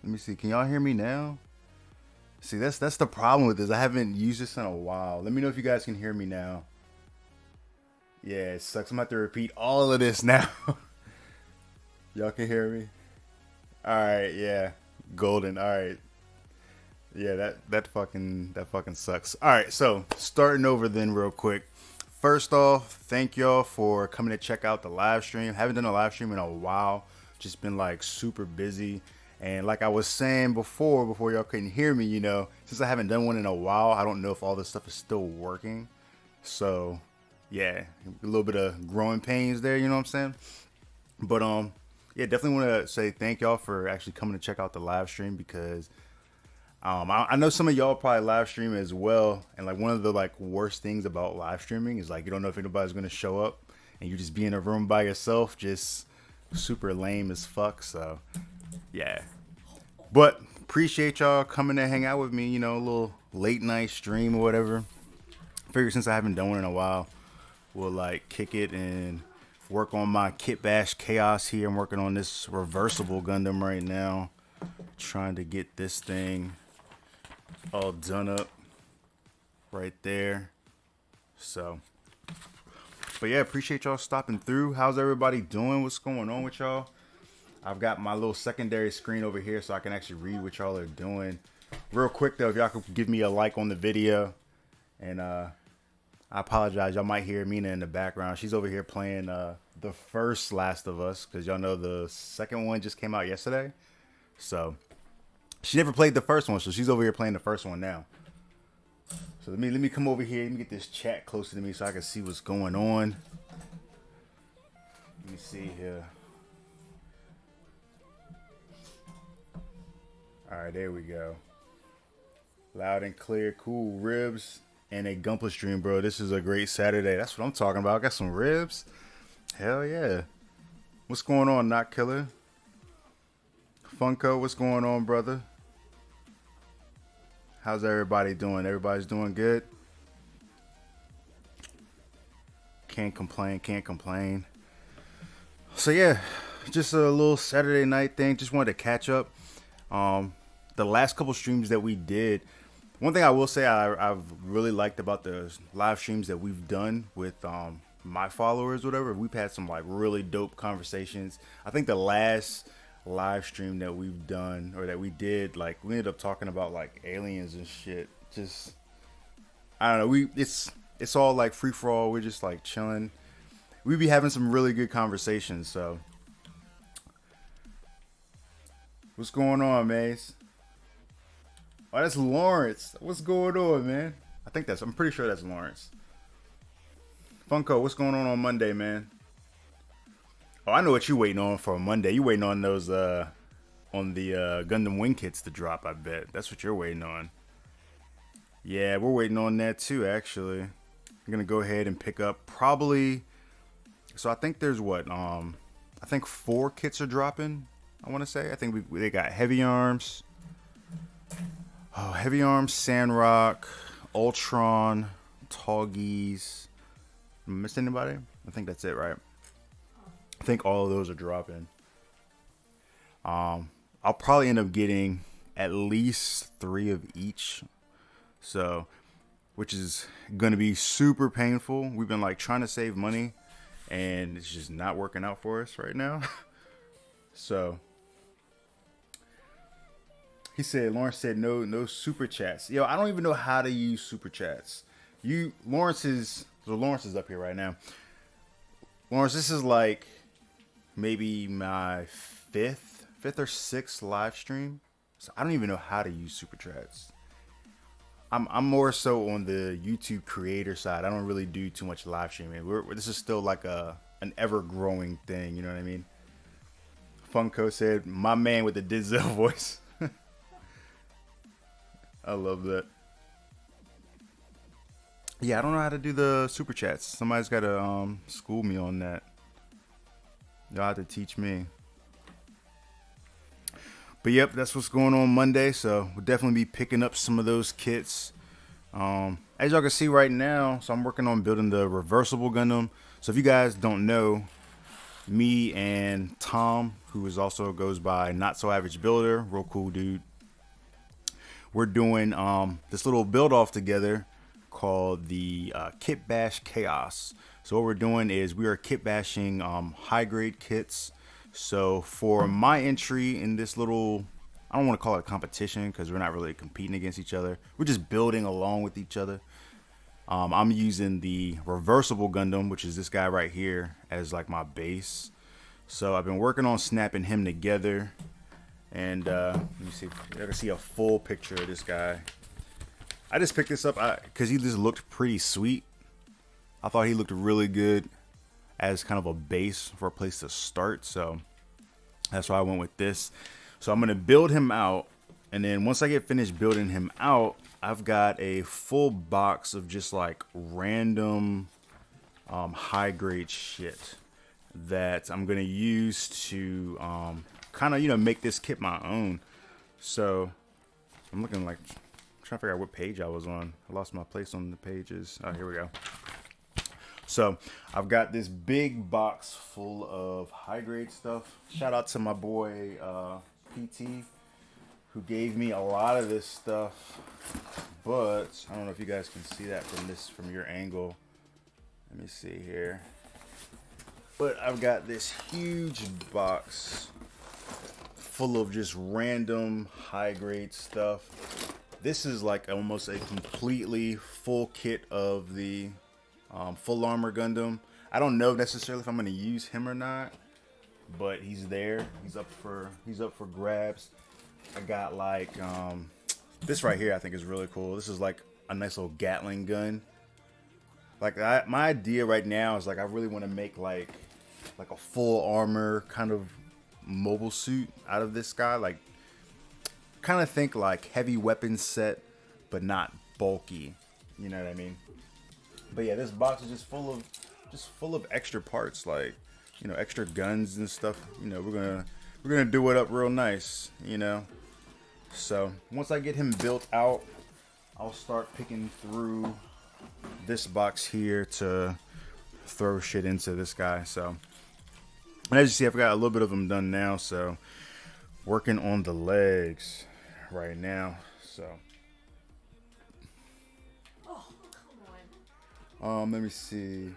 Let me see. Can y'all hear me now? See, that's the problem with this. I haven't used this in a while. Let me know if you guys can hear me now. Yeah, it sucks. I'm gonna have to repeat all of this now. Y'all can hear me? Alright, yeah. Golden. Alright. Yeah, that fucking sucks. Alright, so starting over then real quick. First off, thank y'all for coming to check out the live stream. Haven't done a live stream in a while. Just been like super busy. And like I was saying before y'all couldn't hear me, since I haven't done one in a while, I don't know if all this stuff is still working. So yeah, a little bit of growing pains there, you know what I'm saying? But yeah, definitely want to say thank y'all for actually coming to check out the live stream because I know some of y'all probably live stream as well, and like one of the like worst things about live streaming is like you don't know if anybody's gonna show up, and you just be in a room by yourself, just super lame as fuck. So yeah, but appreciate y'all coming to hang out with me. A little late night stream or whatever. Figure since I haven't done one in a while, we'll like kick it and work on my KitBashChaos here. I'm working on this reversible Gundam right now, trying to get this thing all done up right there. So but yeah, appreciate y'all stopping through. How's everybody doing? What's going on with y'all? I've got my little secondary screen over here so I can actually read what y'all are doing. Real quick though, if y'all could give me a like on the video. And I apologize, y'all might hear Mina in the background. She's over here playing the first Last of Us, because y'all know the second one just came out yesterday. So she never played the first one, so she's over here playing the first one now. So let me come over here. Let me get this chat closer to me so I can see what's going on. Let me see here. All right, there we go. Loud and clear, cool ribs and a Gunpla stream, bro. This is a great Saturday. That's what I'm talking about. I got some ribs. Hell yeah. What's going on, Not Killer? Funko, what's going on, brother? How's everybody doing? Everybody's doing good? Can't complain, can't complain. So yeah, just a little Saturday night thing. Just wanted to catch up. The last couple streams that we did, one thing I will say I've really liked about the live streams that we've done with my followers, whatever, we've had some like really dope conversations. I think the last live stream that we've done or that we did, like we ended up talking about like aliens and shit. Just I don't know, it's all like free for all. We're just like chilling. We be having some really good conversations. So what's going on, Maze? Oh, that's Lawrence. What's going on, man? I'm pretty sure that's Lawrence. Funko, what's going on Monday, man? Oh, I know what you waiting on for Monday. You waiting on those, on the Gundam Wing kits to drop, I bet. That's what you're waiting on. Yeah, we're waiting on that too, actually. I'm gonna go ahead and pick up probably. So I think there's what, I think 4 kits are dropping. I want to say. I think they got Heavy Arms. Oh, Heavy Arms, Sandrock, Ultron, Tallgeese. Missed anybody? I think that's it, right? I think all of those are dropping. I'll probably end up getting at least 3 of each. So, which is going to be super painful. We've been like trying to save money and it's just not working out for us right now. So, Lawrence said no super chats. Yo, I don't even know how to use super chats. Lawrence is up here right now. Lawrence, this is like maybe my fifth or sixth live stream. So I don't even know how to use super chats. I'm more so on the YouTube creator side. I don't really do too much live streaming. This is still like an ever growing thing, you know what I mean? Funko said, my man with the Denzel voice. I love that. Yeah, I don't know how to do the super chats. Somebody's got to school me on that. Y'all have to teach me. But yep, that's what's going on Monday. So we'll definitely be picking up some of those kits. As y'all can see right now, so I'm working on building the reversible Gundam. So if you guys don't know, me and Tom, who is also goes by Not So Average Builder, real cool dude. We're doing this little build off together called the KitBashChaos. So what we're doing is we are kit bashing high grade kits. So for my entry in this little, I don't want to call it a competition because we're not really competing against each other. We're just building along with each other. I'm using the reversible Gundam, which is this guy right here, as like my base. So I've been working on snapping him together. And let me see if you can see a full picture of this guy. I just picked this up because he just looked pretty sweet. I thought he looked really good as kind of a base for a place to start. So that's why I went with this. So I'm going to build him out. And then once I get finished building him out, I've got a full box of just like random high grade shit that I'm going to use to kind of, make this kit my own. So I'm looking like, trying to figure out what page I was on. I lost my place on the pages. Oh, here we go. So I've got this big box full of high grade stuff. Shout out to my boy PT, who gave me a lot of this stuff, but I don't know if you guys can see that from your angle. Let me see here. But I've got this huge box full of just random high grade stuff. This is like almost a completely full kit of the full armor Gundam. I don't know necessarily if I'm going to use him or not, but he's there. He's up for grabs. I got like this right here. I think is really cool. This is like a nice little Gatling gun. Like my idea right now is like I really want to make like a full armor kind of mobile suit out of this guy. Like kind of think like heavy weapon set, but not bulky. You know what I mean? But yeah, this box is just full of extra parts, like extra guns and stuff. We're gonna do it up real nice. So once I get him built out, I'll start picking through this box here to throw shit into this guy. So, and as you see, I've got a little bit of them done now. So working on the legs right now. So let me see.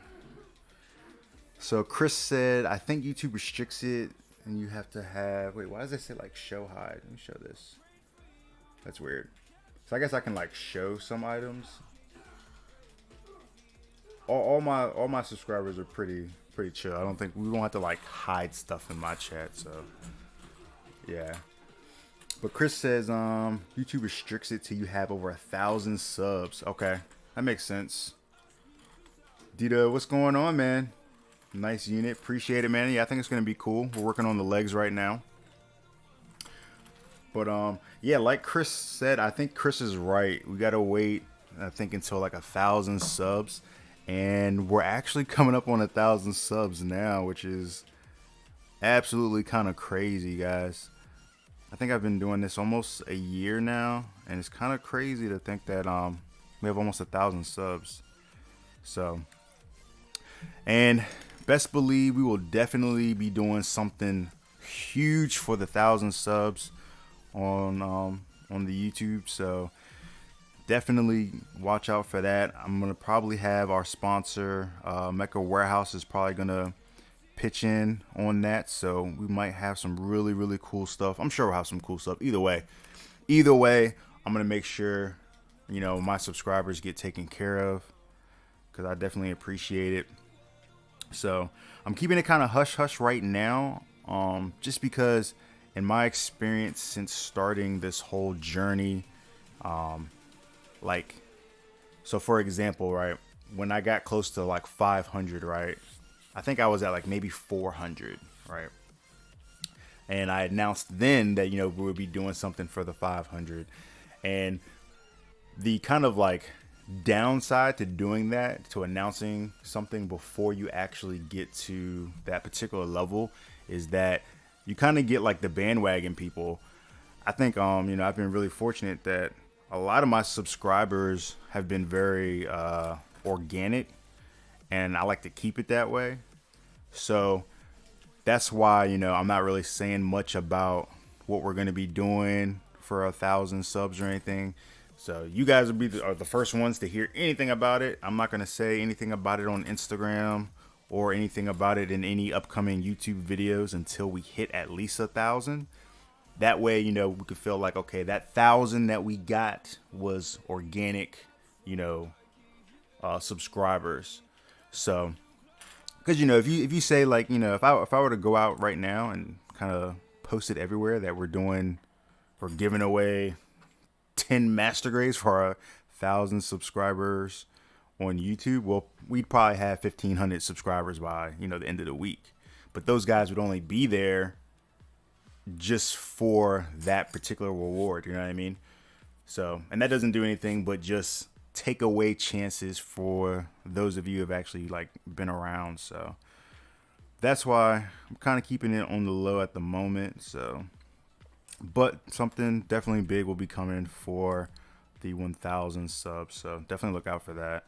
So Chris said, I think YouTube restricts it and you have to have, wait, why does it say like show hide? Let me show this. That's weird. So I guess I can like show some items. All my subscribers are pretty chill. I don't think we won't have to like hide stuff in my chat. So yeah. But Chris says YouTube restricts it till you have over 1,000 subs. Okay, that makes sense. Dita, what's going on, man? Nice unit. Appreciate it, man. Yeah, I think it's going to be cool. We're working on the legs right now. But, yeah, like Chris said, I think Chris is right. We got to wait, I think, until like 1,000 subs. And we're actually coming up on 1,000 subs now, which is absolutely kind of crazy, guys. I think I've been doing this almost a year now. And it's kind of crazy to think that we have almost 1,000 subs. So, and best believe we will definitely be doing something huge for the 1,000 subs on the YouTube. So definitely watch out for that. I'm gonna probably have our sponsor Mecha Warehouse is probably gonna pitch in on that. So we might have some really cool stuff. I'm sure we'll have some cool stuff. Either way, I'm gonna make sure my subscribers get taken care of, because I definitely appreciate it. So I'm keeping it kind of hush right now, just because in my experience since starting this whole journey, like, so for example, right, when I got close to like 500, right, I think I was at like maybe 400, right, and I announced then that we would be doing something for the 500, and the kind of like downside to doing that, to announcing something before you actually get to that particular level, is that you kind of get like the bandwagon people. I think I've been really fortunate that a lot of my subscribers have been very organic, and I like to keep it that way. So that's why, I'm not really saying much about what we're going to be doing for 1,000 subs or anything. So you guys are the first ones to hear anything about it. I'm not going to say anything about it on Instagram or anything about it in any upcoming YouTube videos until we hit at least 1,000. That way, we could feel like, okay, that 1,000 that we got was organic, subscribers. So, because if you say like, if I were to go out right now and kind of post it everywhere that we're giving away 10 master grades for our 1,000 subscribers on YouTube, well, we'd probably have 1,500 subscribers by the end of the week. But those guys would only be there just for that particular reward. You know what I mean? So, and that doesn't do anything but just take away chances for those of you who have actually like been around. So that's why I'm kind of keeping it on the low at the moment. So, but something definitely big will be coming for the 1,000 subs. So definitely look out for that.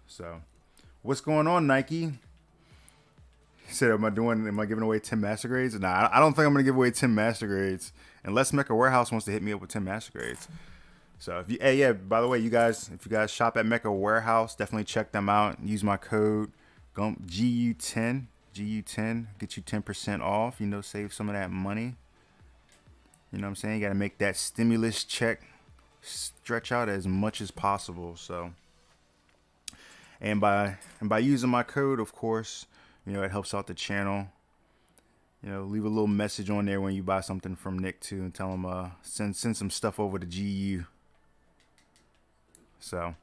So what's going on, Nike? He said, am I giving away 10 master grades? Nah, I don't think I'm going to give away 10 master grades unless Mecha Warehouse wants to hit me up with 10 master grades. So by the way, if you guys shop at Mecha Warehouse, definitely check them out. Use my code GU10, get you 10% off, save some of that money. You know what I'm saying? You got to make that stimulus check stretch out as much as possible. So, and by using my code, of course, it helps out the channel. Leave a little message on there when you buy something from Nick too, and tell him send some stuff over to GU. So,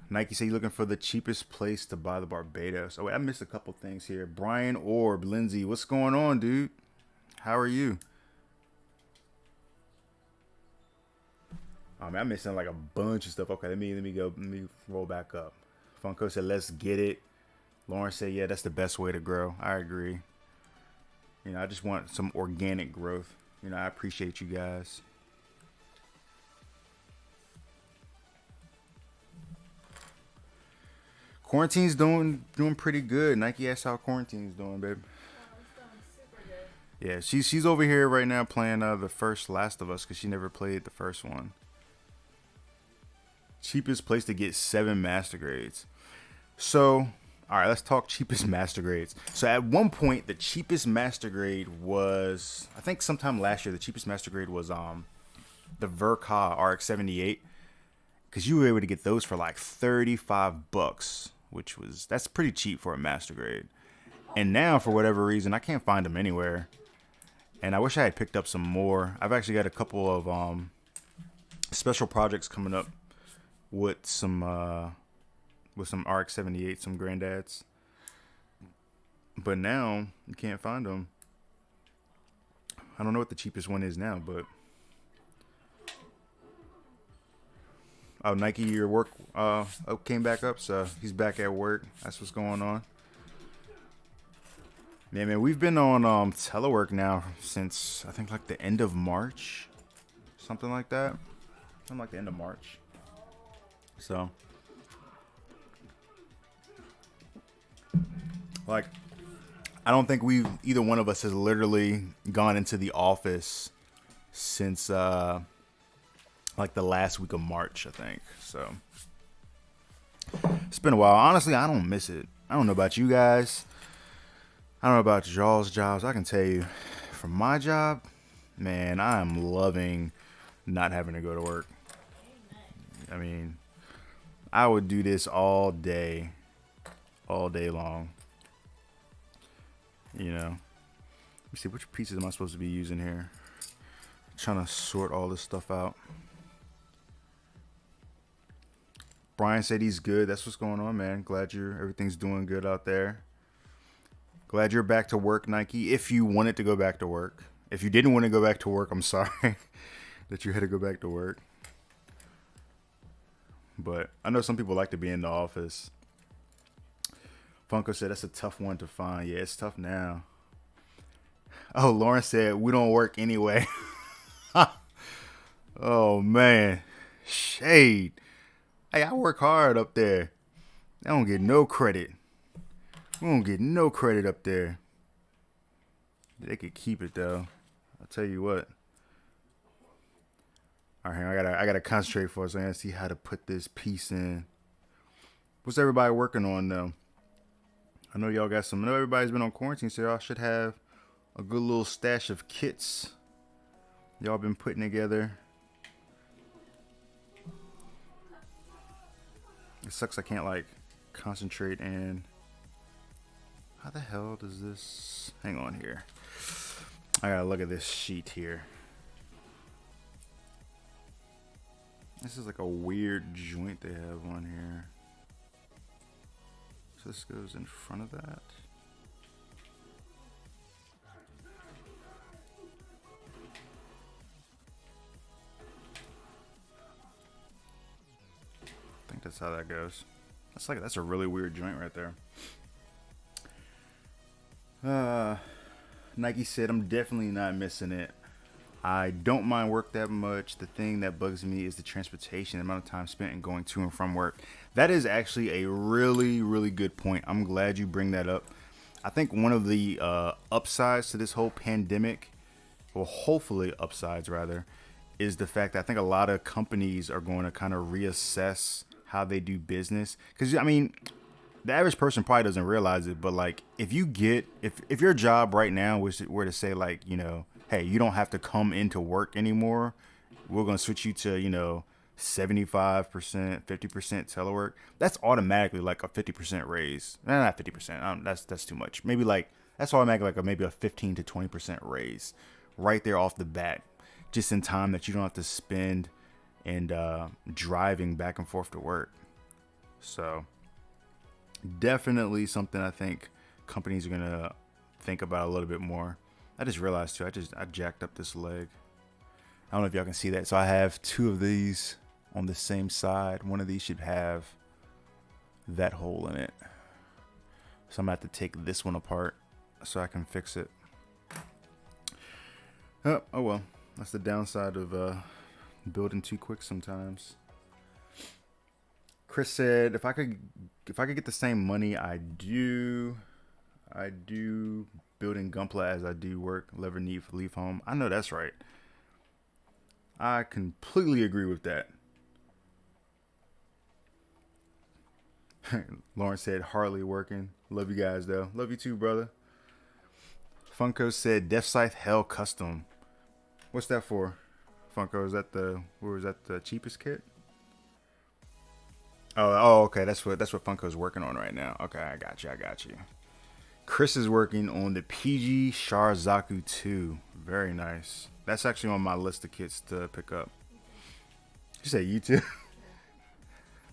Nike say you're looking for the cheapest place to buy the Barbados. Oh wait, I missed a couple things here. Brian Orb, Lindsay, what's going on, dude? How are you? Oh man, I'm missing like a bunch of stuff. Okay, let me roll back up. Funko said, let's get it. Lauren said, yeah, that's the best way to grow. I agree. I just want some organic growth. I appreciate you guys. Quarantine's doing pretty good. Nike asked how quarantine's doing, babe. It's going super good. Yeah, she's over here right now playing the first Last of Us because she never played the first one. Cheapest place to get 7 master grades. So, all right, let's talk cheapest master grades. So at one point, the cheapest master grade was, I think sometime last year, the cheapest master grade was the Verka RX-78, because you were able to get those for like $35, that's pretty cheap for a master grade. And now, for whatever reason, I can't find them anywhere. And I wish I had picked up some more. I've actually got a couple of special projects coming up with some RX-78, some granddads. But now you can't find them. I don't know what the cheapest one is now, but oh, Nike, your work came back up, so he's back at work. That's what's going on. Yeah, man, we've been on telework now since I think like the end of March, something like that. Something like the end of March. So, like, I don't think either one of us has literally gone into the office since like the last week of March, I think. So it's been a while. Honestly, I don't miss it. I don't know about you guys. I don't know about y'all's jobs. I can tell you, for my job, man, I am loving not having to go to work. I mean, I would do this all day long. Let me see, which pieces am I supposed to be using here? I'm trying to sort all this stuff out. Brian said he's good. That's what's going on, man. Glad everything's doing good out there. Glad you're back to work, Nike. If you wanted to go back to work. If you didn't want to go back to work, I'm sorry that you had to go back to work. But I know some people like to be in the office. Funko said that's a tough one to find. Yeah, it's tough now. Oh, Lauren said we don't work anyway. Oh, man. Shade. Hey, I work hard up there. They don't get no credit. We don't get no credit up there. They could keep it though. I'll tell you what. All right, I gotta concentrate for us. I gotta see how to put this piece in. What's everybody working on though? I know y'all got some. I know everybody's been on quarantine, so y'all should have a good little stash of kits y'all been putting together. It sucks I can't like concentrate and how the hell does this hang on here? I gotta look at this sheet here. This is like a weird joint they have on here. So this goes in front of that. I think that's how that goes. That's a really weird joint right there. Nike said, I'm definitely not missing it. I don't mind work that much. The thing that bugs me is the transportation, the amount of time spent in going to and from work. That is actually a really, really good point. I'm glad you bring that up. I think one of the upsides to this whole pandemic, or hopefully upsides rather, is the fact that I think a lot of companies are going to kind of reassess how they do business. Because, I mean, the average person probably doesn't realize it, but like if your job right now were to say like, you know, hey, you don't have to come into work anymore. We're going to switch you to, you know, 75%, 50% telework. That's automatically like a 50% raise. Not 50%. That's too much. Maybe like that's automatically like maybe a 15 to 20% raise right there off the bat, just in time that you don't have to spend and driving back and forth to work. So definitely something I think companies are gonna think about a little bit more. I just realized too, I jacked up this leg. I don't know if y'all can see that. So I have two of these on the same side. One of these should have that hole in it. So I'm gonna have to take this one apart so I can fix it. Oh well, that's the downside of building too quick sometimes. Chris said, if I could get the same money I do building Gunpla as I do work, never need to leave home. I know that's right. I completely agree with that. Lauren said, hardly working. Love you guys though. Love you too, brother. Funko said, Death Scythe Hell Custom. What's that for? Funko, is that the cheapest kit? Oh, okay. That's what Funko's working on right now. Okay, I got you. Chris is working on the PG Sharzaku 2. Very nice. That's actually on my list of kits to pick up. You say you too?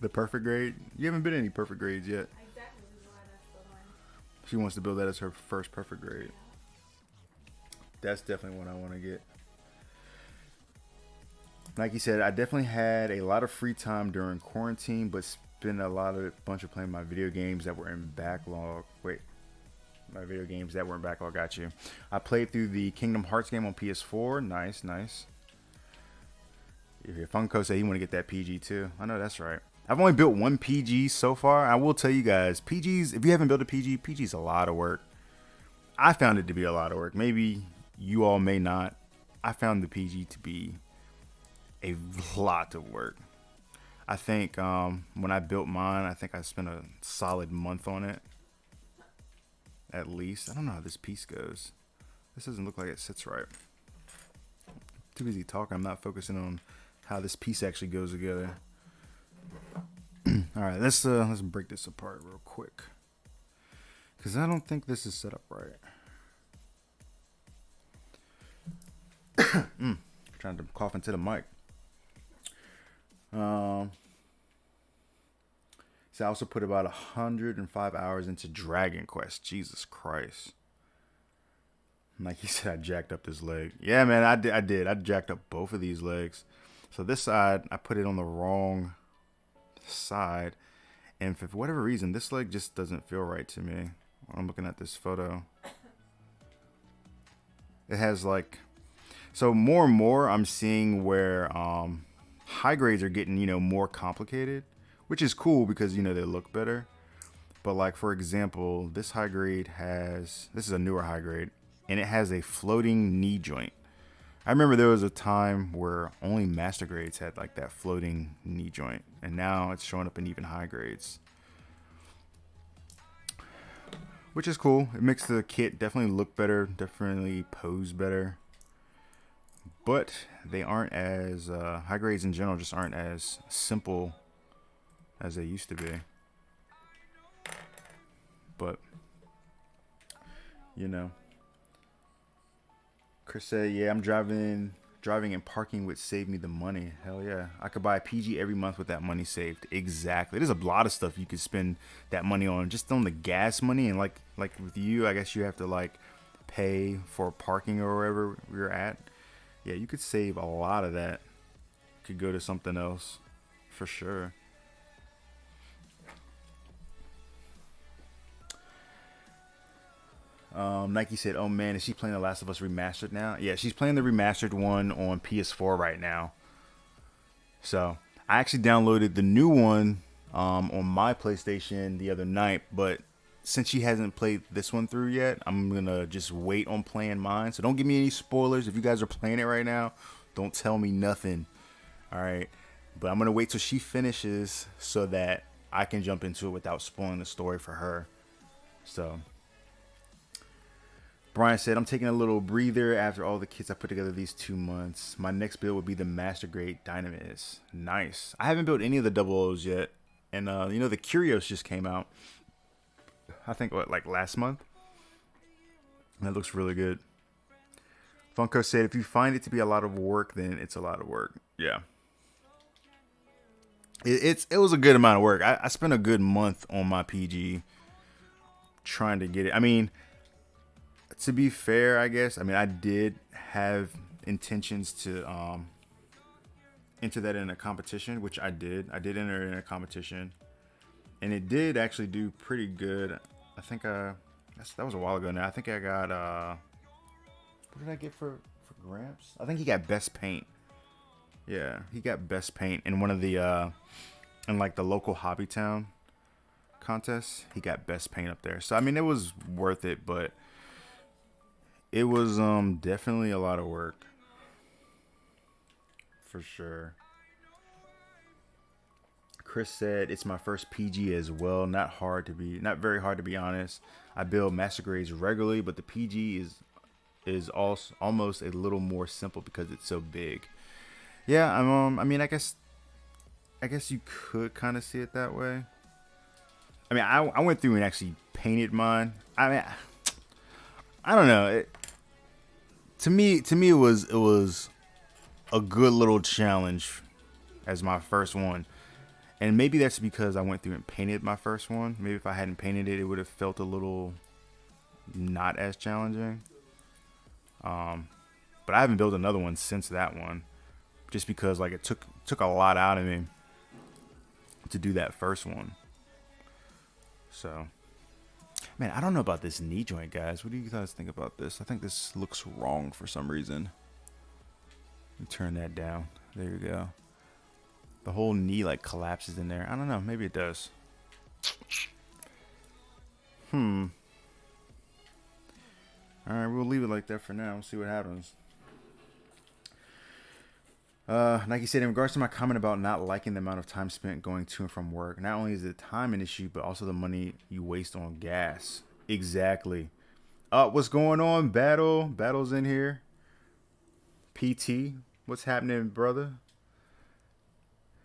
The perfect grade? You haven't been any perfect grades yet. Exactly why that's the one. She wants to build that as her first perfect grade. That's definitely one I want to get. Like you said, I definitely had a lot of free time during quarantine, but spent a bunch of playing my video games that were in backlog. My video games that were in backlog. Got you. I played through the Kingdom Hearts game on PS4. Nice. If Funko said he want to get that PG too, I know that's right. I've only built one PG so far. I will tell you guys, PGs, if you haven't built a PG, PG's a lot of work. I found it to be a lot of work. Maybe you all may not. I found the PG to be a lot of work. I think when I built mine, I think I spent a solid month on it. At least. I don't know how this piece goes. This doesn't look like it sits right. Too busy talking. I'm not focusing on how this piece actually goes together. All right, let's break this apart real quick, because I don't think this is set up right. Trying to cough into the mic. So I also put about 105 hours into Dragon Quest. Jesus Christ. Like he said, I jacked up this leg. Yeah, man, I did. I jacked up both of these legs. So this side, I put it on the wrong side. And for whatever reason, this leg just doesn't feel right to me. I'm looking at this photo. It has like... So more and more, I'm seeing where high grades are getting, more complicated. Which is cool because, they look better. But like for example, this high grade this is a newer high grade, and it has a floating knee joint. I remember there was a time where only master grades had like that floating knee joint, and now it's showing up in even high grades, which is cool. It makes the kit definitely look better, definitely pose better. But they aren't as high grades in general just aren't as simple as they used to be. But you know, Chris said, "Yeah, I'm driving and parking would save me the money. Hell yeah, I could buy a PG every month with that money saved." Exactly. There's a lot of stuff you could spend that money on, just on the gas money, and like with you, I guess you have to like pay for parking or wherever you're at. Yeah, you could save a lot of that. Could go to something else for sure. Nike said, "Oh man, is she playing The Last of Us Remastered now?" Yeah, she's playing the remastered one on PS4 right now. So I actually downloaded the new one on my PlayStation the other night, but since she hasn't played this one through yet, I'm gonna just wait on playing mine. So don't give me any spoilers. If you guys are playing it right now, don't tell me nothing. All right, but I'm gonna wait till she finishes so that I can jump into it without spoiling the story for her. So Brian said, "I'm taking a little breather after all the kits I put together these 2 months. My next build would be the Master Grade Dynamis." Nice. I haven't built any of the double O's yet. And, the Curios just came out. I think, like last month? That looks really good. Funko said, "If you find it to be a lot of work, then it's a lot of work." Yeah. It was a good amount of work. I spent a good month on my PG trying to get it. I mean, to be fair, I guess, I did have intentions to enter that in a competition, which I did. I did enter it in a competition, and it did actually do pretty good. I think that was a while ago now. I think I got what did I get for Gramps? I think he got best paint. Yeah, he got best paint in one of the in like the local Hobby Town contests. He got best paint up there. So it was worth it, but it was definitely a lot of work. For sure. Chris said, "It's my first PG as well. Not very hard to be honest. I build master grades regularly, but the PG is also almost a little more simple because it's so big." Yeah, I guess you could kind of see it that way. I went through and actually painted mine. I don't know. To me, it was a good little challenge as my first one. And maybe that's because I went through and painted my first one. Maybe if I hadn't painted it, it would have felt a little not as challenging. But I haven't built another one since that one, just because like it took a lot out of me to do that first one. So, man, I don't know about this knee joint, guys. What do you guys think about this? I think this looks wrong for some reason. Let me turn that down. There you go. The whole knee like collapses in there. I don't know. Maybe it does. Alright, we'll leave it like that for now. We'll see what happens. Nike said, "In regards to my comment about not liking the amount of time spent going to and from work, not only is the time an issue, but also the money you waste on gas." Exactly. What's going on? Battle's in here. PT, what's happening, brother?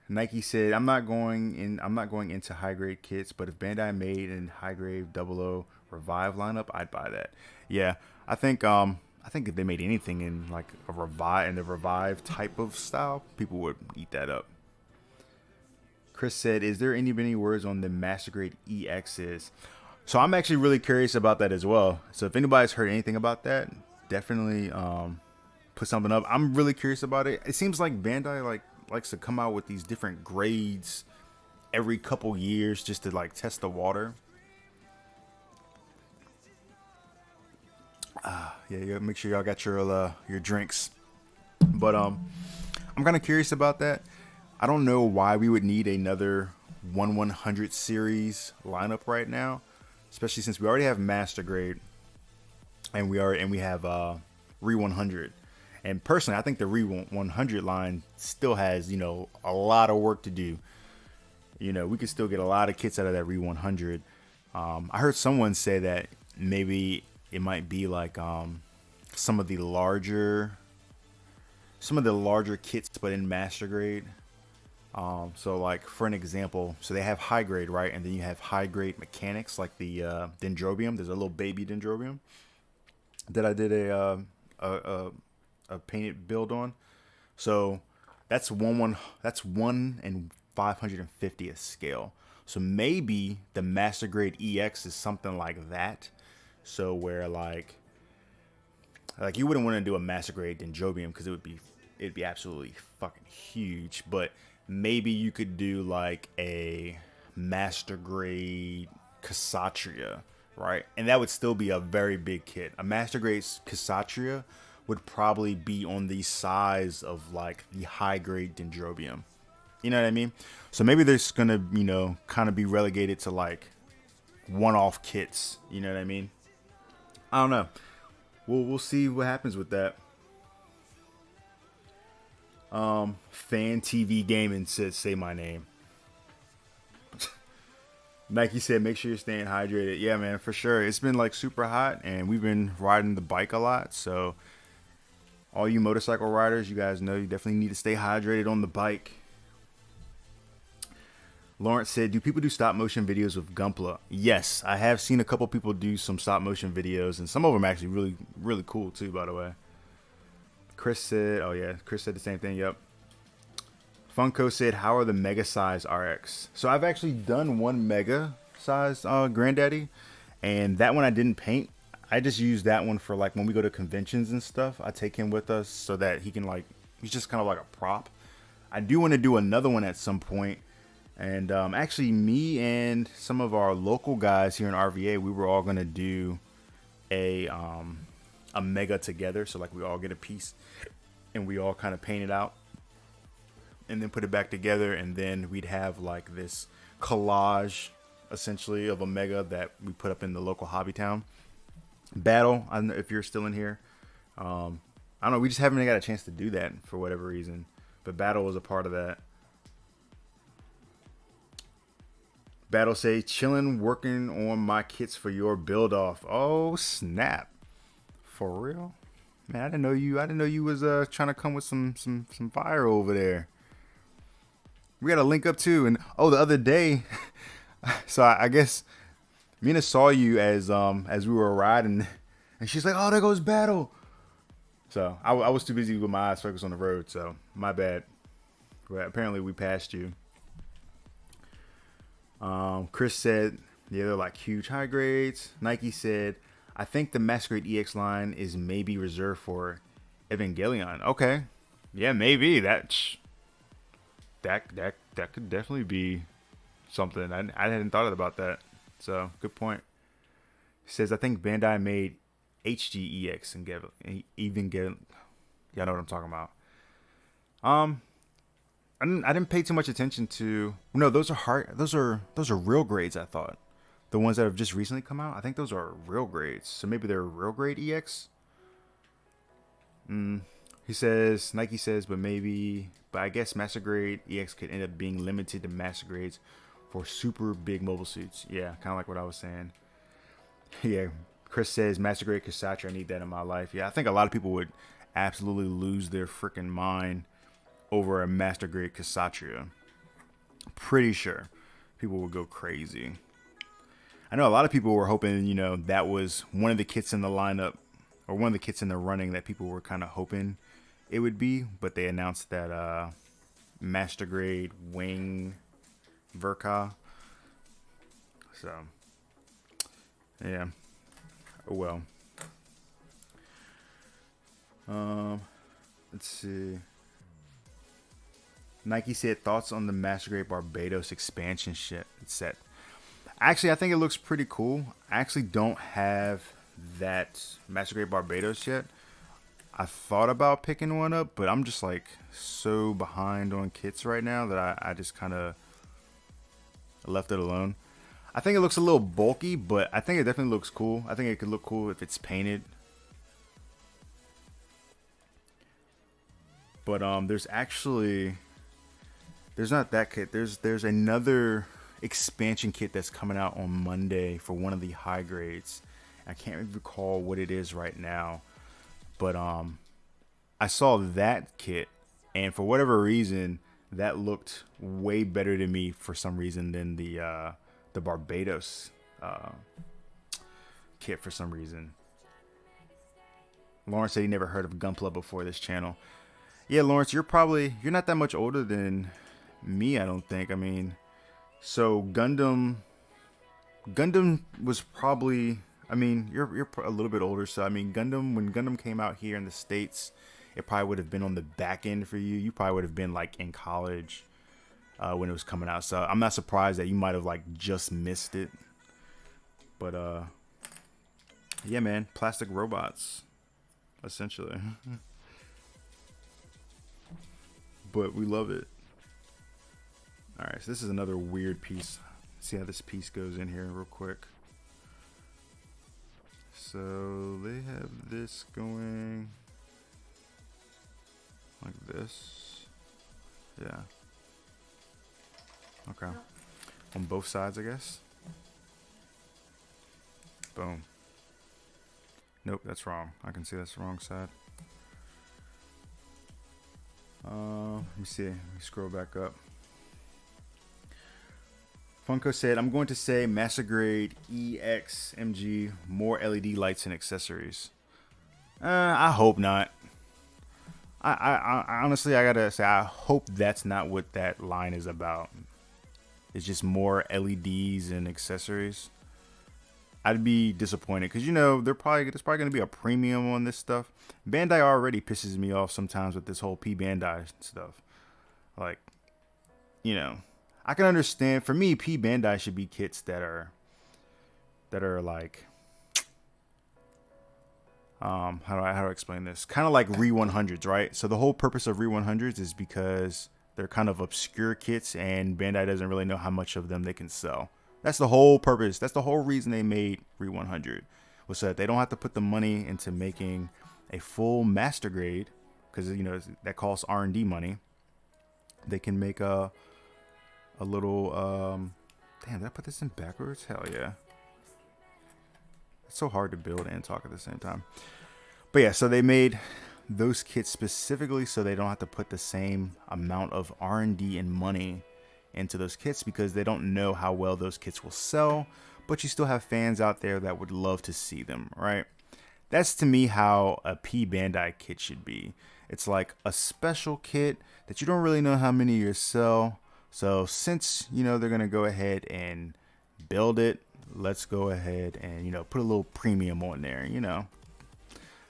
Nike said, I'm not going into high grade kits, but if Bandai made an high grade 00 Revive lineup, I'd buy that." Yeah, I think if they made anything in like the Revive type of style, people would eat that up. Chris said, "Is there any words on the Master Grade EXs?" So I'm actually really curious about that as well. So if anybody's heard anything about that, definitely put something up. I'm really curious about it. It seems like Bandai likes to come out with these different grades every couple years just to like test the water. Yeah, make sure y'all got your drinks. But I'm kind of curious about that. I don't know why we would need another 1/100 series lineup right now, especially since we already have Master Grade and we have Re 100. And personally, I think the Re 100 line still has, you know, a lot of work to do. You know, we could still get a lot of kits out of that Re 100. I heard someone say that maybe it might be like some of the larger kits, but in Master Grade. So like for an example, so they have high grade, right? And then you have high grade mechanics like the Dendrobium. There's a little baby Dendrobium that I did a painted build on. So that's 1 in 550th scale. So maybe the Master Grade EX is something like that. So where like you wouldn't want to do a Master Grade Dendrobium because it'd be absolutely fucking huge. But maybe you could do like a Master Grade Cassatria, right? And that would still be a very big kit. A Master Grade Cassatria would probably be on the size of like the high grade Dendrobium. You know what I mean? So maybe there's gonna, you know, kind of be relegated to like one-off kits. You know what I mean? I don't know. We'll see what happens with that. Fan TV Gaming says, say my name. Nike said, make sure you're staying hydrated. Yeah, man, for sure. It's been like super hot and we've been riding the bike a lot. So all you motorcycle riders, you guys know you definitely need to stay hydrated on the bike. Lawrence said, do people do stop motion videos with Gunpla? Yes, I have seen a couple people do some stop motion videos, and some of them are actually really, really cool too, by the way. Chris said, oh yeah, Chris said the same thing, yep. Funko said, how are the mega size RX? So I've actually done one mega size Granddaddy, and that one I didn't paint. I just use that one for like when we go to conventions and stuff. I take him with us so that he can like, he's just kind of like a prop. I do want to do another one at some point. And actually, me and some of our local guys here in RVA, we were all gonna do a mega together. So like we all get a piece, and we all kind of paint it out, and then put it back together, and then we'd have like this collage, essentially, of a mega that we put up in the local hobby town. Battle, I don't know if you're still in here. I don't know. We just haven't got a chance to do that for whatever reason, but Battle was a part of that. Battle say, chilling, working on my kits for your build off. Oh snap! For real, man. I didn't know you was trying to come with some fire over there. We got to link up too. And oh, the other day, so I guess Mina saw you as we were riding, and she's like, oh, there goes Battle. So I was too busy with my eyes focused on the road. So my bad. But apparently we passed you. Chris said, yeah, they're like huge high grades. Nike said, I think the Master Grade EX line is maybe reserved for Evangelion. Okay. Yeah, maybe. That could definitely be something. I hadn't thought about that. So, good point. He says, I think Bandai made HGEX and Evangelion. Y'all know what I'm talking about. I didn't pay too much attention to. No, those are hard. Those are real grades. I thought the ones that have just recently come out. I think those are real grades. So maybe they're real grade EX. He says, Nike says, but I guess Master Grade EX could end up being limited to Master Grades for super big mobile suits. Yeah, kind of like what I was saying. Yeah, Chris says Master Grade Cassatria. I need that in my life. Yeah, I think a lot of people would absolutely lose their freaking mind over a Master Grade Cassatria. Pretty sure people would go crazy. I know a lot of people were hoping, you know, that was one of the kits in the lineup or one of the kits in the running that people were kind of hoping it would be, but they announced that Master Grade Wing Verka. So yeah. Oh well. Let's see. Nike said, thoughts on the Master Grade Barbados expansion set. Actually, I think it looks pretty cool. I actually don't have that Master Grade Barbados yet. I thought about picking one up, but I'm just like so behind on kits right now that I just kind of I left it alone. I think it looks a little bulky, but I think it definitely looks cool. I think it could look cool if it's painted. But there's not that kit. There's another expansion kit that's coming out on Monday for one of the high grades. I can't recall what it is right now, but I saw that kit, and for whatever reason, that looked way better to me for some reason than the Barbados kit for some reason. Lawrence said he never heard of Gunpla before this channel. Yeah, Lawrence, you're not that much older than me, I don't think. I mean, so Gundam was probably, I mean, you're a little bit older, so I mean, when Gundam came out here in the States, it probably would have been on the back end for you. You probably would have been like in college when it was coming out. So I'm not surprised that you might have like just missed it. But yeah, man, plastic robots, essentially. But we love it. All right, so this is another weird piece. See how this piece goes in here real quick. So they have this going like this. Yeah. Okay. On both sides, I guess. Boom. Nope, that's wrong. I can see that's the wrong side. Let me see. Let me scroll back up. Funko said, I'm going to say Master Grade EXMG, more LED lights and accessories. I hope not. I honestly, I gotta say, I hope that's not what that line is about. It's just more LEDs and accessories. I'd be disappointed because, you know, there's probably going to be a premium on this stuff. Bandai already pisses me off sometimes with this whole P Bandai stuff. Like, you know, I can understand. For me, P Bandai should be kits that are like, how do I explain this? Kind of like Re 100s, right? So the whole purpose of Re 100s is because they're kind of obscure kits, and Bandai doesn't really know how much of them they can sell. That's the whole purpose. That's the whole reason they made Re 100, was so that they don't have to put the money into making a full master grade, because, you know, that costs R&D money. They can make a little damn, did I put this in backwards? Hell yeah. It's so hard to build and talk at the same time. But yeah, so they made those kits specifically so they don't have to put the same amount of R&D and money into those kits, because they don't know how well those kits will sell, but you still have fans out there that would love to see them, right? That's to me how a P Bandai kit should be. It's like a special kit that you don't really know how many you sell. So since, you know, they're going to go ahead and build it, let's go ahead and, you know, put a little premium on there, you know.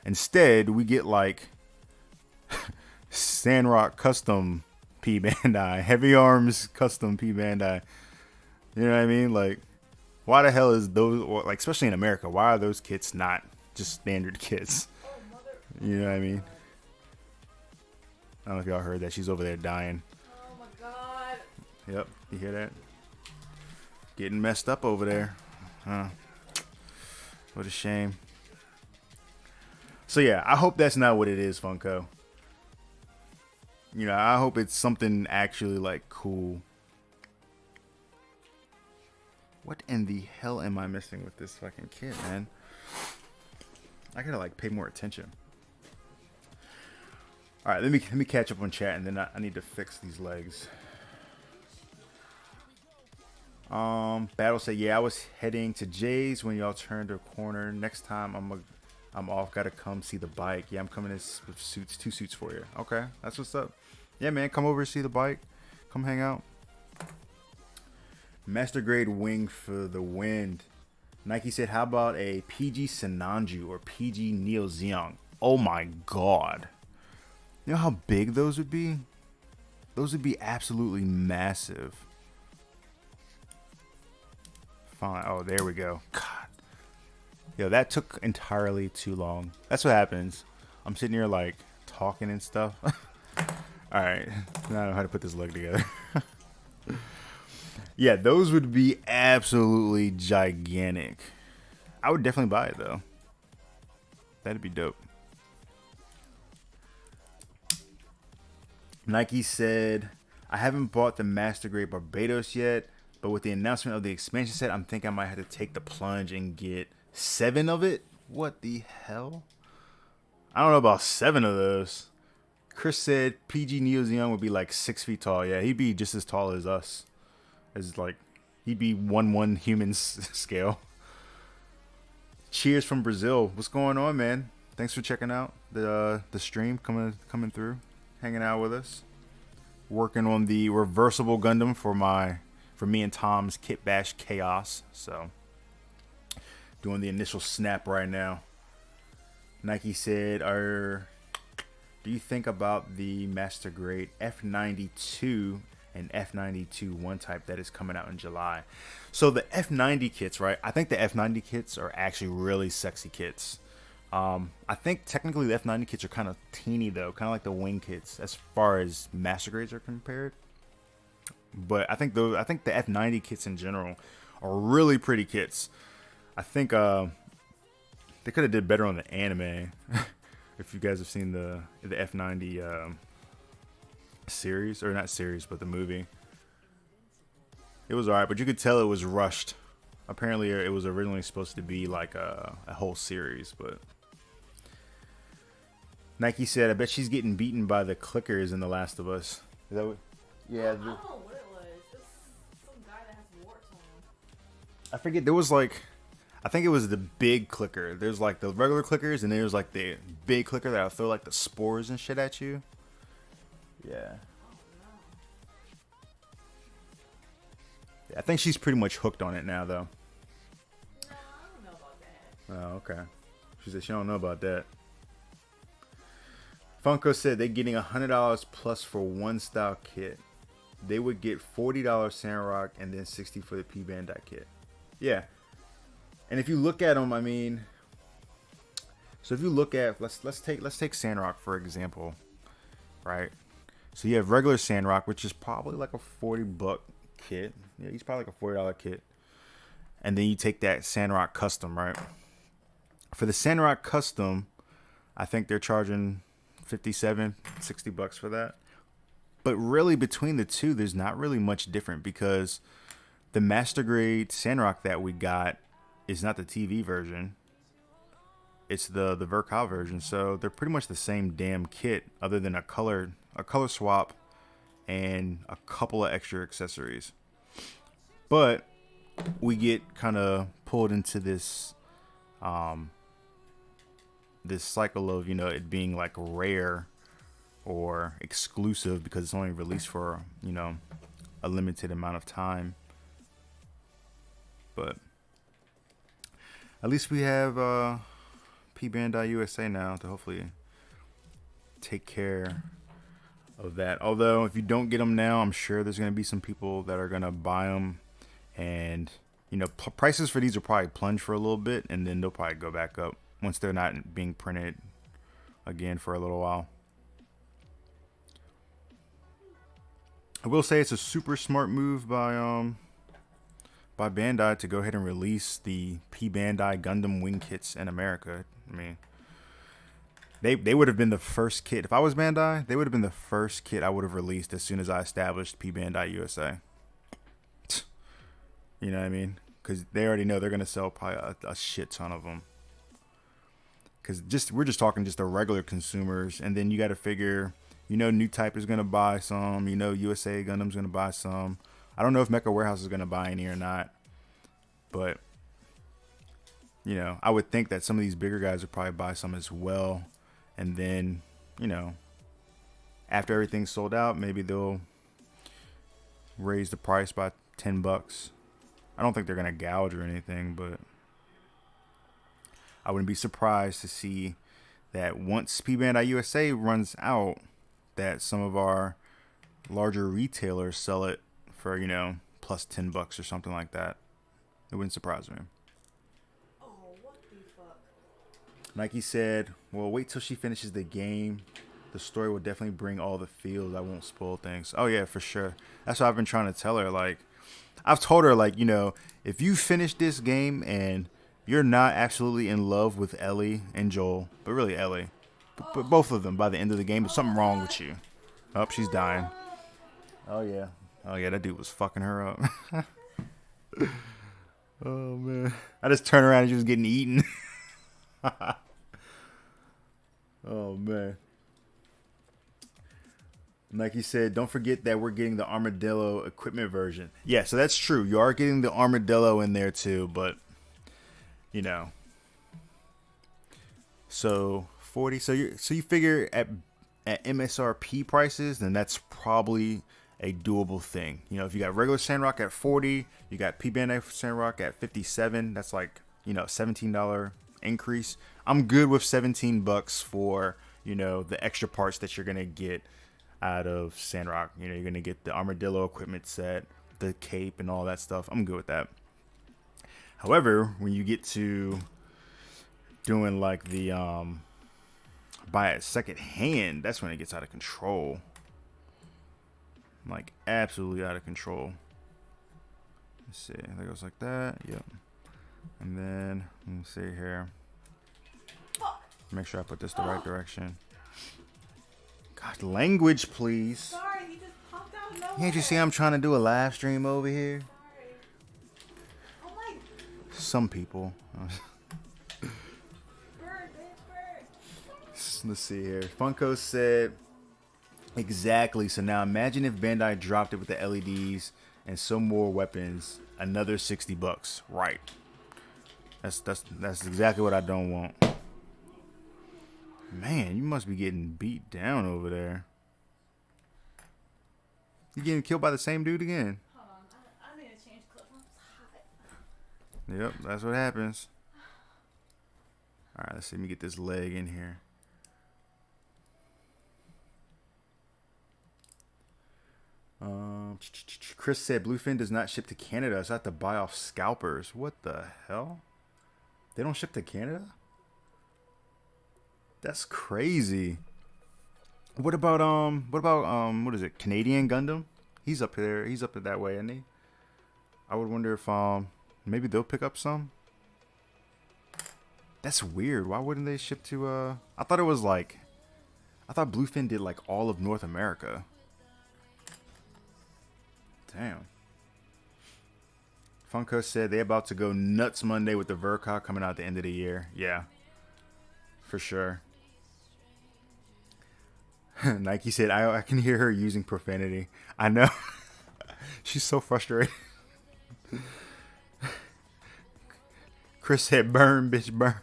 Instead, we get like Sandrock Custom P Bandai, Heavy Arms Custom P Bandai. You know what I mean? Like, why the hell is those, or like, especially in America, why are those kits not just standard kits? You know what I mean? I don't know if y'all heard that. She's over there dying. Oh my god. Yep, you hear that? Getting messed up over there. Huh. What a shame. So yeah, I hope that's not what it is, Funko. You know, I hope it's something actually like cool. What in the hell am I missing with this fucking kit, man? I gotta like pay more attention. All right, let me catch up on chat, and then I need to fix these legs. Battle said, yeah, I was heading to Jay's when y'all turned a corner. Next time I'm off, gotta come see the bike. Yeah, I'm coming in with suits, 2 suits for you. Okay, that's what's up. Yeah, man, come over and see the bike. Come hang out. Master Grade Wing for the Wind. Nike said, how about a PG Senanju or PG Neo Zeong? Oh my god. You know how big those would be? Those would be absolutely massive. Fine. Oh, there we go. God. Yo, that took entirely too long. That's what happens. I'm sitting here like talking and stuff. Alright. Now I know how to put this leg together. Yeah, those would be absolutely gigantic. I would definitely buy it though. That'd be dope. Nike said, I haven't bought the Master Grade Barbados yet, but with the announcement of the expansion set, I'm thinking I might have to take the plunge and get 7 of it. What the hell? I don't know about 7 of those. Chris said PG Neo's Young would be like 6 feet tall. Yeah, he'd be just as tall as us. As like, he'd be 1/1 human scale. Cheers from Brazil. What's going on, man? Thanks for checking out the stream, coming through, hanging out with us. Working on the reversible Gundam for me and Tom's KitBashChaos. So doing the initial snap right now. Nike said, do you think about the Master Grade F92 and F92 one type that is coming out in July? So the F90 kits, right? I think the F90 kits are actually really sexy kits. I think technically the F90 kits are kind of teeny though, kind of like the wing kits as far as Master Grades are compared. But I think the F90 kits in general are really pretty kits. I think they could have did better on the anime. If you guys have seen the F90 series, or not series, but the movie, it was alright, but you could tell it was rushed. Apparently, it was originally supposed to be like a whole series, but Nike said, "I bet she's getting beaten by the clickers in The Last of Us." Is that what? Yeah. I don't know what it was. Just some guy that has warts on him. I forget. There was like, I think it was the big clicker. There's like the regular clickers, and there's like the big clicker that'll throw like the spores and shit at you. Yeah. I think she's pretty much hooked on it now, though. No, I don't know about that. Oh, okay. She said she don't know about that. Funko said they're getting $100 plus for one style kit. They would get $40 Sandrock and then $60 for the P Bandai kit. Yeah. And if you look at them, I mean, so if you look at, let's take Sandrock for example, right? So you have regular Sandrock, which is probably like a $40 kit. Yeah, he's probably like a $40 kit. And then you take that Sandrock Custom, right? For the Sandrock Custom, I think they're charging $57-$60 for that. But really between the two, there's not really much different, because the Master Grade Sandrock that we got is not the TV version. It's the Vercal version. So they're pretty much the same damn kit, other than a color swap and a couple of extra accessories. But we get kind of pulled into this this cycle of, you know, it being like rare or exclusive because it's only released for, you know, a limited amount of time. But at least we have P Bandai USA now to hopefully take care of that. Although if you don't get them now, I'm sure there's going to be some people that are going to buy them, and you know, prices for these will probably plunge for a little bit, and then they'll probably go back up once they're not being printed again for a little while. I will say it's a super smart move by Bandai to go ahead and release the P Bandai Gundam wing kits in America. I mean, they would have been the first kit. If I was Bandai, they would have been the first kit I would have released as soon as I established P Bandai USA. You know what I mean? Because they already know they're going to sell probably a shit ton of them. Because we're just talking just the regular consumers. And then you got to figure, you know, New Type is going to buy some. You know, USA Gundam's going to buy some. I don't know if Mecha Warehouse is going to buy any or not. But, you know, I would think that some of these bigger guys would probably buy some as well. And then, you know, after everything's sold out, maybe they'll raise the price by $10. I don't think they're going to gouge or anything, but I wouldn't be surprised to see that once P Bandai USA runs out, that some of our larger retailers sell it for, you know, plus $10 or something like that. It wouldn't surprise me. Oh, what the fuck? Nike said, well, wait till she finishes the game. The story will definitely bring all the feels. I won't spoil things. Oh, yeah, for sure. That's what I've been trying to tell her. Like, I've told her, like, you know, if you finish this game and you're not absolutely in love with Ellie and Joel, but really Ellie, but both of them by the end of the game, there's something wrong with you. Oh, she's dying. Oh, yeah. Oh, yeah, that dude was fucking her up. Oh, man. I just turned around and she was getting eaten. Oh, man. Like he said, don't forget that we're getting the Armadillo equipment version. Yeah, so that's true. You are getting the Armadillo in there too, but, you know. So 40. So you figure at MSRP prices, then that's probably a doable thing. You know, if you got regular Sandrock at 40, you got P-Bandai Sandrock at 57. That's like, you know, $17 increase. I'm good with $17 for, you know, the extra parts that you're gonna get out of Sandrock. You know, you're gonna get the Armadillo equipment set, the cape, and all that stuff. I'm good with that. However, when you get to doing like the buy it second hand, that's when it gets out of control. Like absolutely out of control. Let's see, that goes like that. Yep. And then let me see here. Make sure I put this the right direction. God, language, please. Sorry, he just popped out of nowhere. Can't you see I'm trying to do a live stream over here? Sorry. Oh my. Some people. Bird, bitch, bird. Let's see here. Funko said exactly. So now imagine if Bandai dropped it with the LEDs and some more weapons, another $60. Right. That's exactly what I don't want. Man, you must be getting beat down over there. You getting killed by the same dude again. Hold on, I need to change clothes. I'm hot. Yep, that's what happens. Alright, let's see. Let me get this leg in here. Chris said Bluefin does not ship to Canada. So I have to buy off scalpers. What the hell? They don't ship to Canada? That's crazy. What about what is it? Canadian Gundam? He's up there. He's up that way, isn't he? I would wonder if maybe they'll pick up some. That's weird. Why wouldn't they ship to I thought it was like I thought Bluefin did like all of North America. Damn. Funko said they about to go nuts Monday with the Vercock coming out at the end of the year. Yeah. For sure. Nike said, I can hear her using profanity. I know. She's so frustrated. Chris said, burn, bitch, burn.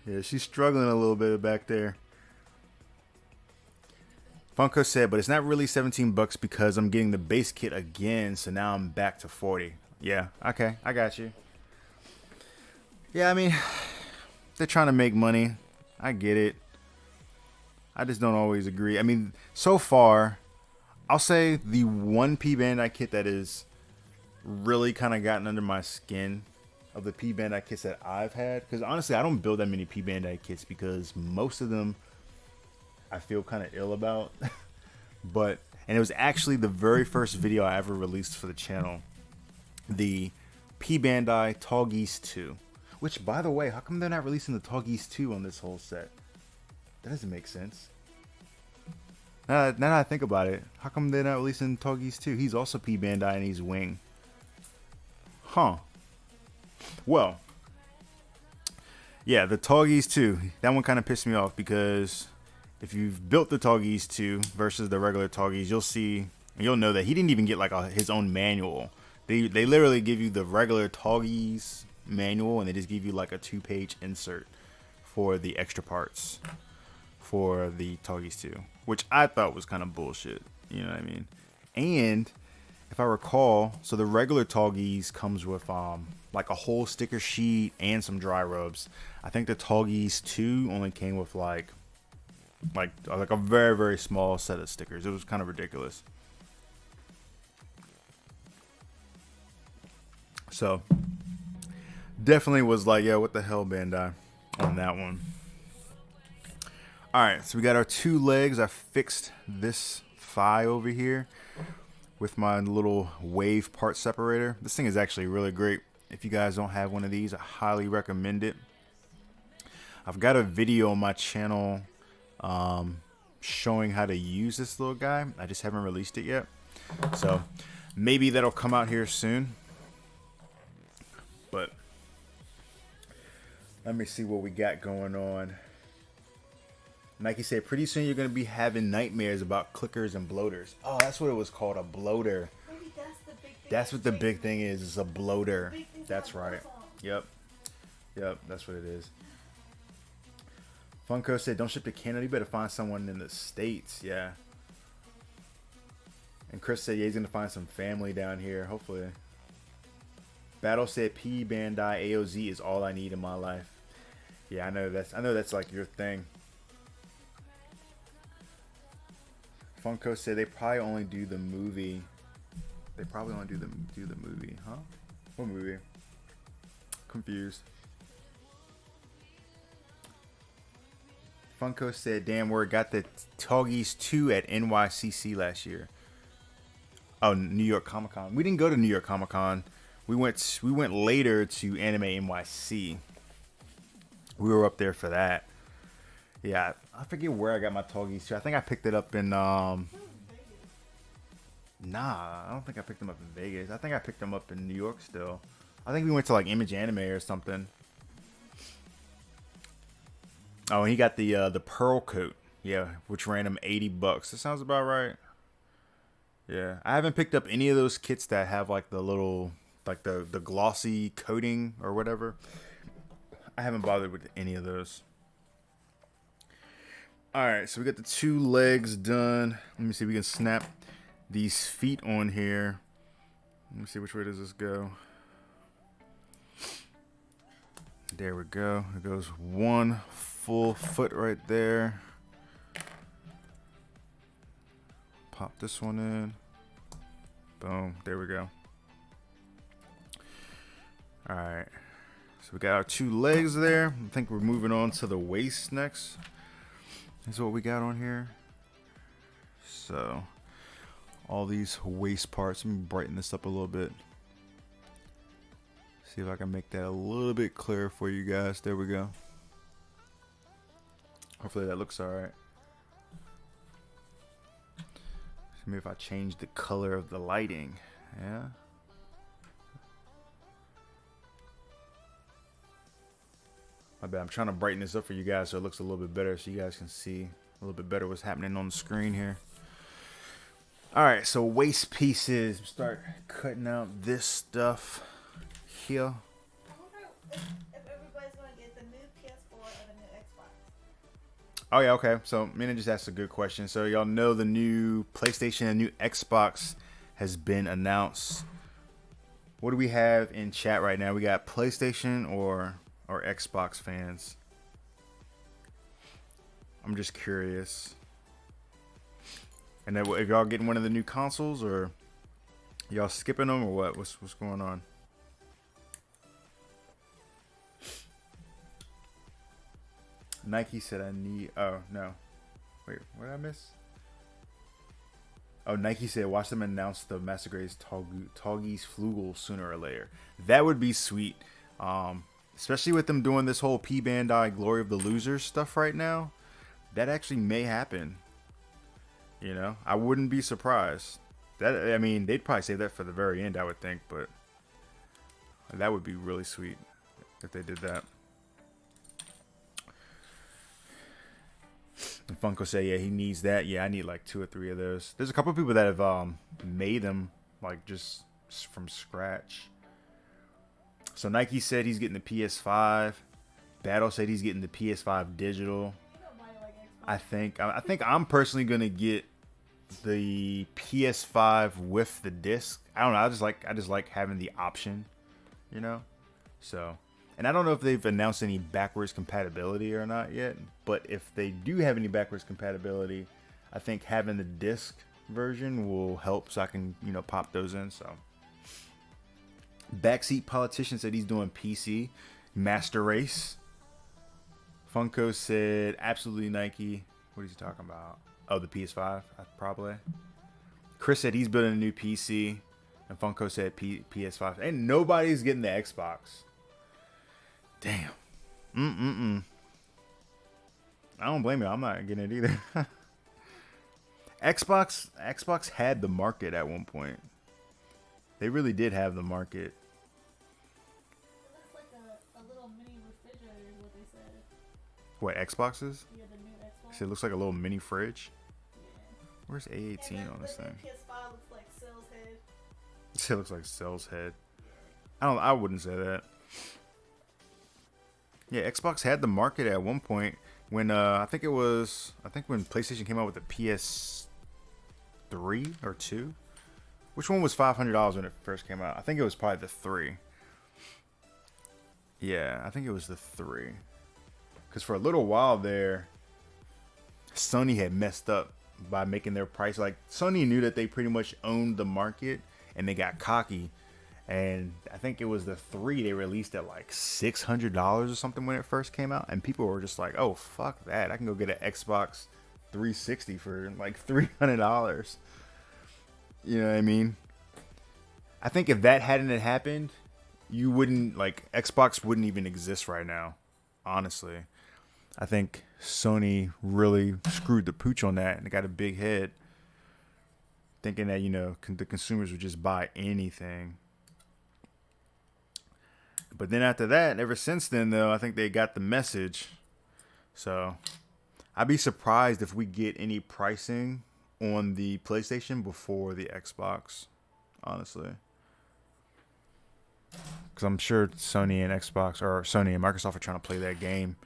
Yeah, she's struggling a little bit back there. Funko said, but it's not really $17 because I'm getting the base kit again, so now I'm back to 40. Yeah, okay, I got you. Yeah, I mean, they're trying to make money. I get it. I just don't always agree. I mean, so far, I'll say the one P-Bandai kit that is really kind of gotten under my skin of the P-Bandai kits that I've had, because honestly, I don't build that many P-Bandai kits because most of them I feel kind of ill about. And it was actually the very first video I ever released for the channel, the P-Bandai Tallgeese 2. Which, by the way, how come they're not releasing the Tallgeese 2 on this whole set? That doesn't make sense. Now that I think about it, how come they're not releasing Tallgeese 2? He's also P-Bandai and he's Wing. Huh. Well, yeah, the Tallgeese 2, that one kind of pissed me off because if you've built the Tallgeese 2 versus the regular Tallgeese, you'll know that he didn't even get like his own manual. They literally give you the regular Tallgeese manual and they just give you like a 2-page insert for the extra parts for the Tallgeese 2, which I thought was kind of bullshit. You know what I mean? And if I recall, so the regular Tallgeese comes with like a whole sticker sheet and some dry rubs. I think the Tallgeese 2 only came with like a very, very small set of stickers. It was kind of ridiculous. So definitely was like, yo, what the hell, Bandai, on that one. All right, so we got our 2 legs. I fixed this thigh over here with my little wave part separator. This thing is actually really great. If you guys don't have one of these, I highly recommend it. I've got a video on my channel showing how to use this little guy. I just haven't released it yet. So maybe that'll come out here soon. But let me see what we got going on. Nike said, pretty soon you're going to be having nightmares about clickers and bloaters. Oh, that's what it was called, a bloater. Maybe that's the big thing. That's what the big thing is. It's a bloater. That's right. Yep. Yep, that's what it is. Funko said, don't ship to Canada. You better find someone in the States. Yeah. And Chris said, yeah, he's going to find some family down here, hopefully. Battle said, P Bandai AOZ is all I need in my life. Yeah, I know that's like your thing. Funko said they probably only do the movie. They probably only do the movie, huh? What movie? Confused. Funko said, damn, word, got the Toggies 2 at NYCC last year. Oh, New York Comic Con. We didn't go to New York Comic Con. We went later to Anime NYC. We were up there for that. Yeah, I forget where I got my Toggies 2. I think I picked it up in Nah, I don't think I picked them up in Vegas. I think I picked them up in New York still. I think we went to like Image Anime or something. Oh, and he got the pearl coat, yeah, which ran him $80. That sounds about right. Yeah, I haven't picked up any of those kits that have like the little, like the glossy coating or whatever. I haven't bothered with any of those. All right, so we got the 2 legs done. Let me see if we can snap these feet on here. Let me see, which way does this go? There we go. It goes 1 full foot right there. Pop this one in. Boom. There we go. All right. So we got our 2 legs there. I think we're moving on to the waist next. This is what we got on here. So all these waist parts. Let me brighten this up a little bit. See if I can make that a little bit clearer for you guys. There we go. Hopefully that looks all right. Maybe if I change the color of the lighting. Yeah. My bad. I'm trying to brighten this up for you guys so it looks a little bit better, so you guys can see a little bit better what's happening on the screen here. All right, so waist pieces. Start cutting out this stuff here. I wonder if everybody's going to get the new PS4 or the new Xbox. Oh, yeah, okay. So, Mina just asked a good question. So, y'all know the new PlayStation and new Xbox has been announced. What do we have in chat right now? We got PlayStation or Xbox fans? I'm just curious. And then, if y'all getting one of the new consoles, or y'all skipping them, or what? What's going on? Nike said I need. Oh no, wait, what did I miss? Oh, Nike said watch them announce the Massacre's Toggies Flugel sooner or later. That would be sweet. Especially with them doing this whole P Bandai Glory of the Losers stuff right now. That actually may happen. You know, I wouldn't be surprised. That, I mean, they'd probably save that for the very end, I would think, but that would be really sweet if they did that. And Funko say, yeah, he needs that. Yeah, I need like 2 or 3 of those. There's a couple of people that have made them like just from scratch. So Nike said he's getting the PS5. Battle said he's getting the PS5 digital. I think I'm personally gonna get the PS5 with the disc. I don't know. I just like having the option, you know. So, and I don't know if they've announced any backwards compatibility or not yet. But if they do have any backwards compatibility, I think having the disc version will help, so I can, you know, pop those in. So, Backseat Politician said he's doing PC Master Race. Funko said absolutely Nike. What is he talking about? Oh, the PS5, probably. Chris said he's building a new PC, and Funko said PS5. And nobody's getting the Xbox. Damn. I don't blame you. I'm not getting it either. Xbox had the market at one point. They really did have the market. It looks like a little mini refrigerator is what they said. What, Xboxes? Yeah, the new Xbox. So it looks like a little mini fridge. Yeah. Where's A18 on this thing? PS5 looks like Cell's head. It looks like Cell's head. I wouldn't say that. Yeah, Xbox had the market at one point when I think when PlayStation came out with the PS3 or 2. Which one was $500 when it first came out? I think it was probably the 3. Yeah, I think it was the 3. Because for a little while there, Sony had messed up by making their price. Like, Sony knew that they pretty much owned the market, and they got cocky. And I think it was the 3 they released at like $600 or something when it first came out. And people were just like, oh, fuck that. I can go get an Xbox 360 for like $300. You know what I mean? I think if that hadn't happened, Xbox wouldn't even exist right now. Honestly. I think Sony really screwed the pooch on that and got a big head. Thinking that, the consumers would just buy anything. But then after that, ever since then, though, I think they got the message. So I'd be surprised if we get any pricing on the PlayStation before the Xbox, honestly. Because I'm sure Sony and Microsoft are trying to play that game.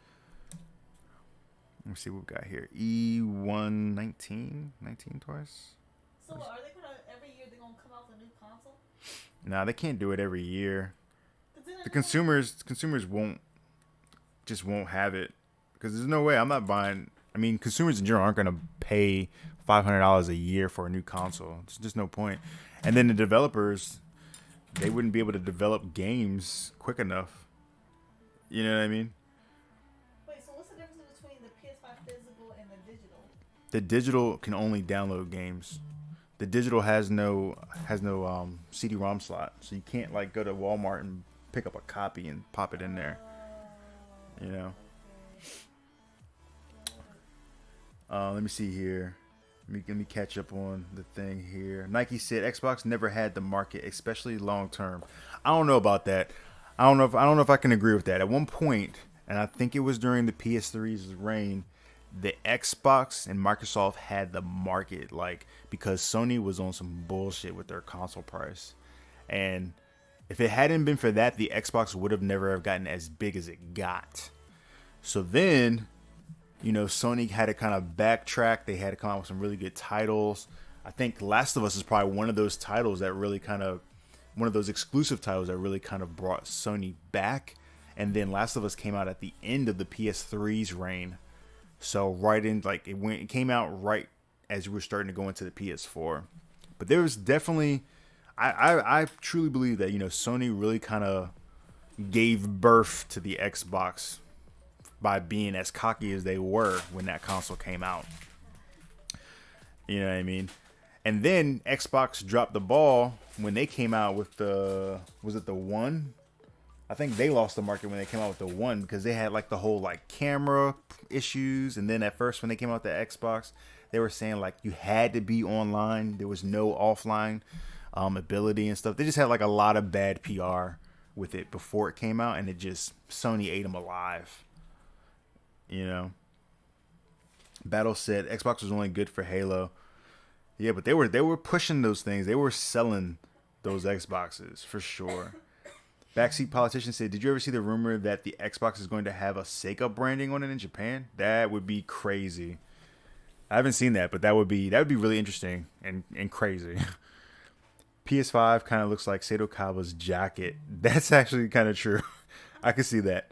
Let me see what we got here. E119? 19 twice? So are they every year they're going to come out with a new console? Nah, they can't do it every year. The consumers won't have it. Because there's no way I'm not buying. I mean, consumers in general aren't going to pay $500 a year for a new console. There's just no point. And then the developers, they wouldn't be able to develop games quick enough. You know what I mean? Wait, so what's the difference between the PS5 physical and the digital? The digital can only download games. The digital has no CD-ROM slot, so you can't like go to Walmart and pick up a copy and pop it in there. You know. Let me see here. Let me catch up on the thing here. Nike said Xbox never had the market, especially long term. I don't know about that. I don't know if I can agree with that. At one point, and I think it was during the PS3's reign, the Xbox and Microsoft had the market, like, because Sony was on some bullshit with their console price. And if it hadn't been for that, the Xbox would have never have gotten as big as it got. So then, Sony had to kind of backtrack. They had to come out with some really good titles. I think Last of Us is probably one of those titles that really one of those exclusive titles that really kind of brought Sony back. And then Last of Us came out at the end of the PS3's reign. So it came out right as we were starting to go into the PS4. But there was definitely, I truly believe that, Sony really kind of gave birth to the Xbox by being as cocky as they were when that console came out. You know what I mean? And then Xbox dropped the ball when they came out with was it the One? I think they lost the market when they came out with the One because they had like the whole like camera issues. And then at first when they came out with the Xbox, they were saying like you had to be online. There was no offline ability and stuff. They just had like a lot of bad PR with it before it came out, and Sony ate them alive. Battle said Xbox was only good for Halo. Yeah, but they were pushing those things. They were selling those Xboxes for sure. Backseat Politician said, did you ever see the rumor that the Xbox is going to have a Seika branding on it in Japan? That would be crazy. I haven't seen that, but that would be really interesting and crazy. PS5 kind of looks like Seto Kawa's jacket. That's actually kind of true. I can see that.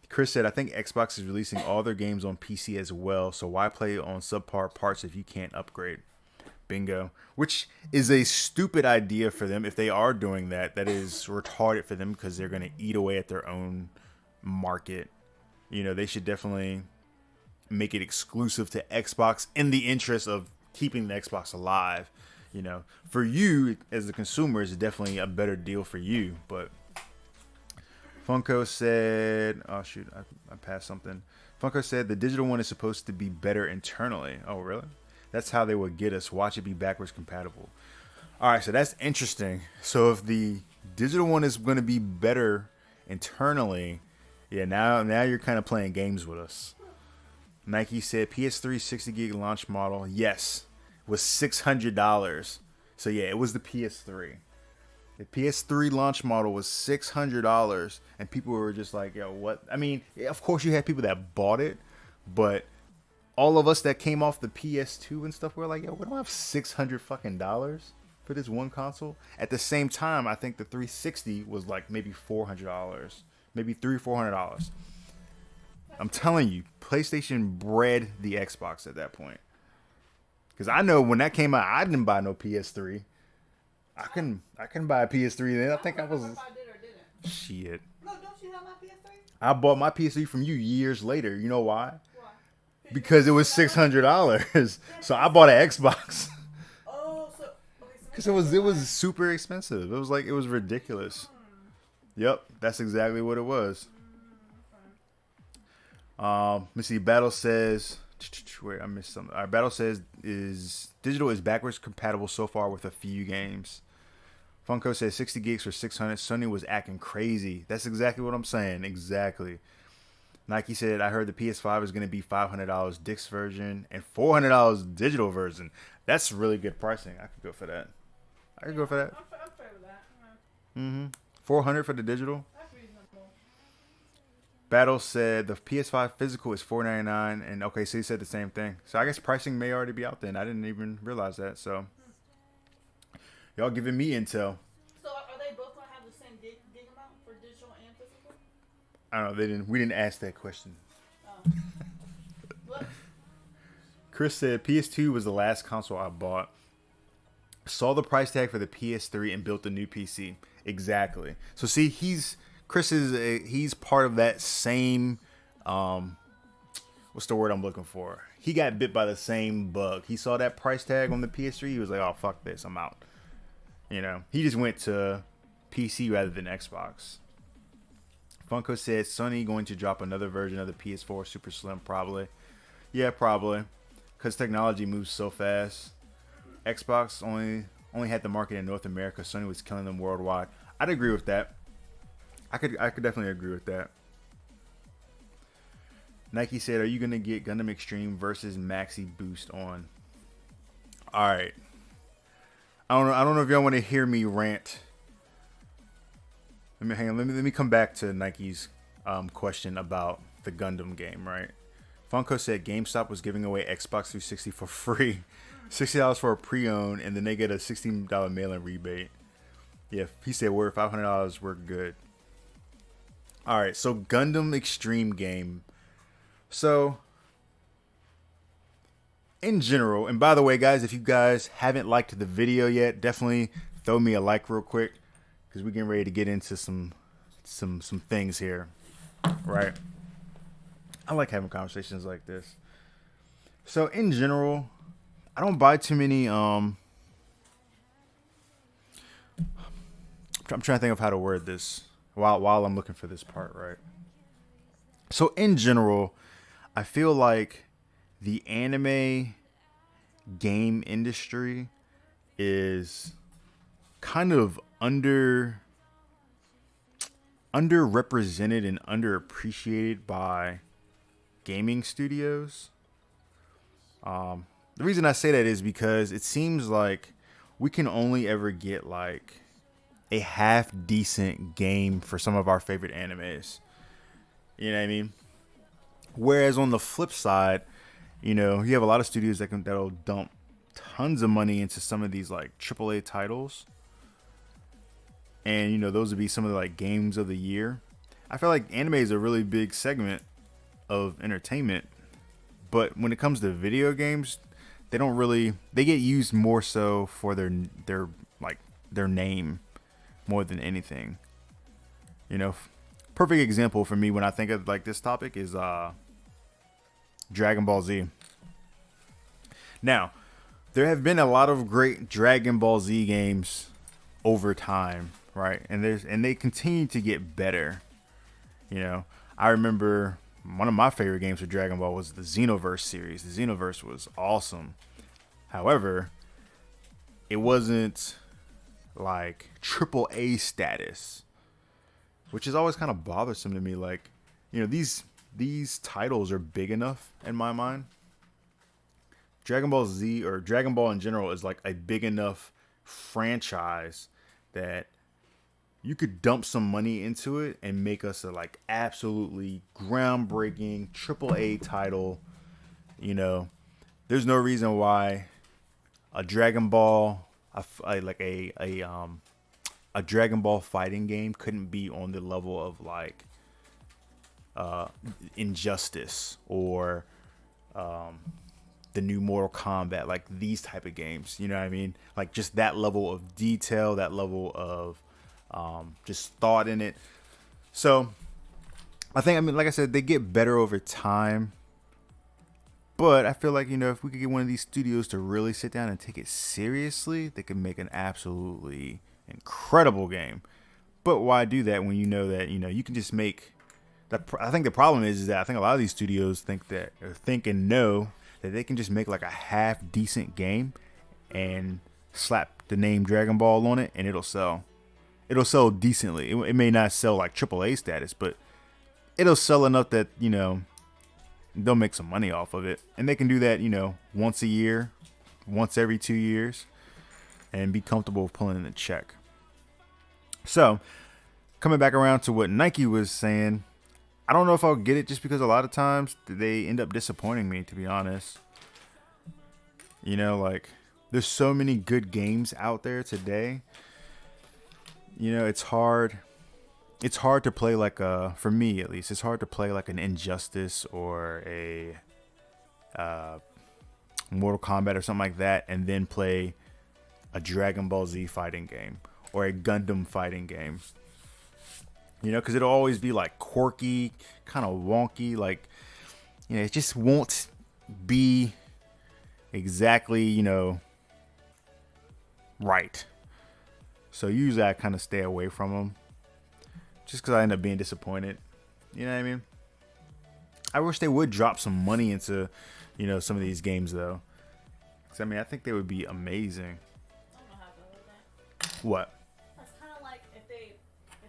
Chris said, I think Xbox is releasing all their games on PC as well, so why play on subpar parts if you can't upgrade? Bingo. Which is a stupid idea for them. If they are doing that, that is retarded for them because they're going to eat away at their own market. They should definitely make it exclusive to Xbox in the interest of keeping the Xbox alive. You know, for you as a consumer, it's definitely a better deal for you. But Funko said, oh shoot, I passed something. Funko said the digital one is supposed to be better internally. Oh, really? That's how they would get us. Watch it be backwards compatible. All right, so that's interesting. So if the digital one is going to be better internally, yeah, now you're kind of playing games with us. Nike said PS3 60 gig launch model, yes, was $600. So yeah, it was the PS3. The PS3 launch model was $600, and people were just like, yo, what? I mean, of course you had people that bought it, but all of us that came off the PS2 and stuff were like, yo, we don't have $600 fucking dollars for this one console. At the same time, I think the 360 was like maybe $400, maybe $400. I'm telling you, PlayStation bred the Xbox at that point. Because I know when that came out, I didn't buy no PS3. I couldn't buy a PS3 then. I think I was. If I did or didn't. Shit. No, don't you have my PS3? I bought my PS3 from you years later. You know why? Because it was $600. So I bought an Xbox. Oh, so Because it was super expensive. It was ridiculous. Yep, that's exactly what it was. Let me see. Battle says, wait, I missed something. All right, Battle says digital is backwards compatible so far with a few games. Funko says 60 gigs for 600. Sony was acting crazy. That's exactly what I'm saying. Exactly. Nike said, I heard the PS5 is going to be $500 disc version and $400 digital version. That's really good pricing. I could go for that. I'm fair with that. Mm-hmm. $400 for the digital. That's reasonable. Battle said the PS5 physical is $499, and okay, so he said the same thing. So I guess pricing may already be out then. I didn't even realize that. So y'all giving me intel. So are they both gonna have the same gig amount for digital and physical? I don't know. We didn't ask that question. What? Chris said PS2 was the last console I bought. Saw the price tag for the PS3 and built a new PC. Exactly. So see, he's part of that same what's the word I'm looking for? He got bit by the same bug. He saw that price tag on the PS3. He was like, "Oh, fuck this, I'm out." You know, he just went to PC rather than Xbox. Funko said Sony going to drop another version of the PS4 Super Slim, probably. Yeah, probably, because technology moves so fast. Xbox only had the market in North America. Sony was killing them worldwide. I'd agree with that. I could definitely agree with that. Nike said, "Are you gonna get Gundam Extreme versus Maxi Boost on?" All right. I don't know if y'all want to hear me rant. Let me come back to Nike's question about the Gundam game. Right. Funko said GameStop was giving away Xbox 360 for free, $60 for a pre-owned, and then they get a $16 mail-in rebate. Yeah, he said we're $500. We're good. All right, so Gundam Extreme game. So, in general, and by the way, guys, if you guys haven't liked the video yet, definitely throw me a like real quick, because we're getting ready to get into some things here, right? I like having conversations like this. So, in general, I don't buy too many. I'm trying to think of how to word this while I'm looking for this part, right? So, in general, I feel like the anime game industry is kind of underrepresented and underappreciated by gaming studios. The reason I say that is because it seems like we can only ever get like a half decent game for some of our favorite animes. You know what I mean? Whereas on the flip side, you know, you have a lot of studios that'll dump tons of money into some of these like AAA titles. And, you know, those would be some of the like games of the year. I feel like anime is a really big segment of entertainment. But when it comes to video games, they get used more so for their name more than anything. You know, perfect example for me when I think of like this topic is Dragon Ball Z. Now, there have been a lot of great Dragon Ball Z games over time, right? And they continue to get better. You know, I remember one of my favorite games for Dragon Ball was the Xenoverse series. The Xenoverse was awesome. However, it wasn't like triple A status, which is always kind of bothersome to me. Like, you know, these titles are big enough in my mind. Dragon Ball Z or Dragon Ball in general is like a big enough franchise that you could dump some money into it and make us a like absolutely groundbreaking triple A title. You know, there's no reason why a Dragon Ball, a Dragon Ball fighting game couldn't be on the level of like Injustice or the new Mortal Kombat, like these type of games. You know what I mean? Like just that level of detail, that level of just thought in it. So I mean, like I said, they get better over time. But I feel like, you know, if we could get one of these studios to really sit down and take it seriously, they could make an absolutely incredible game. But why do that when you know that, you know, you can just make that? I think the problem is that I think a lot of these studios think and know that they can just make like a half decent game and slap the name Dragon Ball on it and it'll sell. It'll sell decently. It may not sell like AAA status, but it'll sell enough that, you know, they'll make some money off of it. And they can do that, you know, once a year, once every 2 years, and be comfortable with pulling in a check. So, coming back around to what Nike was saying, I don't know if I'll get it just because a lot of times they end up disappointing me, to be honest. You know, like, there's so many good games out there today. You know, it's hard to play like for me at least, it's hard to play like an Injustice or a Mortal Kombat or something like that and then play a Dragon Ball Z fighting game or a Gundam fighting game. You know, because it'll always be like quirky, kind of wonky, like, you know, it just won't be exactly, you know, right. So usually I kind of stay away from them just because I end up being disappointed. You know what I mean? I wish they would drop some money into, you know, some of these games though. Because I mean, I think they would be amazing. I don't know how to go with that. What? That's kind of like if they.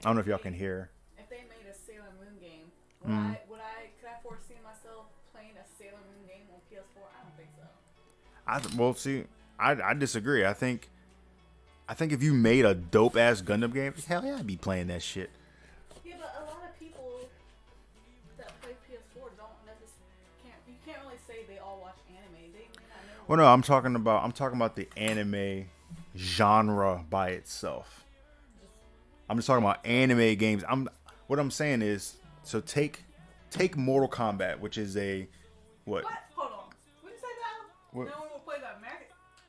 I don't know if y'all can hear. If they made a Sailor Moon game, could I foresee myself playing a Sailor Moon game on PS4? I don't think so. Well, see, I disagree. I think if you made a dope ass Gundam game, hell yeah, I'd be playing that shit. Yeah, but a lot of people that play PS4 don't necessarily you can't really say they all watch anime. They may not know. Well, no, I'm talking about the anime genre by itself. I'm just talking about anime games. What I'm saying is, so take Mortal Kombat, which is a what? What? Hold on. What did you say now? What? No one will play that American.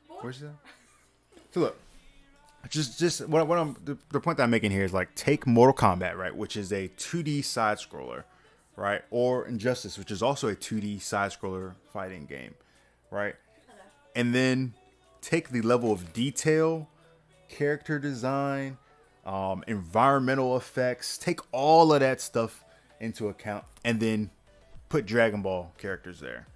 What's that? So look, just what I'm the point that I'm making here is like take Mortal Kombat, right, which is a 2D side scroller, right, or Injustice, which is also a 2D side scroller fighting game, right, and then take the level of detail, character design, environmental effects, take all of that stuff into account, and then put Dragon Ball characters there.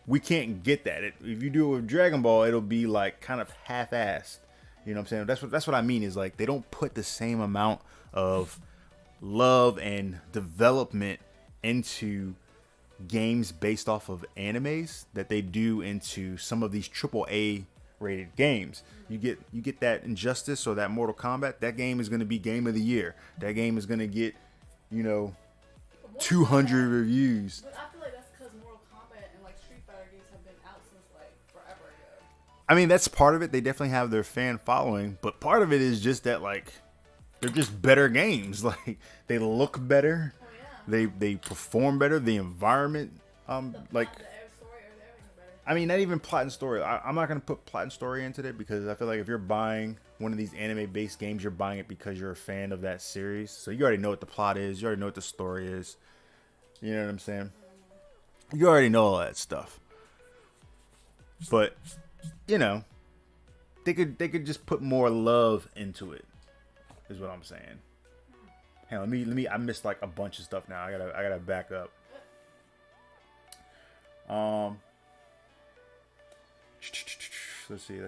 We can't get that. If you do it with Dragon Ball, it'll be like kind of half-assed. You know what I'm saying? That's what I mean is like they don't put the same amount of love and development into games based off of animes that they do into some of these AAA rated games. You get that Injustice or that Mortal Kombat, that game is going to be game of the year. That game is going to get, you know, 200 reviews. But I feel like that's because Mortal Kombat and like Street Fighter games have been out since like forever ago. I mean, that's part of it. They definitely have their fan following, but part of it is just that like they're just better games. Like they look better, Oh yeah. they perform better. The environment, like The story or everything better. I mean, not even plot and story. I'm not gonna put plot and story into it because I feel like if you're buying one of these anime-based games, you're buying it because you're a fan of that series. So you already know what the plot is. You already know what the story is. You know what I'm saying? You already know all that stuff. But you know, they could just put more love into it. Is what I'm saying. Hey, let me. I missed like a bunch of stuff now. I gotta back up. Let's see.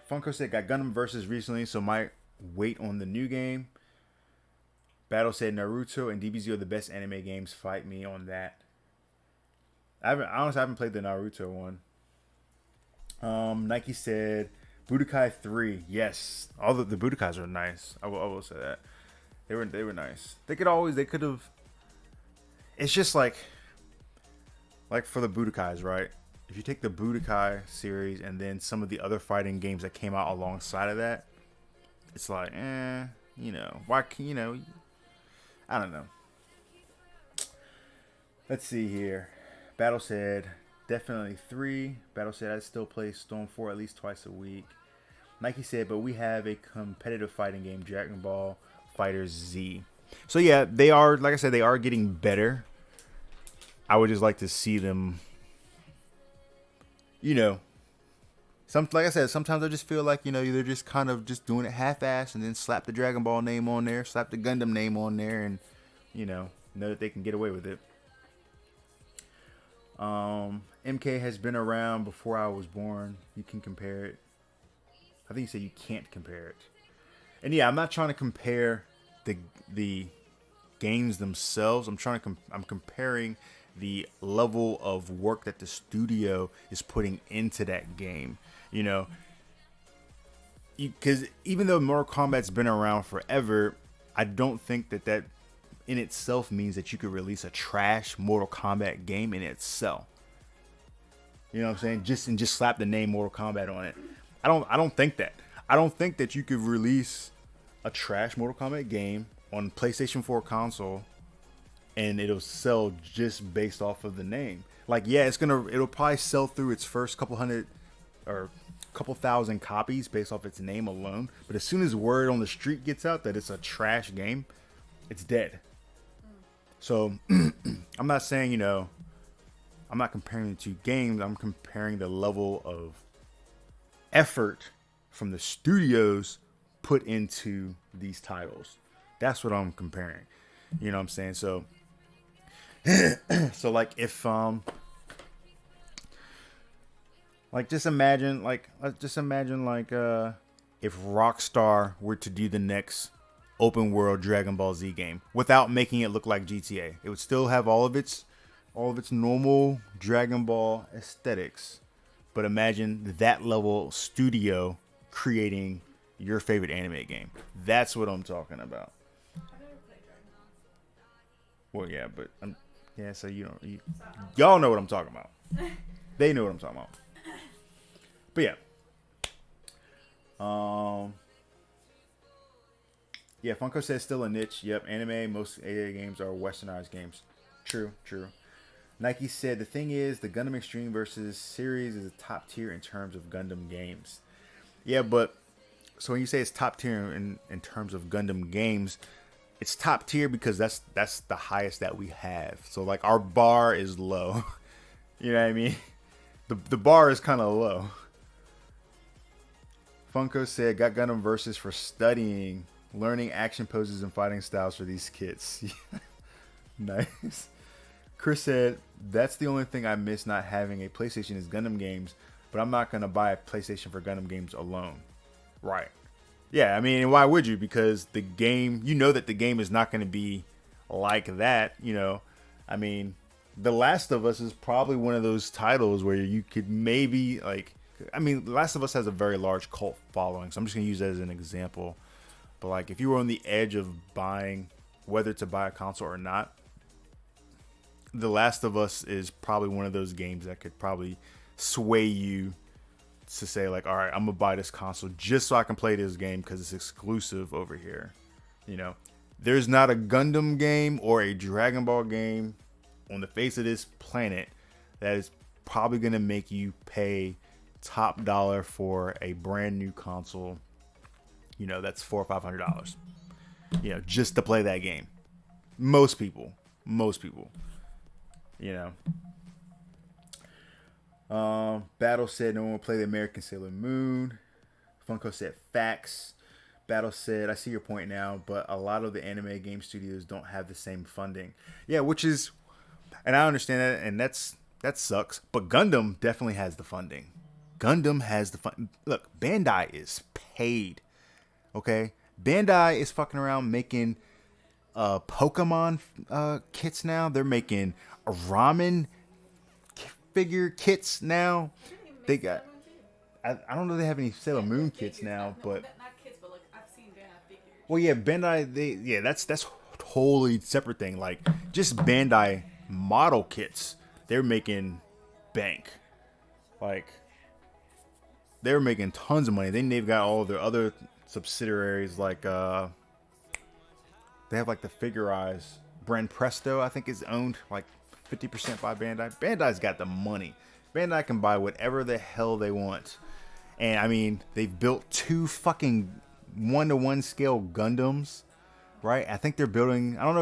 Funko said got Gundam Versus recently, so might wait on the new game. Battle said Naruto and DBZ are the best anime games. Fight me on that. I haven't played the Naruto one. Nike said Budokai 3. Yes, all the Budokais are nice. I will say that they were nice. They could have. It's just like for the Budokais, right? If you take the Budokai series and then some of the other fighting games that came out alongside of that, it's like, why can I don't know. Let's see here. Battle said definitely 3. Battle said I still play Storm 4 at least twice a week. Nike said, but we have a competitive fighting game, Dragon Ball Fighters Z. So yeah, they are, like I said, they are getting better. I would just like to see them, like I said, sometimes I just feel like, they're just kind of just doing it half-assed and then slap the Dragon Ball name on there, slap the Gundam name on there, and, know that they can get away with it. MK has been around before I was born. You can compare it. I think you said you can't compare it. And yeah, I'm not trying to compare the games themselves. I'm comparing the level of work that the studio is putting into that game. Because even though Mortal Kombat's been around forever, I don't think that in itself means that you could release a trash Mortal Kombat game in itself. You know what I'm saying? Just slap the name Mortal Kombat on it. I don't think that. I don't think that you could release a trash Mortal Kombat game on PlayStation 4 console and it'll sell just based off of the name. Like, yeah, it'll probably sell through its first couple hundred or couple thousand copies based off its name alone. But as soon as word on the street gets out that it's a trash game, it's dead. So I'm not saying, I'm not comparing the two games. I'm comparing the level of effort from the studios put into these titles. That's what I'm comparing. You know what I'm saying? So so like if just imagine if Rockstar were to do the next open world Dragon Ball Z game without making it look like GTA. It would still have all of its normal Dragon Ball aesthetics. But imagine that level studio creating your favorite anime game. That's what I'm talking about. I've never played Dragon Ball. Well, yeah, but so y'all know what I'm talking about. They know what I'm talking about. But yeah. Yeah, Funko says still a niche. Yep, anime, most AA games are westernized games. True. Nike said the thing is the Gundam Extreme versus series is a top tier in terms of Gundam games. Yeah, but so when you say it's top tier in terms of Gundam games, it's top tier because that's the highest that we have. So like our bar is low. You know what I mean? The bar is kind of low. Funko said got Gundam Versus for studying, learning action poses and fighting styles for these kids. Nice. Chris said that's the only thing I miss not having a PlayStation is Gundam games, but I'm not gonna buy a PlayStation for Gundam games alone. Right. Yeah, I mean, why would you? Because the game, that the game is not going to be like that, I mean, The Last of Us is probably one of those titles where you could maybe, The Last of Us has a very large cult following, so I'm just going to use that as an example. But, like, if you were on the edge of buying, whether to buy a console or not, The Last of Us is probably one of those games that could probably sway you to say like, all right, I'm gonna buy this console just so I can play this game because it's exclusive over here. There's not a Gundam game or a Dragon Ball game on the face of this planet that is probably gonna make you pay top dollar for a brand new console. That's $400 or $500. Just to play that game. Most people. Battle said no one will play the American Sailor Moon. Funko said facts. Battle said, I see your point now, but a lot of the anime game studios don't have the same funding. Yeah, which is, and I understand that, and that sucks. But Gundam definitely has the funding. Gundam has the fun. Look, Bandai is paid. Okay, Bandai is fucking around making Pokemon kits now. They're making ramen figure kits now. They got. I don't know if they have any Sailor Moon kits now, but not kids, but like I've seen Bandai figures. well, yeah, Bandai. That's totally separate thing. Like just Bandai model kits, they're making bank. Like they're making tons of money. Then they've got all their other subsidiaries like they have like the Figure Eyes brand. Presto, I think, is owned like 50% by Bandai. Bandai's got the money. Bandai can buy whatever the hell they want. And I mean, they've built 2 fucking 1-to-1 scale Gundams, right? I think they're building. I don't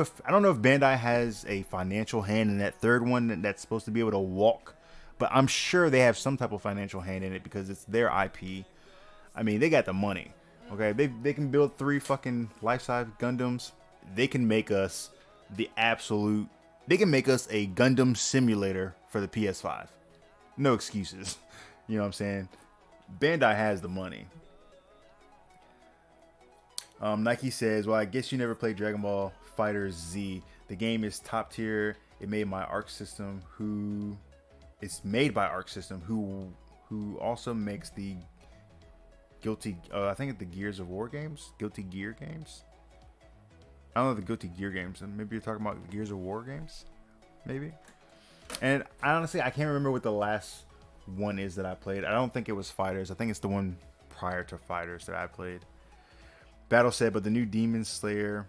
know if Bandai has a financial hand in that third one that's supposed to be able to walk, but I'm sure they have some type of financial hand in it because it's their IP. I mean, they got the money. Okay, they can build 3 fucking life-size Gundams. They can make us the absolute. They can make us a Gundam simulator for the PS5. No excuses. You know what I'm saying? Bandai has the money. Nike says, well, I guess you never played Dragon Ball Fighter Z. The game is top tier. It made my Arc System, it's made by Arc System, who also makes the Guilty, I think it's the Gears of War games, Guilty Gear games. I don't know the Guilty Gear games, and maybe you're talking about the Gears of War games, maybe. And I honestly, I can't remember what the last one is that I played. I don't think it was Fighters. I think it's the one prior to Fighters that I played. Battle said, but the new Demon Slayer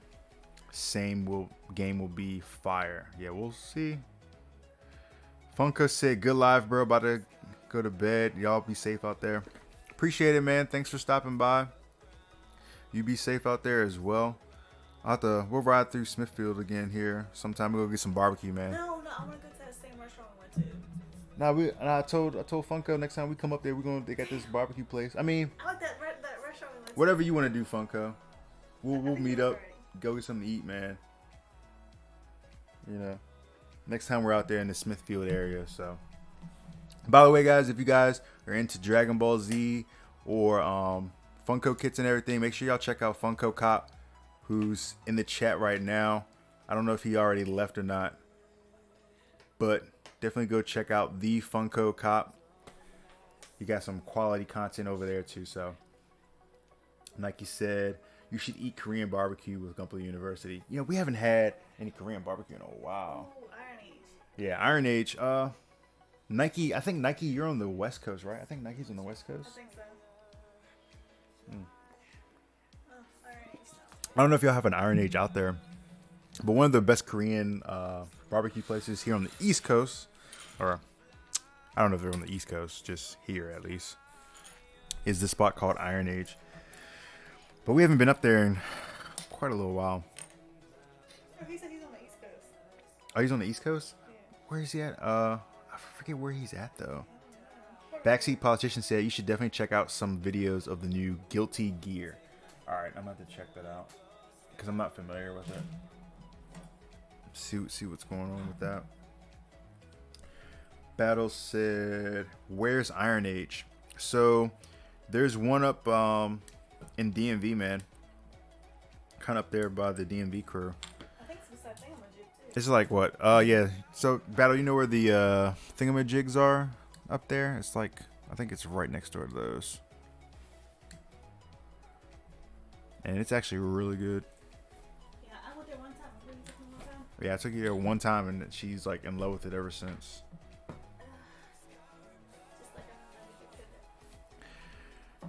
game will be fire. Yeah, we'll see. Funko said, good live, bro. About to go to bed. Y'all be safe out there. Appreciate it, man. Thanks for stopping by. You be safe out there as well. We'll ride through Smithfield again here sometime. We'll go get some barbecue, man. No, I want to go to that same restaurant we went to. I told Funko next time we come up there, they got this barbecue place. I mean, I like that restaurant we went to. whatever you want to do, Funko. We'll meet up, go get something to eat, man. You know, next time we're out there in the Smithfield area. So, by the way, guys, if you guys are into Dragon Ball Z or Funko kits and everything, make sure y'all check out Funko Cop, who's in the chat right now. I don't know if he already left or not, but definitely go check out the Funko Cop. You got some quality content over there too. So, Nike said, you should eat Korean barbecue with Gumpel University. You know, we haven't had any Korean barbecue in a while. Ooh, Iron Age. Yeah, Iron Age. Nike, I think Nike, you're on the West Coast, right? I think Nike's on the West Coast. I think so. Oh, Iron Age. I don't know if y'all have an Iron Age out there, but one of the best Korean barbecue places here on the East Coast, or I don't know if they're on the East Coast, just here at least, is this spot called Iron Age. But we haven't been up there in quite a little while. Oh, he said he's on the East Coast. Oh, he's on the East Coast? Yeah. Where is he at? I forget where he's at though. Backseat Politician said you should definitely check out some videos of the new Guilty Gear. All right, I'm going to have to check that out because I'm not familiar with it. See what's going on with that. Battle said, where's Iron Age? So there's one up in DMV, man. Kind of up there by the DMV crew. I think it's beside Thingamajig too. It's like what? Yeah. So Battle, you know where the Thingamajigs are up there? It's like, I think it's right next door to those. And it's actually really good. Yeah, I went there one time. Really took me one time. Yeah, I took you there one time and she's like in love with it ever since. Just like I never get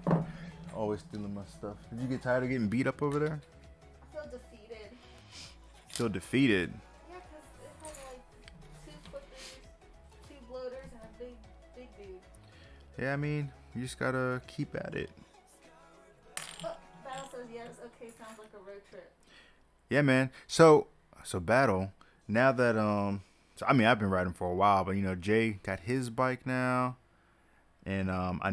to that. Always stealing my stuff. Did you get tired of getting beat up over there? I feel defeated. Feel defeated. Yeah, because it had like 2 flippers, 2 bloaters, and a big dude. Yeah, I mean, you just gotta keep at it. Oh, Battle says yes. Okay, sounds like a road trip. Yeah, man. So Battle, now that So I mean, I've been riding for a while, but you know, Jay got his bike now, and damn, I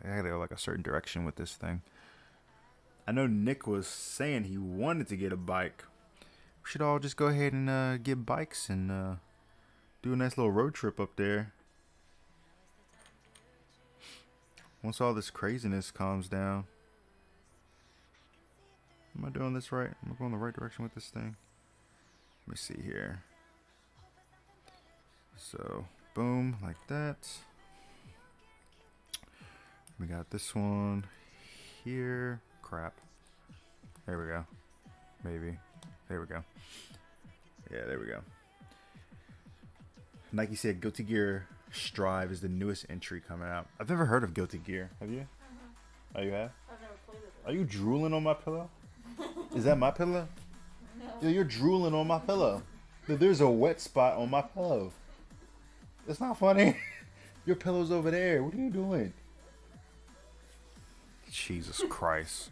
gotta go like a certain direction with this thing. I know Nick was saying he wanted to get a bike. We should all just go ahead and get bikes and do a nice little road trip up there. Once all this craziness calms down. Am I doing this right? Am I going the right direction with this thing? Let me see here. So, boom, like that. We got this one here. Crap. There we go. Maybe. There we go. Yeah, there we go. Nike said Guilty Gear Strive is the newest entry coming out. I've never heard of Guilty Gear. Have you? Oh, you have? I've never played it. Are you drooling on my pillow? Is that my pillow? No. Yo, you're drooling on my pillow. Dude, there's a wet spot on my pillow. That's not funny. Your pillow's over there. What are you doing? Jesus Christ.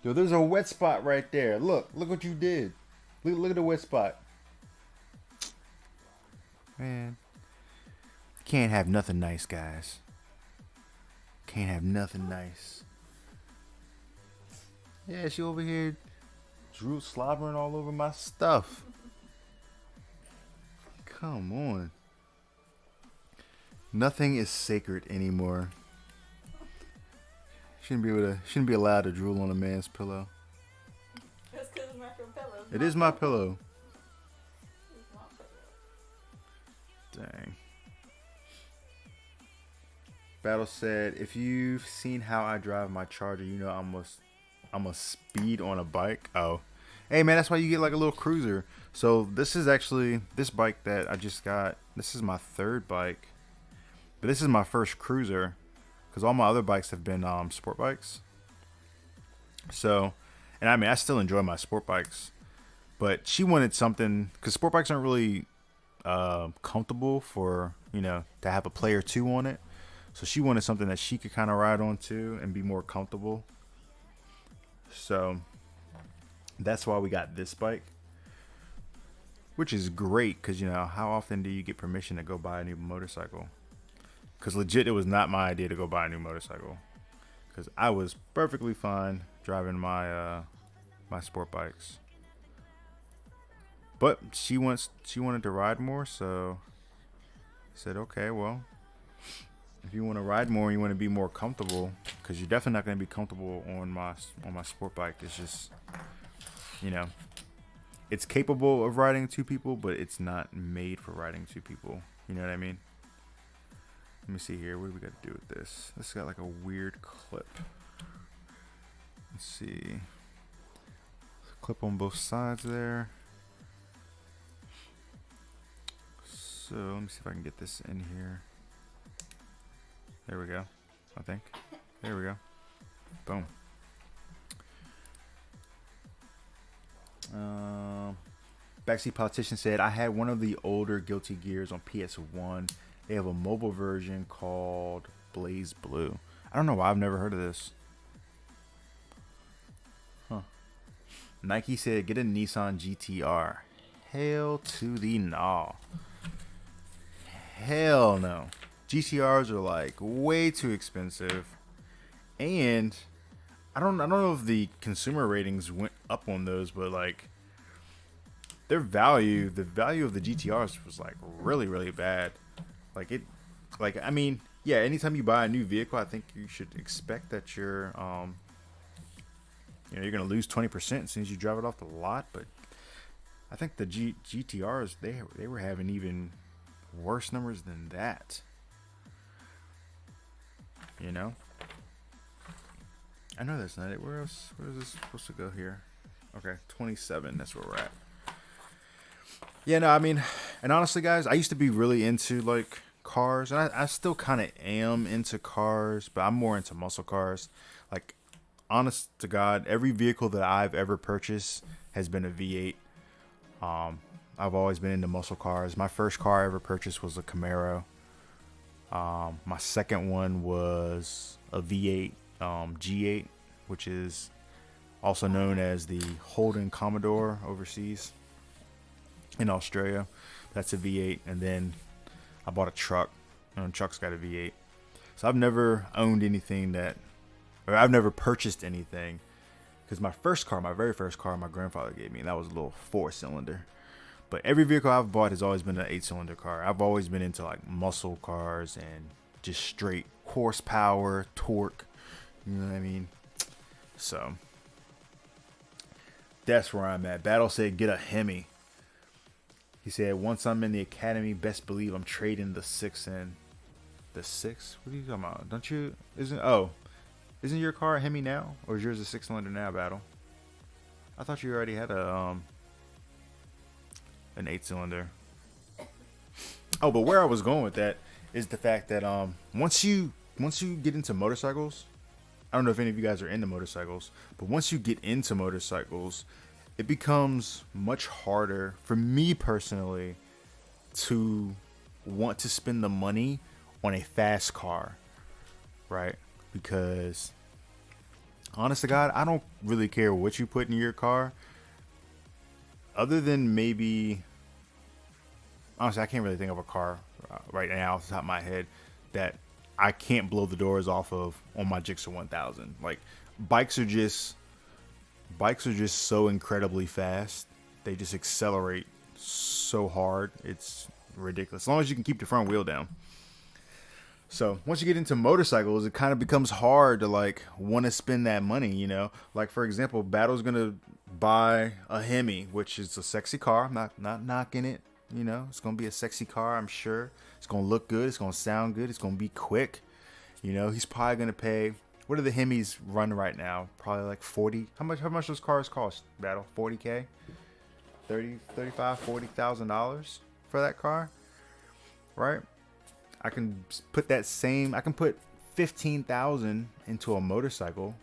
Dude, there's a wet spot right there. Look what you did. Look at the wet spot. Man. Can't have nothing nice, guys. Can't have nothing nice. Yeah, she over here slobbering all over my stuff. Come on. Nothing is sacred anymore. Shouldn't be allowed to drool on a man's pillow. That's because it's not your pillow. It is my pillow. It's my pillow. Dang. Battle said, if you've seen how I drive my Charger, you know I'm a speed on a bike. Oh, hey man, that's why you get like a little cruiser. So this is actually this bike that I just got. This is my third bike, but this is my first cruiser because all my other bikes have been sport bikes. So, and I mean I still enjoy my sport bikes, but she wanted something because sport bikes aren't really comfortable for to have a player two on it. So she wanted something that she could kind of ride on too and be more comfortable. So that's why we got this bike, which is great because how often do you get permission to go buy a new motorcycle? Because legit, it was not my idea to go buy a new motorcycle because I was perfectly fine driving my my sport bikes. But she wanted to ride more, so I said, okay, well, if you want to ride more, you want to be more comfortable, because you're definitely not going to be comfortable on my sport bike. It's just, it's capable of riding two people, but it's not made for riding two people. You know what I mean? Let me see here. What do we got to do with this? This got like a weird clip. Let's see. Clip on both sides there. So let me see if I can get this in here. There we go. I think. There we go. Boom. Backseat Politician said, I had one of the older Guilty Gears on PS1. They have a mobile version called Blaze Blue. I don't know why I've never heard of this. Huh. Nike said, get a Nissan GTR. Hell to the no. Hell no. GTRs are like way too expensive, and I don't know if the consumer ratings went up on those, but like the value of the GTRs was like really bad. I mean, yeah, anytime you buy a new vehicle, I think you should expect that you're you're gonna lose 20% as soon as you drive it off the lot. But I think the GTRs they were having even worse numbers than that. I know that's not it. Where is this supposed to go here? Okay, 27. That's where we're at. Yeah, no, I mean, and honestly, guys, I used to be really into like cars, and I still kind of am into cars, but I'm more into muscle cars. Like, honest to God, every vehicle that I've ever purchased has been a V8. I've always been into muscle cars. My first car I ever purchased was a Camaro. My second one was a V8 G8, which is also known as the Holden Commodore overseas in Australia. That's a V8. And then I bought a truck, and the truck's got a V8. So I've never owned anything or I've never purchased anything, because my very first car, my grandfather gave me, and that was a little 4-cylinder. But every vehicle I've bought has always been an 8-cylinder car. I've always been into like muscle cars and just straight horsepower, torque. You know what I mean? So that's where I'm at. Battle said, get a Hemi. He said, once I'm in the academy, best believe I'm trading the 6 in. The 6? What are you talking about? Don't you? Isn't your car a Hemi now? Or is yours a 6-cylinder now, Battle? I thought you already had an 8-cylinder. Oh, but where I was going with that is the fact that once you get into motorcycles, I don't know if any of you guys are into motorcycles, but once you get into motorcycles, it becomes much harder for me personally to want to spend the money on a fast car, right? Because honest to God, I don't really care what you put in your car, other than maybe, honestly, I can't really think of a car right now off the top of my head that I can't blow the doors off of on my Gixxer 1000. Like, bikes are just so incredibly fast. They just accelerate so hard. It's ridiculous. As long as you can keep the front wheel down. So once you get into motorcycles, it kind of becomes hard to like want to spend that money, you know. Like, for example, Battle's gonna buy a Hemi, which is a sexy car. I'm not knocking it, you know. It's gonna be a sexy car, I'm sure. It's gonna look good. It's gonna sound good. It's gonna be quick. You know, he's probably gonna pay. What do the Hemis run right now? Probably like 40. How much those cars cost, Battle? 40K? 30, 35, $40,000 for that car, right? I can put I can put 15,000 into a motorcycle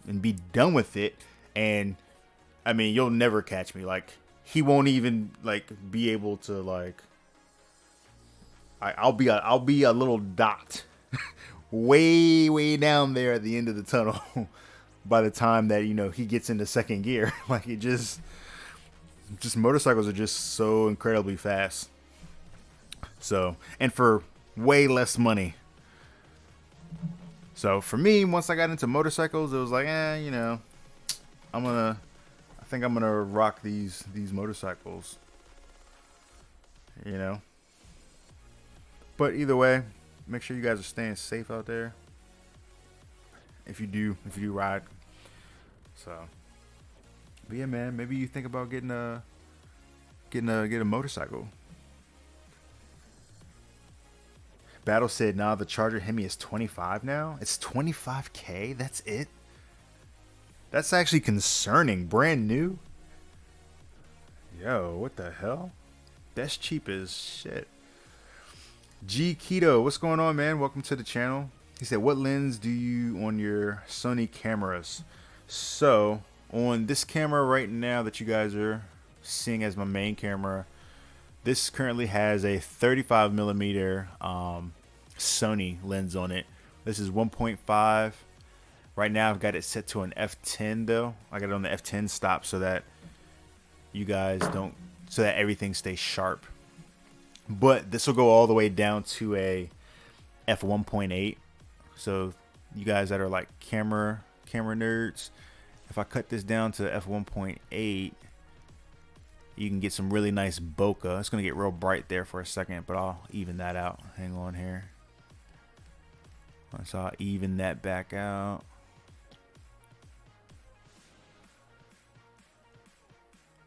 and be done with it. And I mean, you'll never catch me. Like, he won't even like be able to like, I'll be a little dot way down there at the end of the tunnel by the time that, you know, he gets into second gear. Like, it just motorcycles are just so incredibly fast. So, and for way less money. So for me, once I got into motorcycles, it was like, you know, I think I'm gonna rock these motorcycles, you know. But either way, make sure you guys are staying safe out there. If you do ride. So, but yeah, man, maybe you think about getting a motorcycle. Battle said, nah, the Charger Hemi is 25 now. It's 25K. That's it. That's actually concerning. Brand new. Yo, what the hell? That's cheap as shit. G Keto, what's going on, man? Welcome to the channel. He said, what lens do you on your Sony cameras? So on this camera right now that you guys are seeing as my main camera, this currently has a 35 millimeter Sony lens on it. This is 1.5. Right now I've got it set to an f10 though. I got it on the f10 stop so that everything stays sharp. But this will go all the way down to a f1.8. So you guys that are like camera nerds, if I cut this down to f1.8, you can get some really nice bokeh. It's gonna get real bright there for a second, but I'll even that out. Hang on here. So I'll even that back out.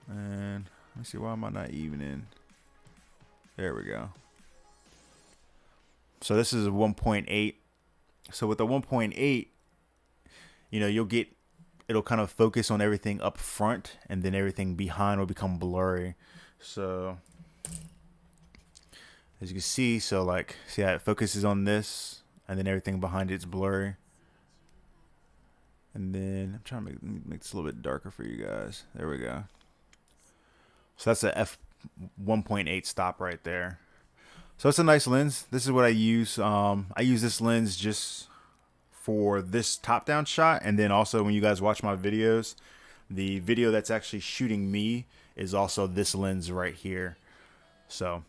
And let me see, why am I not evening? There we go. So this is a 1.8. So with the 1.8, you know, it'll kind of focus on everything up front, and then everything behind will become blurry. So as you can see, so like, see how it focuses on this, and then everything behind it's blurry. And then I'm trying to make this a little bit darker for you guys. There we go. So that's a f1.8 stop right there. So it's a nice lens. This is what I use. I use this lens just for this top-down shot, and then also when you guys watch my videos, the video that's actually shooting me is also this lens right here. So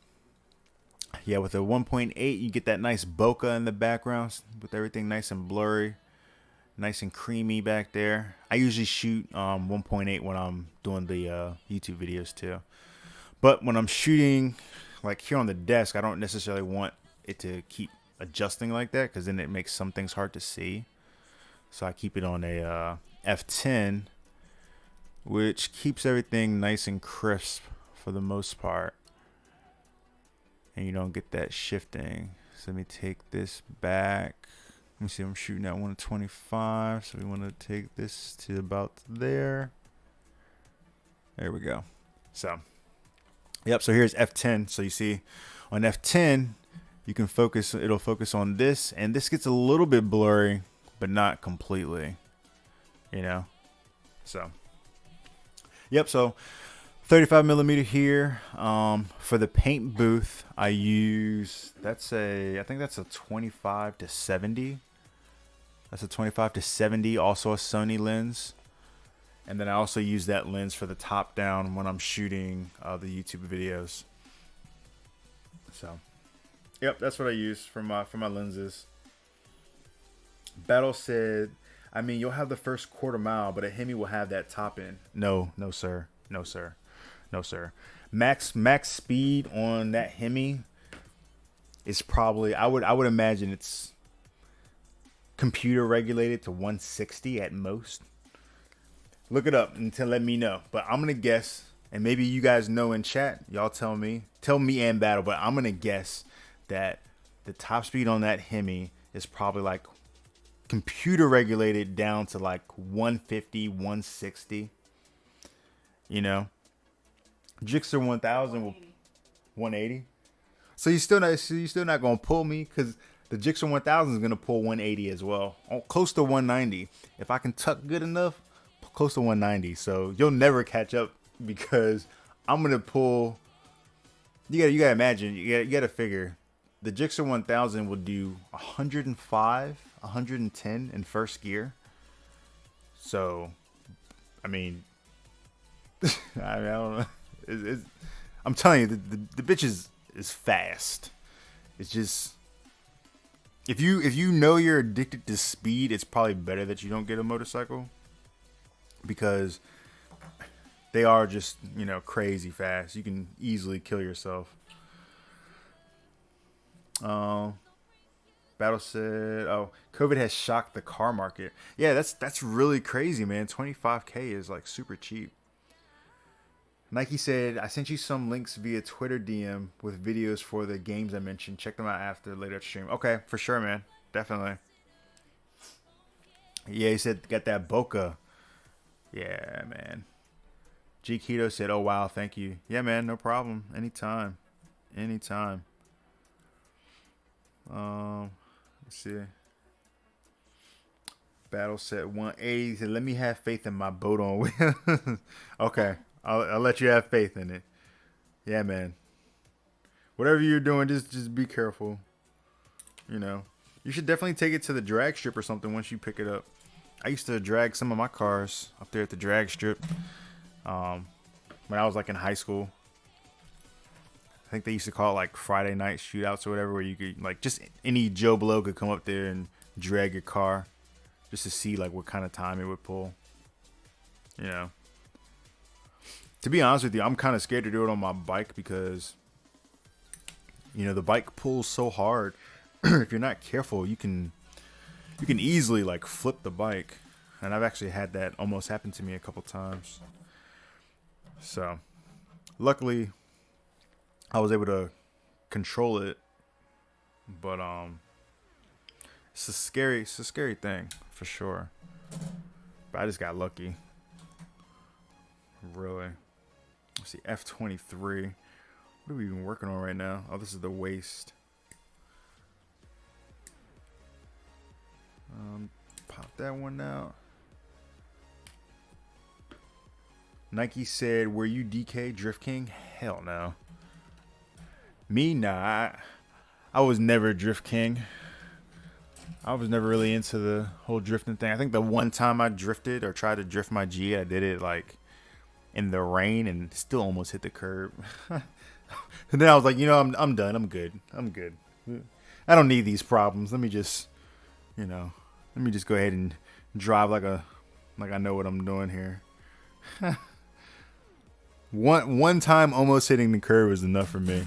yeah, with a 1.8 you get that nice bokeh in the background with everything nice and blurry, nice and creamy back there. I usually shoot 1.8 when I'm doing the YouTube videos too, but when I'm shooting like here on the desk, I don't necessarily want it to keep adjusting like that, because then it makes some things hard to see. So I keep it on a f10, which keeps everything nice and crisp for the most part, and you don't get that shifting. So let me take this back. Let me see, I'm shooting at 125, so we want to take this to about there. There we go. So yep, so here's f10. So you see on f10 you can focus, it'll focus on this, and this gets a little bit blurry but not completely, you know. So yep, so 35 millimeter here. For the paint booth I use, I think that's a 25 to 70. That's a 25 to 70, also a Sony lens. And then I also use that lens for the top down when I'm shooting the YouTube videos. So yep, that's what I use for my lenses. Battle said, I mean, you'll have the first quarter mile, but a Hemi will have that top end. No, sir. No, sir. No, sir. Max speed on that Hemi is probably, I would imagine it's computer regulated to 160 at most. Look it up and let me know. But I'm going to guess, and maybe you guys know in chat, y'all tell me and Battle, but I'm going to guess that the top speed on that Hemi is probably like computer regulated down to like 150, 160. You know, Gixxer 1000 will 180. So you're still not gonna pull me, because the Gixxer 1000 is gonna pull 180 as well, close to 190. If I can tuck good enough, close to 190. So you'll never catch up, because I'm gonna pull. You gotta imagine. You gotta figure. The Gixxer 1000 will do 105, 110 in first gear. So, I mean, I don't know. I'm telling you, the bitch is fast. It's just, if you know you're addicted to speed, it's probably better that you don't get a motorcycle, because they are just, you know, crazy fast. You can easily kill yourself. Battle said, oh, COVID has shocked the car market. Yeah, that's really crazy, man. 25K is like super cheap. Nike said, I sent you some links via Twitter DM with videos for the games I mentioned. Check them out after later stream. Okay, for sure, man. Definitely. Yeah, he said got that bokeh. Yeah, man. G Keto said, oh wow, thank you. Yeah, man, no problem. Anytime. Let's see. Battle set 180. He said, let me have faith in my boat on wheel. Okay, I'll let you have faith in it. Yeah, man. Whatever you're doing, just be careful. You know, you should definitely take it to the drag strip or something once you pick it up. I used to drag some of my cars up there at the drag strip when I was like in high school. I think they used to call it like Friday night shootouts or whatever, where you could like just any Joe Blow could come up there and drag your car just to see like what kind of time it would pull. You know, to be honest with you, I'm kind of scared to do it on my bike, because you know the bike pulls so hard. If you're not careful, you can easily like flip the bike, and I've actually had that almost happen to me a couple times. So luckily I was able to control it, but it's a scary thing for sure. But I just got lucky. Really. Let's see, F23. What are we even working on right now? Oh, this is the waist. Pop that one out. Nike said, were you DK Drift King? Hell no. Me? Nah. I was never Drift King. I was never really into the whole drifting thing. I think the one time I drifted or tried to drift my G, I did it like in the rain and still almost hit the curb. And then I was like, I'm done. I'm good. I'm good. I don't need these problems. Let me just go ahead and drive like I know what I'm doing here. One time almost hitting the curb is enough for me.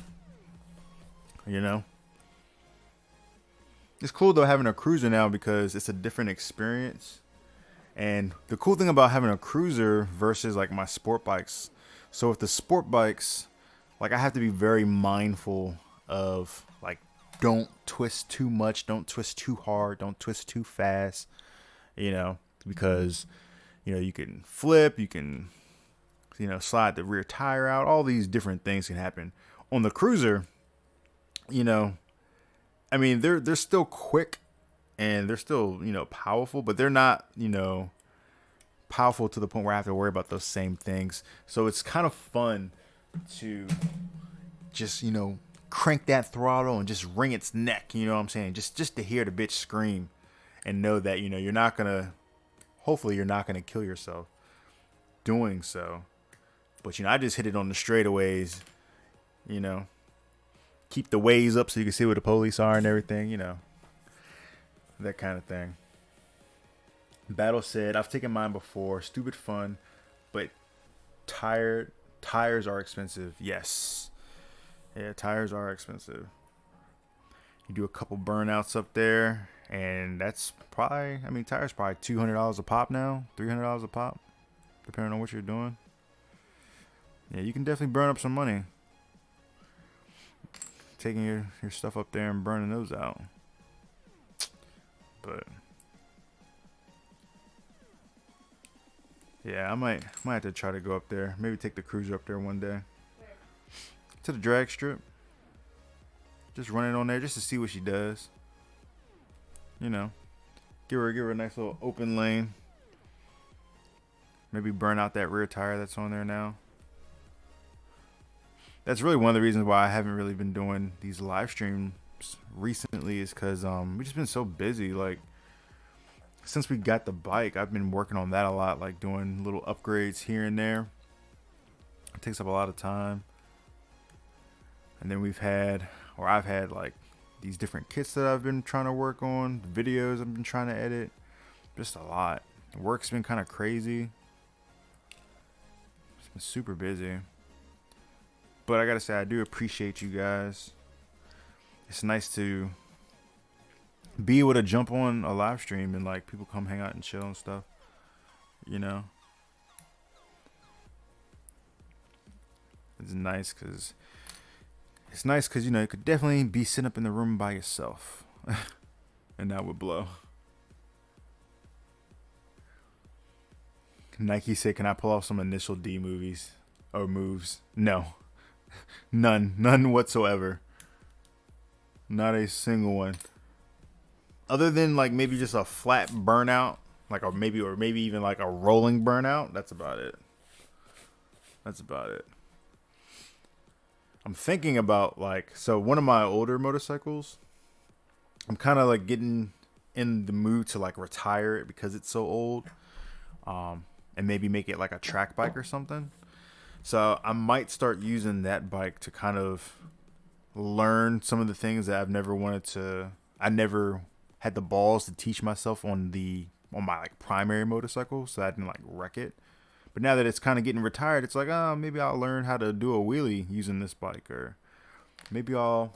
It's cool though having a cruiser now because it's a different experience. And the cool thing about having a cruiser versus like my sport bikes. So with the sport bikes, like I have to be very mindful of like, don't twist too much, don't twist too hard, don't twist too fast, because, you can flip, you can, slide the rear tire out. All these different things can happen. On the cruiser, I mean, they're still quick and they're still, powerful, but they're not, powerful to the point where I have to worry about those same things. So it's kind of fun to just, crank that throttle and just wring its neck. You know what I'm saying? Just to hear the bitch scream and know that, hopefully you're not going to kill yourself doing so. But, I just hit it on the straightaways, keep the waves up so you can see where the police are and everything, that kind of thing. Battle said, I've taken mine before. Stupid fun, but tires are expensive. Yes. Yeah, tires are expensive. You do a couple burnouts up there, and that's probably, tires probably $200 a pop now, $300 a pop, depending on what you're doing. Yeah, you can definitely burn up some money taking your stuff up there and burning those out. But yeah, I might have to try to go up there. Maybe take the cruiser up there one day. Where? To the drag strip. Just run it on there just to see what she does. Give her a nice little open lane. Maybe burn out that rear tire that's on there now. That's really one of the reasons why I haven't really been doing these live streams recently is because we've just been so busy. Like, since we got the bike, I've been working on that a lot, like doing little upgrades here and there. It takes up a lot of time. And then I've had like these different kits that I've been trying to work on, videos I've been trying to edit. Just a lot. Work's been kind of crazy. It's been super busy. But I gotta say, I do appreciate you guys. It's nice to be able to jump on a live stream and like people come hang out and chill and stuff. It's nice because you could definitely be sitting up in the room by yourself, and that would blow. Nike said, "Can I pull off some initial D movies or moves?" No. None whatsoever. Not a single one. Other than like maybe just a flat burnout, or maybe even like a rolling burnout. That's about it. I'm thinking about one of my older motorcycles. I'm kind of like getting in the mood to like retire it because it's so old, and maybe make it like a track bike or something. So I might start using that bike to kind of learn some of the things that I never had the balls to teach myself on my like primary motorcycle, so I didn't like wreck it. But now that it's kind of getting retired, it's like, maybe I'll learn how to do a wheelie using this bike, or maybe I'll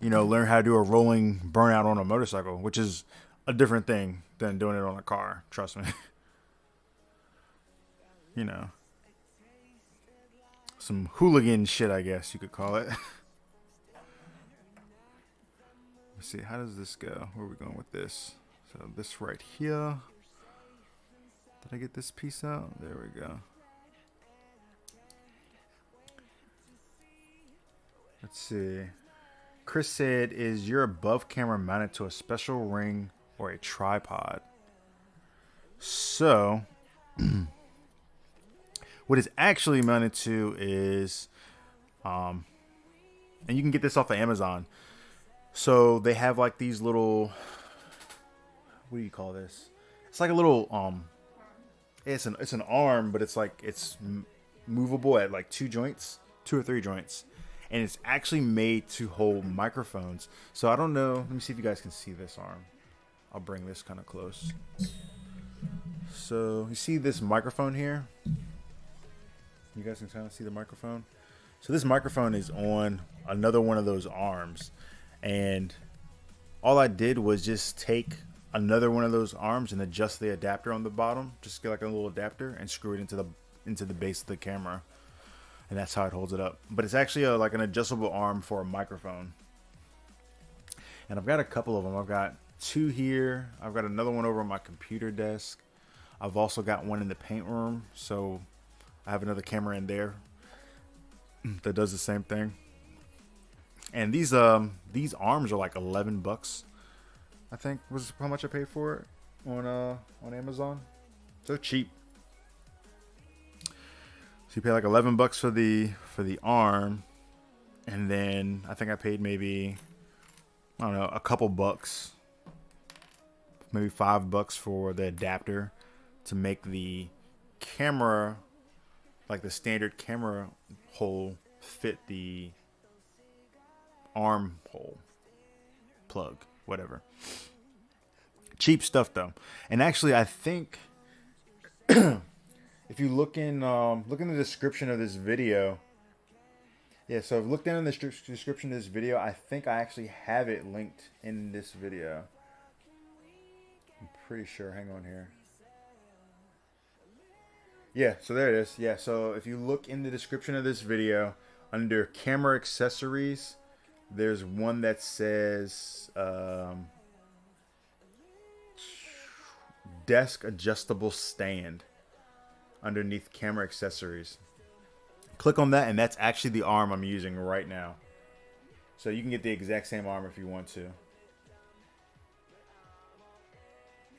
learn how to do a rolling burnout on a motorcycle, which is a different thing than doing it on a car, trust me. Some hooligan shit, I guess you could call it. Let's see, how does this go? Where are we going with this? So this right here. Did I get this piece out? There we go. Let's see. Chris said, is your above camera mounted to a special ring or a tripod? So what it's actually mounted to is, and you can get this off of Amazon. So they have like these little, what do you call this? It's like a little it's an arm, but it's like it's movable at like two or three joints, and it's actually made to hold microphones. So I don't know. Let me see if you guys can see this arm. I'll bring this kind of close. So you see this microphone here? You guys can kind of see the microphone. So this microphone is on another one of those arms, and all I did was just take another one of those arms and adjust the adapter on the bottom. Just get like a little adapter and screw it into the base of the camera, and that's how it holds it up. But it's actually like an adjustable arm for a microphone. And I've got a couple of them. I've got two here. I've got another one over on my computer desk. I've also got one in the paint room, so I have another camera in there that does the same thing. And these arms are like $11, I think was how much I paid for it on Amazon. So cheap. So you pay like $11 for the arm, and then I think I paid maybe, I don't know, a couple bucks, maybe $5 for the adapter to make the camera, like the standard camera hole, fit the arm hole, plug, whatever. Cheap stuff though. And actually, I think if you look in the description of this video, yeah, so I've looked down in the description of this video. I think I actually have it linked in this video. I'm pretty sure. Hang on here. Yeah, so there it is. Yeah, so if you look in the description of this video, under camera accessories, there's one that says desk adjustable stand underneath camera accessories. Click on that, and that's actually the arm I'm using right now. So you can get the exact same arm if you want to.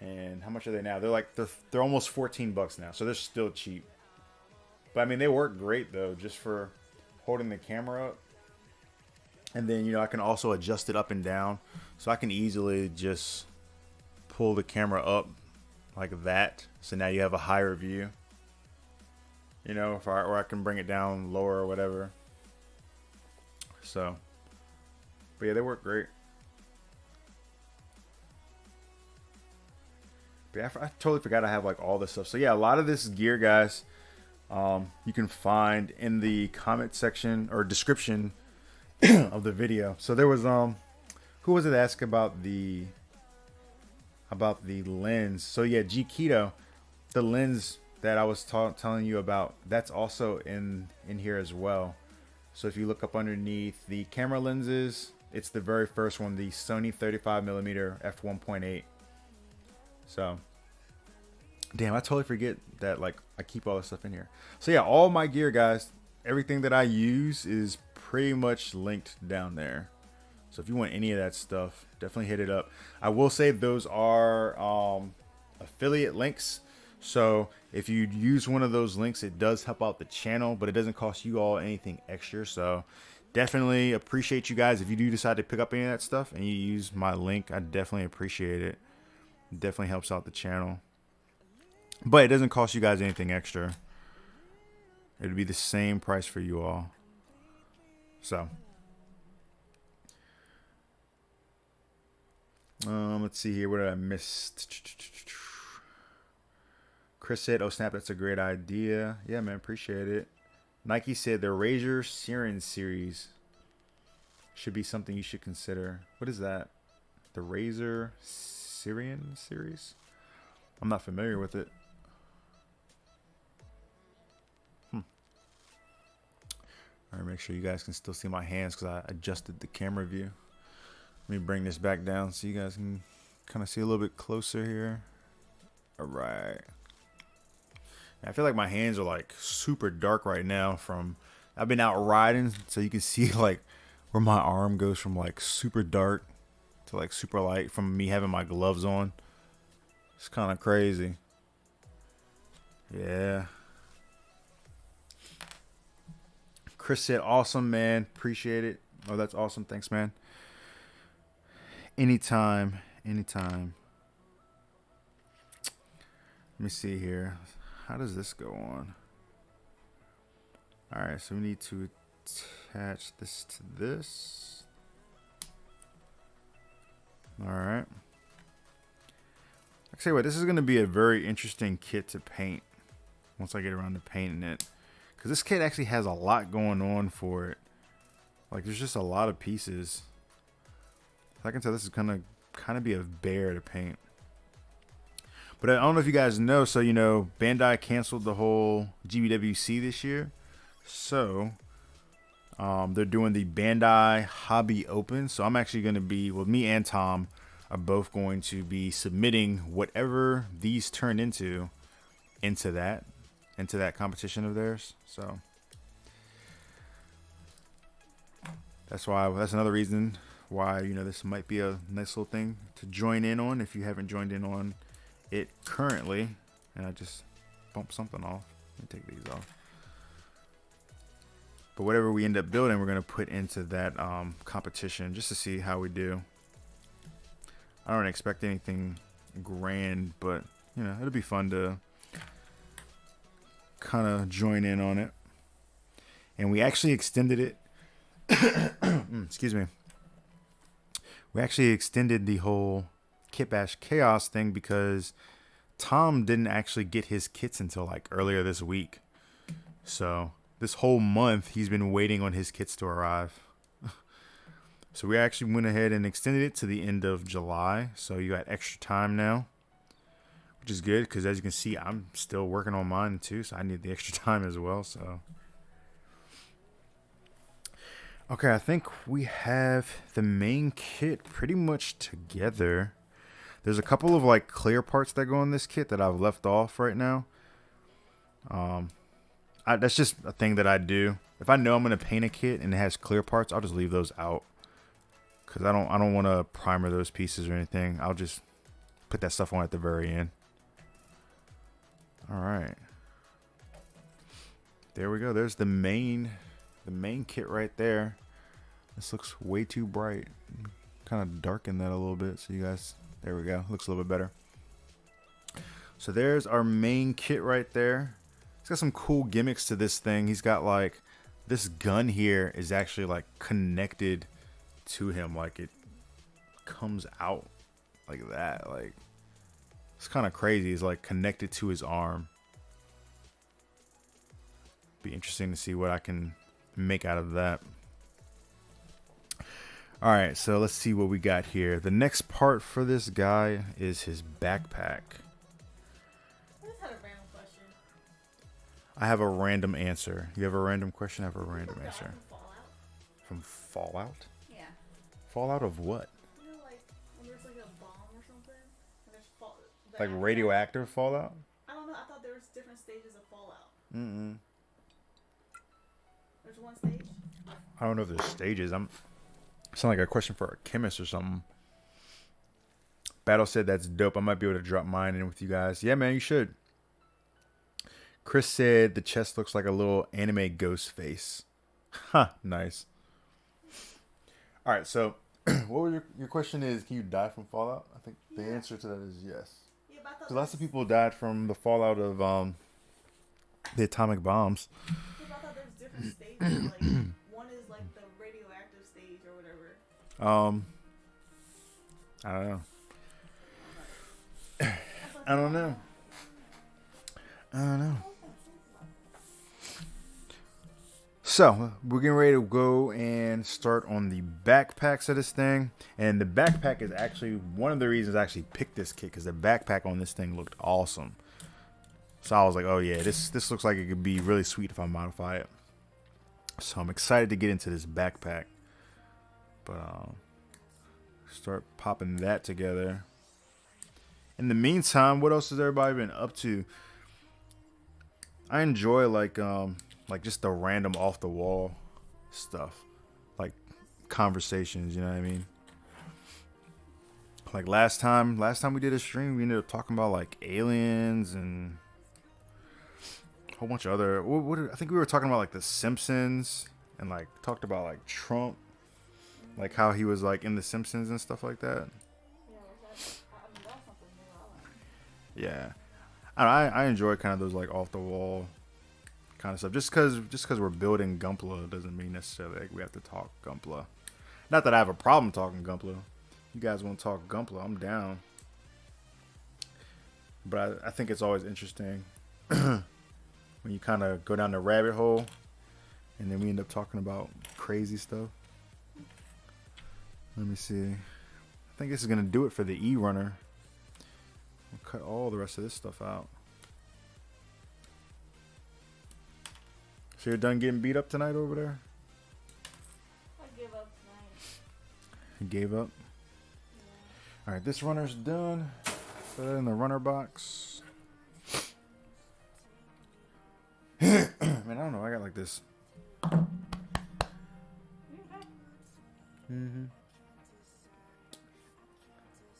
And how much are they now? They're almost $14 now, so they're still cheap. But I mean, they work great though, just for holding the camera up. And then, you know, I can also adjust it up and down, so I can easily just pull the camera up like that. So now you have a higher view. You know, or I can bring it down lower or whatever. So, but yeah, they work great. But yeah, I totally forgot I have like all this stuff. So yeah, a lot of this gear, guys, you can find in the comment section or description of the video. So there was who was it that asked about the lens? So yeah, G Keto, the lens that I was telling you about, that's also in here as well. So if you look up underneath the camera lenses, it's the very first one, the Sony 35mm f1.8. So damn, I totally forget that, like, I keep all this stuff in here. So yeah, all my gear, guys, everything that I use is pretty much linked down there. So if you want any of that stuff, definitely hit it up. I will say those are affiliate links. So if you use one of those links, it does help out the channel, but it doesn't cost you all anything extra. So definitely appreciate you guys. If you do decide to pick up any of that stuff and you use my link, I definitely appreciate it. It definitely helps out the channel. But it doesn't cost you guys anything extra. It'd be the same price for you all. So let's see here. What did I miss? Chris said, "Oh snap, that's a great idea." Yeah, man, appreciate it. Nike said the Razor Siren series should be something you should consider. What is that? The Razor Siren series? I'm not familiar with it. All right, make sure you guys can still see my hands because I adjusted the camera view. Let me bring this back down so you guys can kind of see a little bit closer here. All right. I feel like my hands are like super dark right now from I've been out riding, so you can see like where my arm goes from like super dark to like super light from me having my gloves on. It's kind of crazy. Yeah. Chris said, "Awesome, man. Appreciate it." Oh, that's awesome. Thanks, man. Anytime. Anytime. Let me see here. How does this go on? Alright, so we need to attach this to this. Alright. I say what, this is going to be a very interesting kit to paint once I get around to painting it. Because this kit actually has a lot going on for it. Like, there's just a lot of pieces. I can tell this is going to kind of be a bear to paint. But I don't know if you guys know, so, you know, Bandai canceled the whole GBWC this year. So, they're doing the Bandai Hobby Open. So I'm actually going to be, well, me and Tom are both going to be submitting whatever these turn into that competition of theirs. So that's another reason why, you know, this might be a nice little thing to join in on if you haven't joined in on it currently. And I just bumped something off. Let me take these off. But whatever we end up building, we're going to put into that competition just to see how we do. I don't expect anything grand, but, you know, it'll be fun to kind of join in on it. And we actually extended it. Excuse me. We actually extended the whole KitBashChaos thing because Tom didn't actually get his kits until like earlier this week. So this whole month he's been waiting on his kits to arrive. So we actually went ahead and extended it to the end of July. So you got extra time now, which is good because as you can see, I'm still working on mine too. So I need the extra time as well. So, okay, I think we have the main kit pretty much together. There's a couple of like clear parts that go in this kit that I've left off right now. That's just a thing that I do. If I know I'm going to paint a kit and it has clear parts, I'll just leave those out. Because I don't want to primer those pieces or anything. I'll just put that stuff on at the very end. Alright. There we go. There's the main kit right there. This looks way too bright. Kind of darken that a little bit so you guys... There we go. Looks a little bit better. So there's our main kit right there. It's got some cool gimmicks to this thing. He's got like... This gun here is actually like connected to him, like it comes out like that. Like, it's kind of crazy. It's like connected to his arm. Be interesting to see what I can make out of that. All right, so let's see what we got here. The next part for this guy is his backpack. I just had a random question. I have a random answer. You have a random question? I have a random answer. From Fallout? Yeah. Fallout of what? You know, like when there's like a bomb or something, and there's like radioactive fallout? I don't know. I thought there was different stages of fallout. There's one stage. I don't know if there's stages. Sound like a question for a chemist or something. Battle said that's dope. I might be able to drop mine in with you guys. Yeah, man, you should. Chris said the chest looks like a little anime ghost face. Huh, nice. All right, so what was your question is, can you die from Fallout? I think the answer to that is yes. Yeah, but I thought Lots of people died from the fallout of the atomic bombs. Yeah, but I thought there was different stages. Like one is like the radioactive stage or whatever. I don't know. I don't know. I don't know. So, we're getting ready to go and start on the backpacks of this thing. And the backpack is actually one of the reasons I actually picked this kit, because the backpack on this thing looked awesome. So I was like, oh yeah, this looks like it could be really sweet if I modify it. So I'm excited to get into this backpack. But start popping that together. In the meantime, what else has everybody been up to? I enjoy like just the random off the wall stuff, like conversations, you know what I mean? Like last time we did a stream, we ended up talking about like aliens and a whole bunch of other, I think we were talking about like the Simpsons and like talked about like Trump. Like how he was like in The Simpsons and stuff like that. Yeah, that's something new. I learned. Yeah, I enjoy kind of those like off the wall kind of stuff. Just cause we're building Gunpla doesn't mean necessarily like we have to talk Gunpla. Not that I have a problem talking Gunpla. You guys want to talk Gunpla, I'm down. But I think it's always interesting when you kind of go down the rabbit hole and then we end up talking about crazy stuff. Let me see. I think this is going to do it for the E-runner. We'll cut all the rest of this stuff out. So you're done getting beat up tonight over there? I give up tonight. You gave up? Yeah. Alright, this runner's done. Put it in the runner box. Man, I don't know. I got like this. Okay.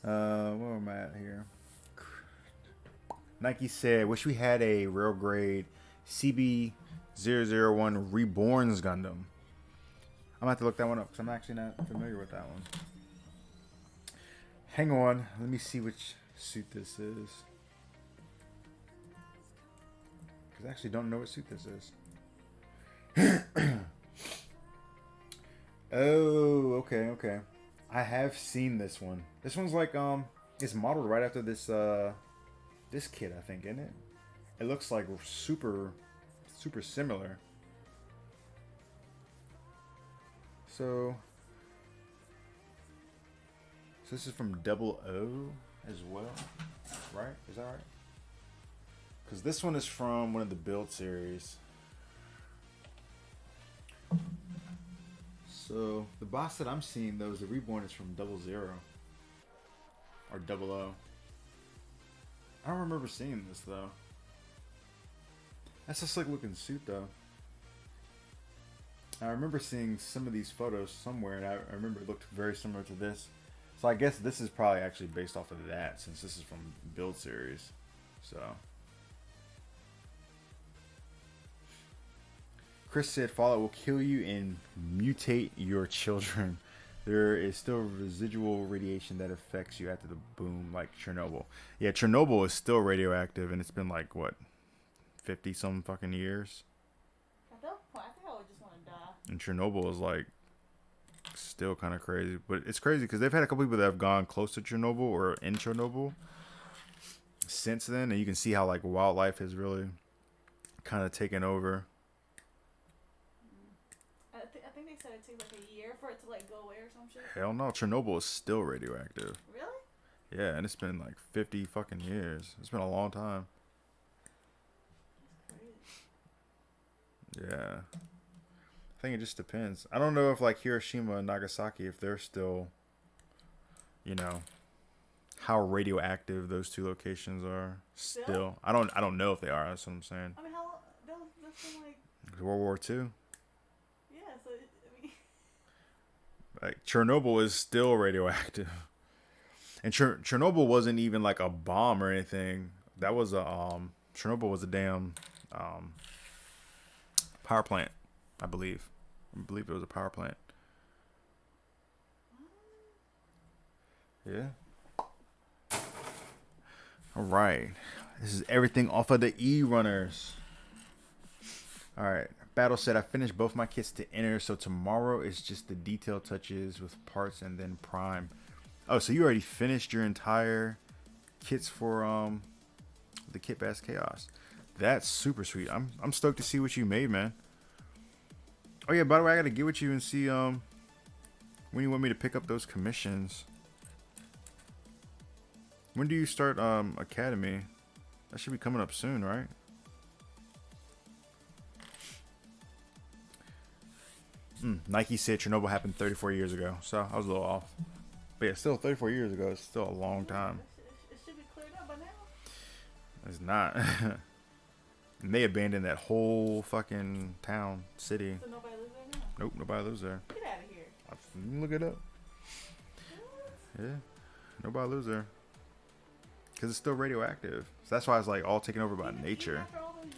Where am I at here? Nike said, wish we had a real grade CB001 Reborns Gundam. I'm gonna have to look that one up because I'm actually not familiar with that one. Hang on, let me see which suit this is. Because I actually don't know what suit this is. Oh, okay. I have seen this one. This one's like it's modeled right after this this kit, I think, isn't it? It looks like super similar. So this is from Double O as well, right? Is that right? Because this one is from one of the build series. So the box that I'm seeing though is the Reborn is from 00 or 00. I don't remember seeing this though. That's a slick looking suit though. I remember seeing some of these photos somewhere, and I remember it looked very similar to this. So I guess this is probably actually based off of that, since this is from build series. So Chris said Fallout will kill you and mutate your children. There is still residual radiation that affects you after the boom, like Chernobyl. Yeah, Chernobyl is still radioactive, and it's been like what, 50 some fucking years. At that point, I think I would just want to die. And Chernobyl is like still kind of crazy, but it's crazy because they've had a couple people that have gone close to Chernobyl or in Chernobyl since then, and you can see how like wildlife has really kind of taken over. I think they said it takes like a year for it to like go away or some shit. Hell no, Chernobyl is still radioactive. Really? Yeah, and it's been like 50 fucking years. It's been a long time. That's crazy. Yeah. I think it just depends. I don't know if like Hiroshima and Nagasaki, if they're still, you know, how radioactive those two locations are still. I don't know if they are. That's what I'm saying. I mean, how long? That's been like World War II. yeah. So I mean, Like Chernobyl is still radioactive, and Chernobyl wasn't even like a bomb or anything. That was a Chernobyl was a damn power plant, I believe. I believe it was a power plant. Yeah. All right. This is everything off of the E-runners. All right. Battle said I finished both my kits to enter, so tomorrow is just the detail touches with parts and then prime. Oh, so you already finished your entire kits for the KitBashChaos. That's super sweet. I'm stoked to see what you made, man. Oh yeah, by the way, I gotta get with you and see when you want me to pick up those commissions. When do you start Academy? That should be coming up soon, right? Nike said Chernobyl happened 34 years ago, so I was a little off. But yeah, still 34 years ago. It's still a long time. it should be cleared up by now. It's not. And they abandoned that whole fucking town, city. So nobody lives there now. Nope, nobody lives there. Get out of here. You can look it up. Yeah, nobody lives there. Because it's still radioactive. So that's why it's like all taken over by nature. After all those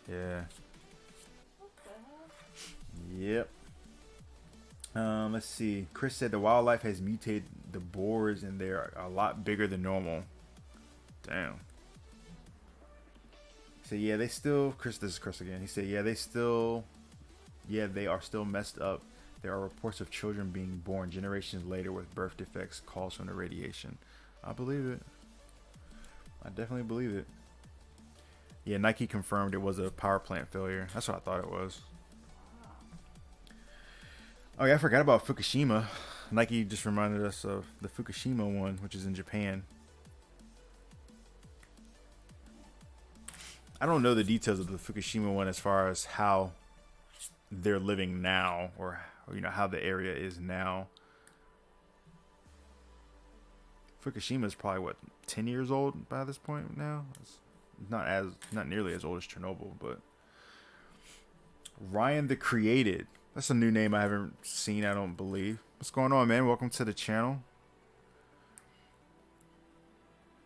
years? Yeah. What the hell? Yep. Let's see. Chris said the wildlife has mutated the boars and they're a lot bigger than normal. Damn. So yeah, they still. Chris, this is Chris again. He said, yeah, they are still messed up. There are reports of children being born generations later with birth defects caused from the radiation. I believe it. I definitely believe it. Yeah, Nike confirmed it was a power plant failure. That's what I thought it was. Oh yeah, I forgot about Fukushima. Nike just reminded us of the Fukushima one, which is in Japan. I don't know the details of the Fukushima one as far as how they're living now, or you know how the area is now. Fukushima is probably what 10 years old by this point now. It's not nearly as old as Chernobyl, but Ryan the Created. That's a new name I haven't seen, I don't believe. What's going on, man? Welcome to the channel.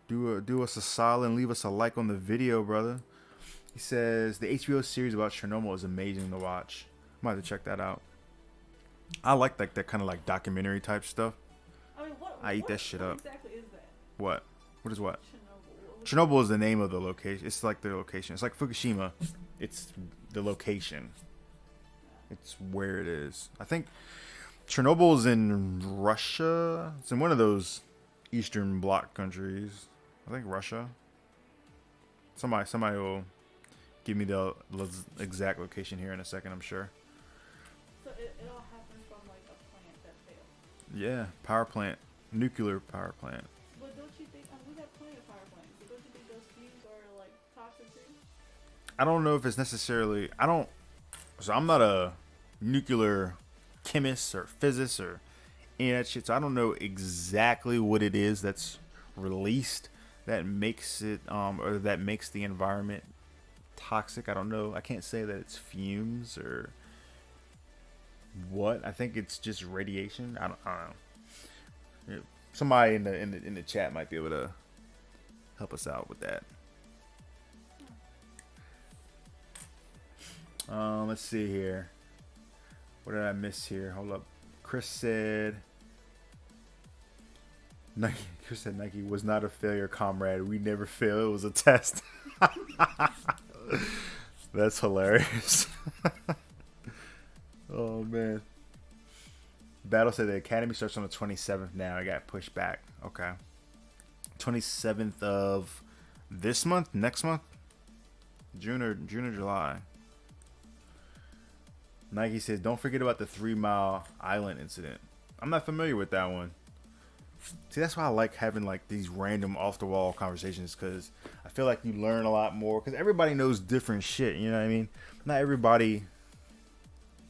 Do us a solid and leave us a like on the video, brother. He says the HBO series about Chernobyl is amazing to watch. I might have to check that out. I like that kind of like documentary type stuff. I mean, I eat that shit up. Exactly is that? What? What is what? Chernobyl. Chernobyl is the name of the location. It's like the location. It's like Fukushima. It's the location. It's where it is. I think Chernobyl is in Russia. It's in one of those Eastern Bloc countries. I think Russia. Somebody will give me the exact location here in a second, I'm sure. So it all happened from like a plant that failed. Yeah, power plant. Nuclear power plant. But don't you think, we have plenty of power plants, so don't you think those fumes are like toxic too? I don't know if it's necessarily, so I'm not a nuclear chemist or physicist or any of that shit, so I don't know exactly what it is that's released that makes it, or that makes the environment toxic. I don't know. I can't say that it's fumes or what. I think it's just radiation. I don't know. Somebody in the chat might be able to help us out with that. Let's see here. What did I miss here? Hold up. Chris said Nike was not a failure, comrade. We never fail. It was a test. That's hilarious. Oh man. Battle said the academy starts on the 27th now. I got pushed back. Okay. 27th of this month? Next month? June or July. Nike says, don't forget about the 3 Mile Island incident. I'm not familiar with that one. See, that's why I like having like these random off-the-wall conversations, because I feel like you learn a lot more, because everybody knows different shit, you know what I mean? Not everybody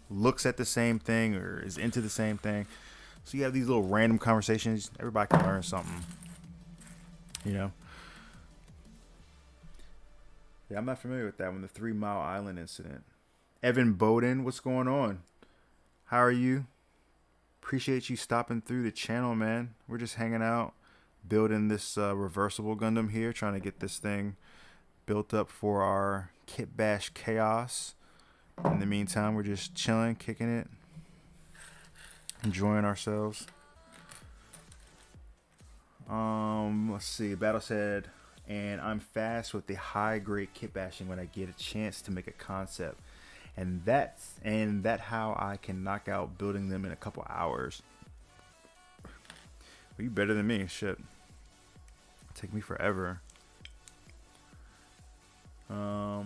looks at the same thing or is into the same thing. So you have these little random conversations. Everybody can learn something, you know? Yeah, I'm not familiar with that one, the 3 Mile Island incident. Evan Bowden, what's going on? How are you? Appreciate you stopping through the channel, man. We're just hanging out, building this reversible Gundam here, trying to get this thing built up for our KitBashChaos. In the meantime, we're just chilling, kicking it, enjoying ourselves. Let's see. Battle said, and I'm fast with the high grade kit bashing when I get a chance to make a concept. And that how I can knock out building them in a couple hours. Well, you better than me, shit. Take me forever. Where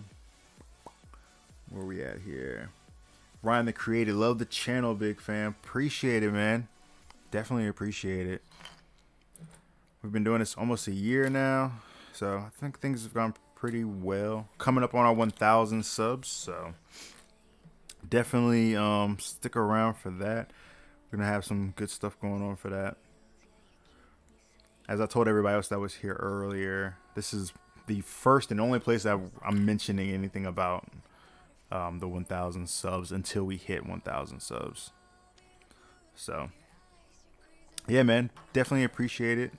we at here? Ryan the Creator, love the channel, big fan. Appreciate it, man. Definitely appreciate it. We've been doing this almost a year now, so I think things have gone pretty well. Coming up on our 1,000 subs, so definitely stick around for that. We're gonna have some good stuff going on for that. As I told everybody else that was here earlier, this is the first and only place that I'm mentioning anything about the 1,000 subs until we hit 1,000 subs. So yeah, man, definitely appreciate it.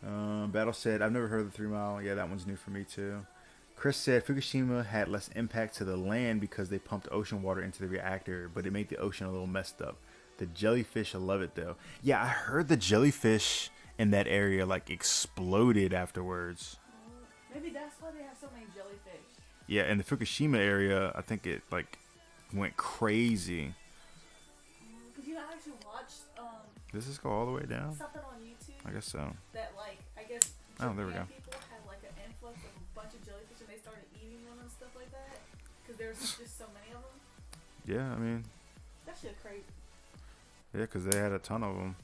Battle said, I've never heard of the 3 Mile. Yeah, that one's new for me too. Chris said Fukushima had less impact to the land because they pumped ocean water into the reactor, but it made the ocean a little messed up. The jellyfish, I love it though. Yeah, I heard the jellyfish in that area like exploded afterwards. Maybe that's why they have so many jellyfish. Yeah, in the Fukushima area, I think it like went crazy. Because you know, I actually watched Does this go all the way down? something on YouTube. I guess so. That like I guess Oh, there we Japan go. people had like an influx of a bunch of jellyfish and they started eating them and stuff like that. Because there's just so many of them. Yeah, I mean, That shit crazy. yeah, because they had a ton of them.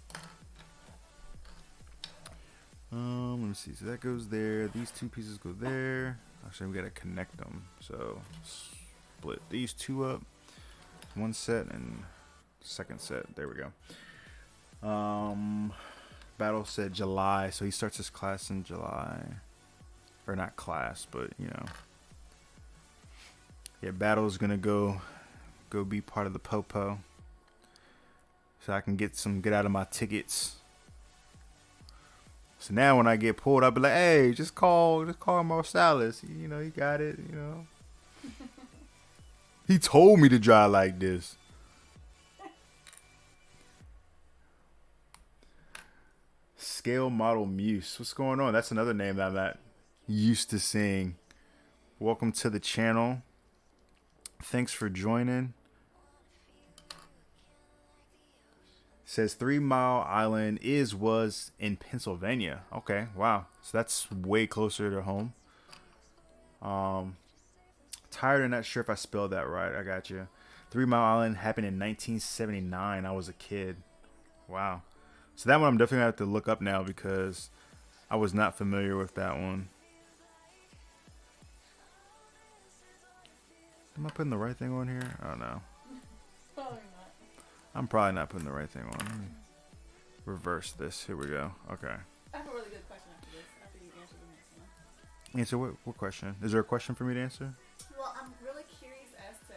Let me see. So that goes there. These two pieces go there. Actually, we gotta connect them. So split these two up. One set and second set. There we go. Battle said July, so he starts his class in July. Or not class, but you know. Yeah, Battle's gonna go be part of the Popo. So I can get out of my tickets. So now when I get pulled, I'll be like, hey, just call Marsalis. You know, he got it, you know. He told me to drive like this. Scale Model Muse. What's going on? That's another name that I'm not used to seeing. Welcome to the channel. Thanks for joining. Says 3 Mile Island was in Pennsylvania. Okay, wow. So that's way closer to home. Tired and not sure if I spelled that right. I got you. 3 Mile Island happened in 1979. I was a kid. Wow. So that one I'm definitely going to have to look up now because I was not familiar with that one. Am I putting the right thing on here? Oh, no. Probably not. I'm probably not putting the right thing on. Let me reverse this. Here we go. Okay. I have a really good question after this. After you answer the next one. Answer what question? Is there a question for me to answer? Well, I'm really curious as to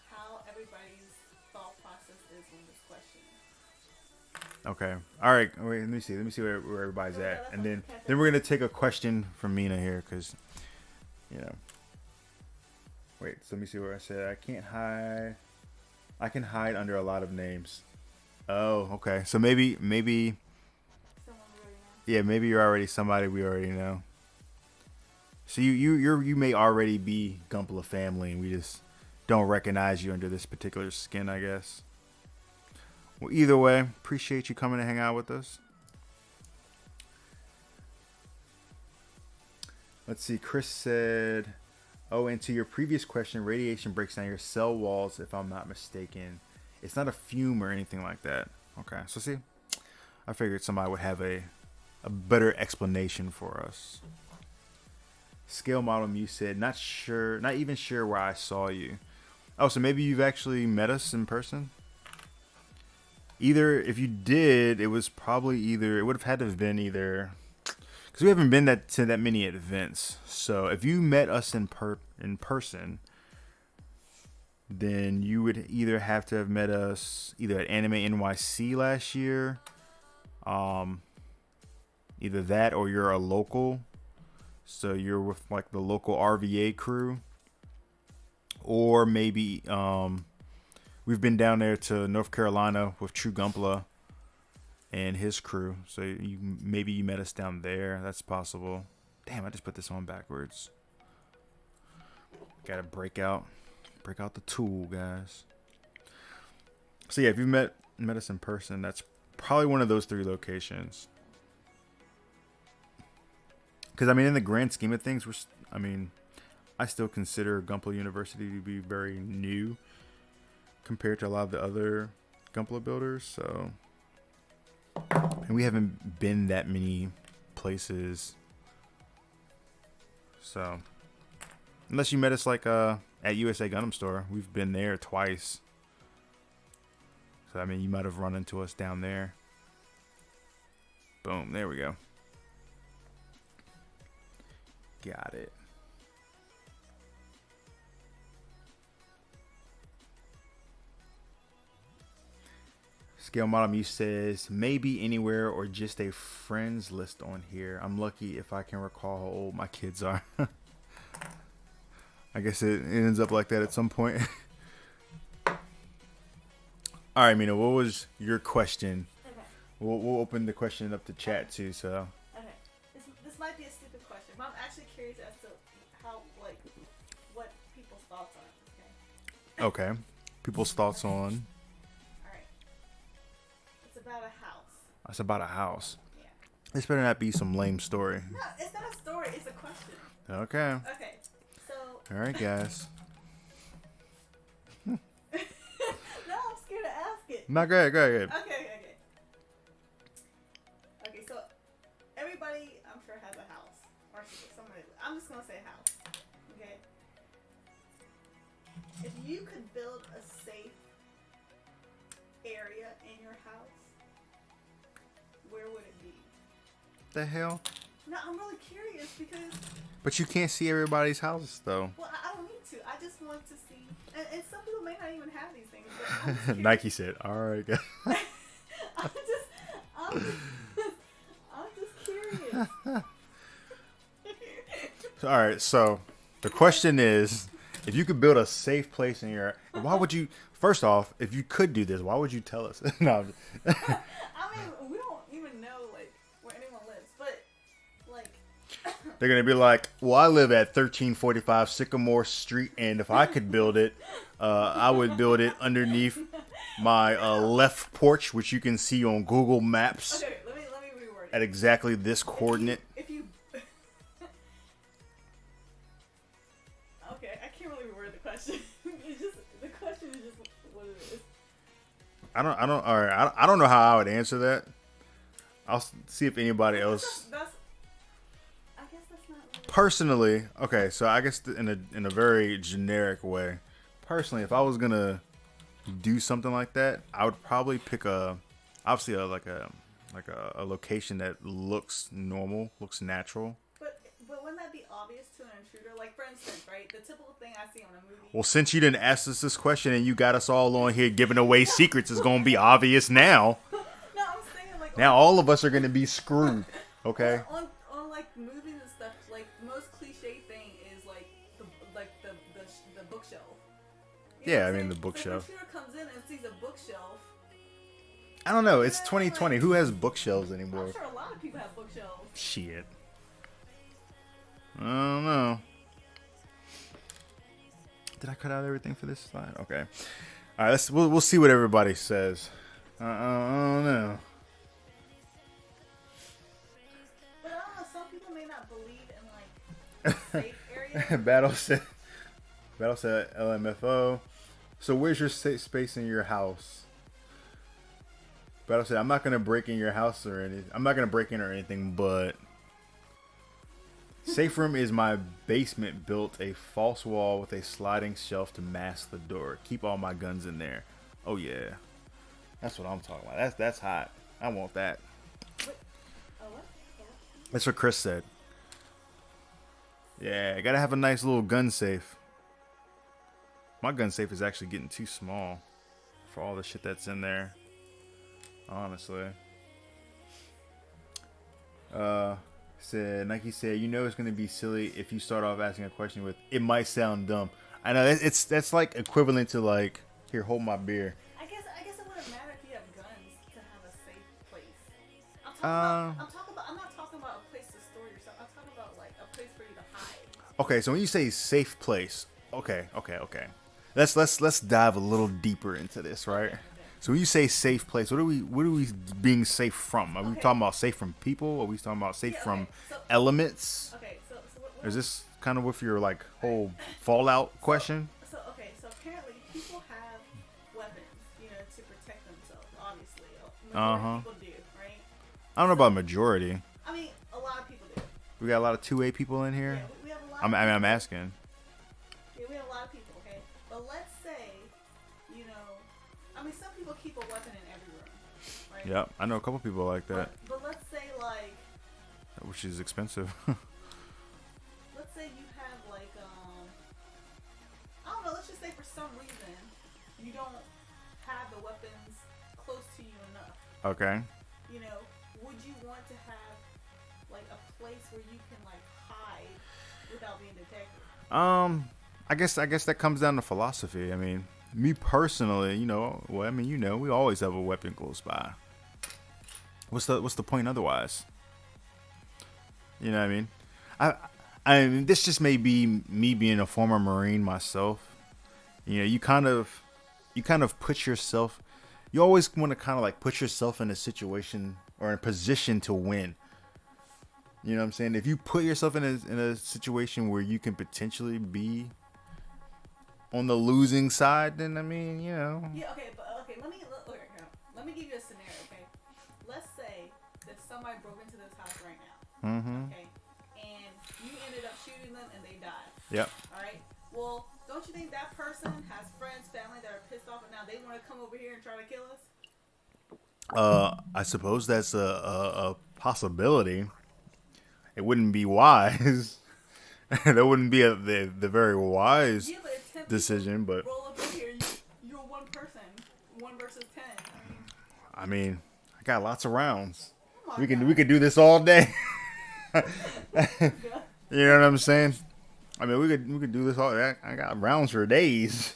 how everybody's thought process is on this question. Okay. All right. Wait. Let me see. Let me see where everybody's at, and then we're gonna take a question from Mina here, cause, you know. Wait. So let me see where I said I can't hide. I can hide under a lot of names. Oh, okay. So maybe, Someone we already know. yeah, maybe you're already somebody we already know. So you may already be Gumpla family, and we just don't recognize you under this particular skin, I guess. Well, either way, appreciate you coming to hang out with us. Let's see. Chris said, oh, and to your previous question, radiation breaks down your cell walls, if I'm not mistaken. It's not a fume or anything like that. Okay, so see, I figured somebody would have a better explanation for us. Scale Model Muse said, not even sure where I saw you. Oh, so maybe you've actually met us in person? Either, if you did, it was probably either, it would have had to have been either, because we haven't been to that many events. So if you met us in person, then you would either have to have met us either at Anime NYC last year, either that or you're a local, so you're with like the local RVA crew, or maybe we've been down there to North Carolina with True Gumpla and his crew. So maybe you met us down there. That's possible. Damn, I just put this on backwards. Gotta break out the tool, guys. So yeah, if you met us in person, that's probably one of those 3 locations. Because I mean, in the grand scheme of things, I still consider Gumpla University to be very new compared to a lot of the other Gumpla builders. So, and we haven't been that many places. So, unless you met us like at USA Gundam Store, we've been there twice. So I mean, you might have run into us down there. Boom, there we go. Got it. Scale Model Muse says, maybe anywhere or just a friends list on here. I'm lucky if I can recall how old my kids are. I guess it ends up like that at some point. All right, Mina, what was your question? Okay. We'll open the question up to chat too. So. Okay. This might be a stupid question, but I'm actually curious as to how what people's thoughts are. Okay. Okay. People's thoughts on. All right. It's about a house. It's about a house. Yeah. This better not be some lame story. No, it's not a story. It's a question. Okay. Okay. So. All right, guys. No, I'm scared to ask it. No, go ahead. Go ahead. Okay. Okay, so everybody, I'm sure, has a house. Or somebody. I'm just gonna say house. Okay. If you could build a safe area in your house, where would it be? The hell? No, I'm really curious because. But you can't see everybody's houses though. Well, I don't need to. I just want to see. And some people may not even have these things. But I'm just curious. Nike said, "All right, guys." I'm just curious. All right. So the question is, if you could build a safe place in your, why would you? First off, if you could do this, why would you tell us? No. I mean, we don't even know where anyone lives, but They're gonna be like, well, I live at 1345 Sycamore Street, and if I could build it, I would build it underneath my left porch, which you can see on Google Maps. Okay, let me reword it. At exactly this coordinate. If you okay, I can't really reword the question. The question is just what it is. I don't know how I would answer that. I'll see if anybody else. I guess that's not really Personally, okay, so I guess in a very generic way, personally, if I was gonna do something like that, I would probably pick a location that looks normal, looks natural. But wouldn't that be obvious to an intruder? Like, for instance, right, the typical thing I see on a movie. Well, since you didn't ask us this question and you got us all on here giving away secrets, it's gonna be obvious now. No, I'm saying like. Now all of us are gonna be screwed. Okay. On like movies and stuff, like the most cliche thing is like the bookshelf. You know Yeah, what I I'm mean saying? the So bookshelf. if an intruder comes in and sees a bookshelf, I don't know. It's 2020. Who has bookshelves anymore? I'm sure a lot of people have bookshelves. Shit. I don't know. Did I cut out everything for this slide? Okay. All right. We'll see what everybody says. I don't know. But I don't know. Some people may not believe in like safe areas. Battle said LMFO. So where's your safe space in your house? Battle said, I'm not gonna break in your house or anything. I'm not gonna break in or anything, but safe room is my basement. Built a false wall with a sliding shelf to mask the door. Keep all my guns in there. Oh yeah, that's what I'm talking about. That's hot. I want that. Wait, what? That's what Chris said. Yeah, gotta have a nice little gun safe. My gun safe is actually getting too small for all the shit that's in there. Honestly. Nike said, you know it's gonna be silly if you start off asking a question with it might sound dumb. I know that's like equivalent to like, here, hold my beer. I guess it wouldn't matter if you have guns to have a safe place. I'm not talking about a place to store yourself. I'm talking about like a place for you to hide. Okay, so when you say safe place, okay. Let's dive a little deeper into this, right? Okay. So when you say safe place, what are we being safe from? Are we Okay. talking about safe from people? Are we talking about safe Yeah, from okay. So- elements? Okay, so what Is this kind of with your like whole Fallout question? So apparently people have weapons, to protect themselves. Obviously, majority of people do, right? I don't know about majority. I mean, a lot of people do. We got a lot of 2A people in here. Yeah, we have a lot. I'm asking. Yeah, we have a lot of people. Okay, but let's say, some people keep a weapon in every room, right? Yep, I know a couple people like that, But let's say like. which is expensive. Let's say you have like I don't know, let's just say for some reason you don't have the weapons close to you enough. Okay. Would you want to have like a place where you can like hide without being detected? I guess that comes down to philosophy. I mean, me personally, well, I mean, we always have a weapon close by. What's the point otherwise? You know what I mean? I mean, this just may be me being a former Marine myself. You kind of put yourself. You always want to kind of like put yourself in a situation or in a position to win. You know what I'm saying? If you put yourself in a situation where you can potentially be on the losing side, then I mean, Yeah. Okay. But okay. Let me give you a scenario. Okay. Let's say that somebody broke into this house right now. Mm-hmm. Okay. And you ended up shooting them and they died. Yep. All right. Well, don't you think that person has friends, family that are pissed off and now they want to come over here and try to kill us? I suppose that's a possibility. It wouldn't be wise. That wouldn't be the very wise decision, but roll up in here, you're one person, 1 versus 10. I mean, I got lots of rounds. Oh We could do this all day. You know what I'm saying? I mean, we could do this all. I got rounds for days.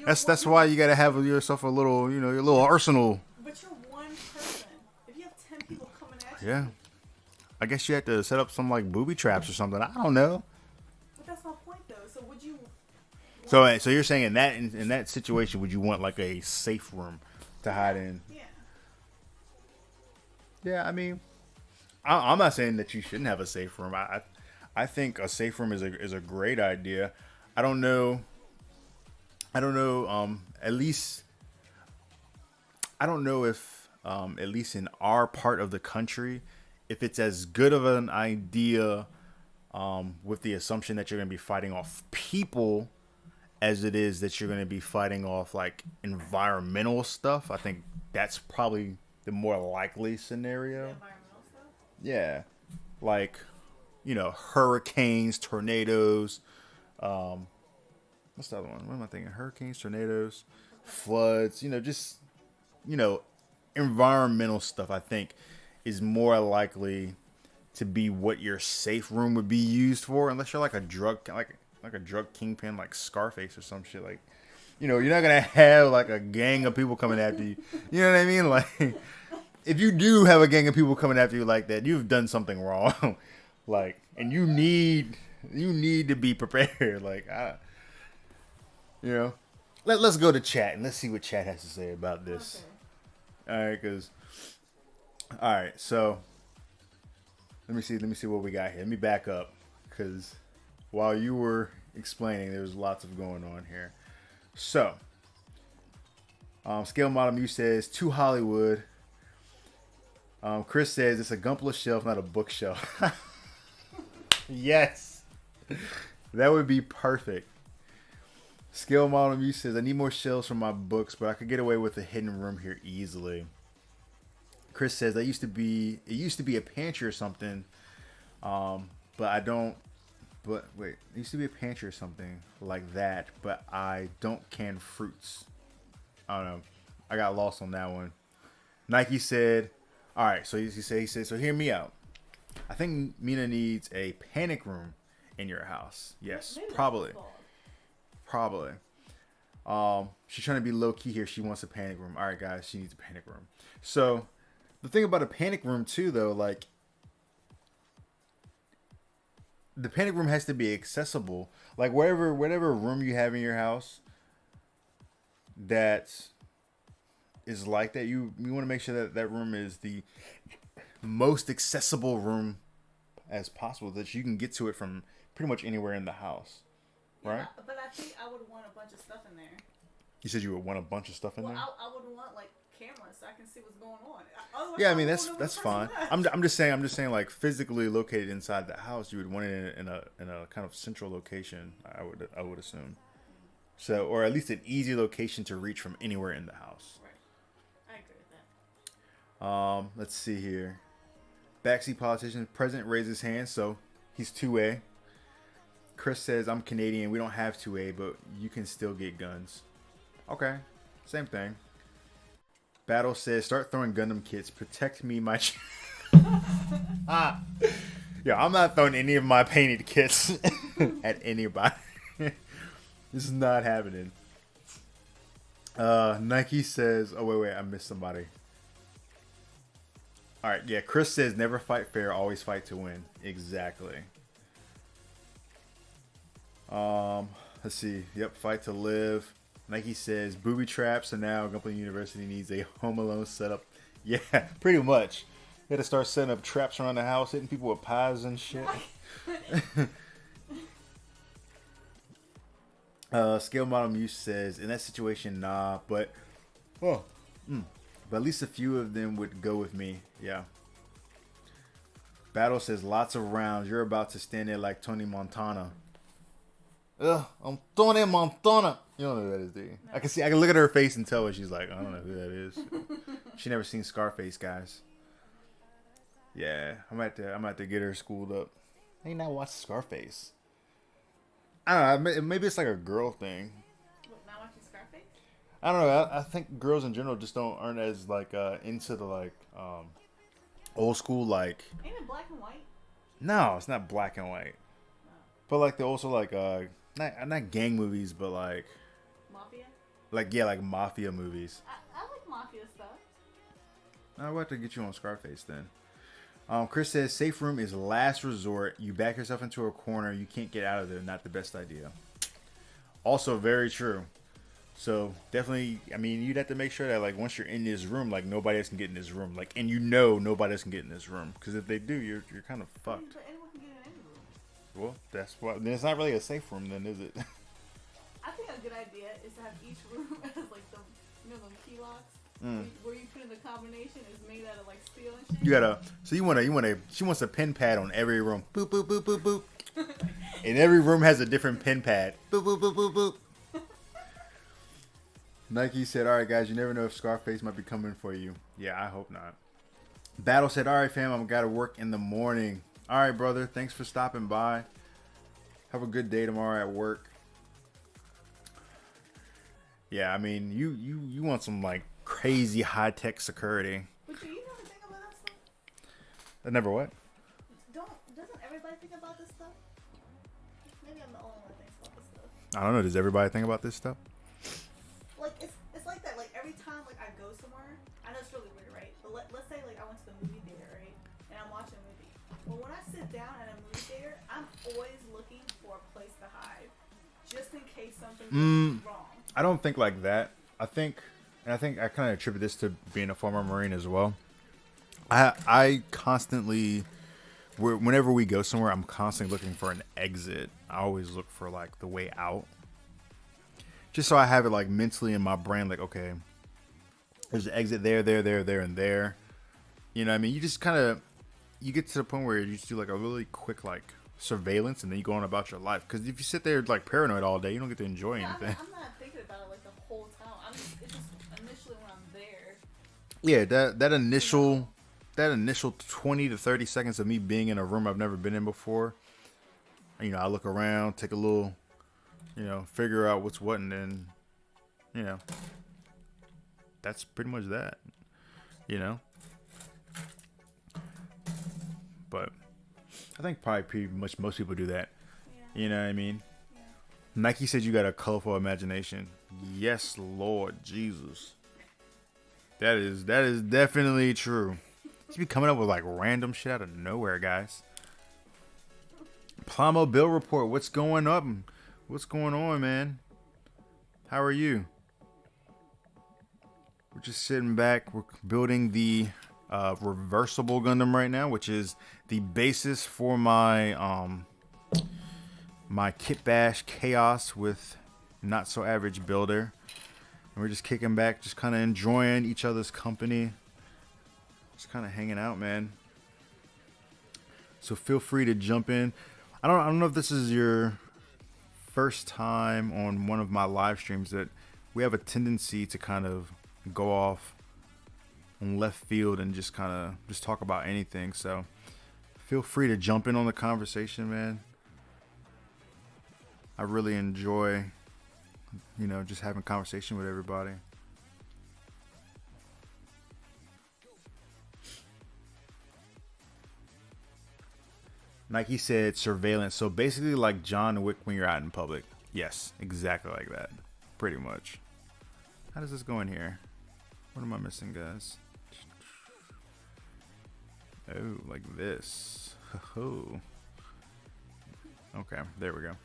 That's why you gotta have yourself a little, your little arsenal. But you're one person. If you have 10 people coming at you. Yeah. I guess you have to set up some like booby traps or something. I don't know. But that's my point, though. So would you? So you're saying in that situation, would you want like a safe room to hide in? Yeah. Yeah, I mean, I'm not saying that you shouldn't have a safe room. I think a safe room is a great idea. I don't know. At least I don't know if at least in our part of the country, if it's as good of an idea with the assumption that you're going to be fighting off people as it is that you're going to be fighting off like environmental stuff. I think that's probably the more likely scenario. Environmental stuff? Yeah. Like, hurricanes, tornadoes. What's the other one? What am I thinking? Hurricanes, tornadoes, floods, environmental stuff, I think, is more likely to be what your safe room would be used for, unless you're like a drug kingpin, like Scarface or some shit. Like, you're not gonna have like a gang of people coming after you. You know what I mean? Like, if you do have a gang of people coming after you like that, you've done something wrong. Like, and you need to be prepared. Like, let's go to chat and let's see what chat has to say about this. Okay. All right, so let me see what we got here. Let me back up, because while you were explaining, there's lots of going on here. So, Scale Model Mew says, to Hollywood. Chris says, it's a Gunpla shelf, not a bookshelf. Yes. That would be perfect. Scale Model Mew says, I need more shelves for my books, but I could get away with a hidden room here easily. Chris says, it used to be a pantry or something, it used to be a pantry or something like that, but I don't can fruits. I don't know. I got lost on that one. Nike said, all right, so he said, so hear me out. I think Mina needs a panic room in your house. Yes, probably. She's trying to be low key here. She wants a panic room. All right, guys, she needs a panic room. So the thing about a panic room too, though, like, the panic room has to be accessible. Like, whatever room you have in your house that is like that, you want to make sure that room is the most accessible room as possible, that you can get to it from pretty much anywhere in the house. Right? Yeah, but I think I would want a bunch of stuff in there. You said you would want a bunch of stuff in there? I would want like cameras so I can see what's going on. Otherwise, yeah, I mean that's fine. I'm just saying like physically located inside the house, you would want it in a kind of central location. I would assume. So, or at least an easy location to reach from anywhere in the house. Right. I agree with that. Let's see here. Backseat politician, president raises his hand, so he's 2A. Chris says, I'm Canadian. We don't have 2A, but you can still get guns. Okay. Same thing. Battle says, start throwing Gundam kits. Protect me, my... Yeah, I'm not throwing any of my painted kits at anybody. This is not happening. Nike says, oh wait, I missed somebody. All right, yeah. Chris says, never fight fair, always fight to win. Exactly. Let's see. Yep, fight to live. Nike says, booby traps, so now Gunplay University needs a Home Alone setup. Yeah, pretty much. You had to start setting up traps around the house, hitting people with pies and shit. Scale Model Muse says, in that situation, nah, but but at least a few of them would go with me. Yeah. Battle says, lots of rounds. You're about to stand there like Tony Montana. Ugh, I'm Tony Montana. You don't know who that is, do you? No. I can look at her face and tell what she's like. I don't know who that is. She never seen Scarface, guys. Yeah, I'm at to get her schooled up. I ain't not watched Scarface. I don't know. Maybe it's like a girl thing. What, not watching Scarface? I don't know. I think girls in general just aren't as like into the like old school like. Ain't it black and white? No, it's not black and white. No. But like they also like not gang movies, but like mafia. Like yeah, like mafia movies. I like mafia stuff. I'll have to get you on Scarface then. Chris says, safe room is last resort. You back yourself into a corner. You can't get out of there. Not the best idea. Also, very true. So, definitely, I mean, you'd have to make sure that, like, once you're in this room, like, nobody else can get in this room. Like, and you know nobody else can get in this room. Because if they do, you're kind of fucked. But anyone can get in any room. Well, that's why. Then it's not really a safe room, then, is it? I think a good idea is to have each room as, like, the, you know, the key locks. Where you put in the combination is made out of like steel and shit. She wants a pin pad on every room. Boop, boop, boop, boop, boop. And every room has a different pin pad. Boop, boop, boop, boop, boop. Nike said, all right, guys, you never know if Scarface might be coming for you. Yeah, I hope not. Battle said, all right, fam, I'm got to work in the morning. All right, brother. Thanks for stopping by. Have a good day tomorrow at work. Yeah, I mean, you want some like crazy high-tech security. But do you never think about that stuff? I never what? Doesn't everybody think about this stuff? Maybe I'm the only one that thinks about this stuff. I don't know. Does everybody think about this stuff? Like, it's like that. Like, every time, like, I go somewhere, I know it's really weird, right? But let's say, like, I went to the movie theater, right? And I'm watching a movie. Well, when I sit down at a movie theater, I'm always looking for a place to hide. Just in case something goes wrong. I don't think like that. I think I kind of attribute this to being a former Marine as well. I constantly, whenever we go somewhere, I'm constantly looking for an exit. I always look for like the way out. Just so I have it like mentally in my brain, like, okay, there's an exit there, and there. You know what I mean? You just kind of, you get to the point where you just do like a really quick like surveillance and then you go on about your life. Because if you sit there like paranoid all day, you don't get to enjoy anything. I'm not thinking about it like the whole time. It's just initially when I'm there. Yeah, that initial 20 to 30 seconds of me being in a room I've never been in before. You know, I look around, take a little, you know, figure out what's what, and then, you know, that's pretty much that. You know? But I think probably pretty much most people do that. Yeah. You know what I mean? Yeah. Nike said you got a colorful imagination. Yes, Lord Jesus. That is definitely true. You be coming up with like random shit out of nowhere, guys. Plamo Bill report. What's going up? What's going on, man? How are you? We're just sitting back. We're building the reversible Gundam right now, which is the basis for my my KitBashChaos with Not So Average Builder. And we're just kicking back, just kind of enjoying each other's company. Just kind of hanging out, man. So feel free to jump in. I don't know if this is your first time on one of my live streams, that we have a tendency to kind of go off on left field and just kind of just talk about anything. So feel free to jump in on the conversation, man. I really enjoy, you know, just having conversation with everybody. Nike said surveillance. So basically like John Wick when you're out in public. Yes, exactly like that. Pretty much. How does this go in here? What am I missing, guys? Oh, like this. Oh. Okay, there we go.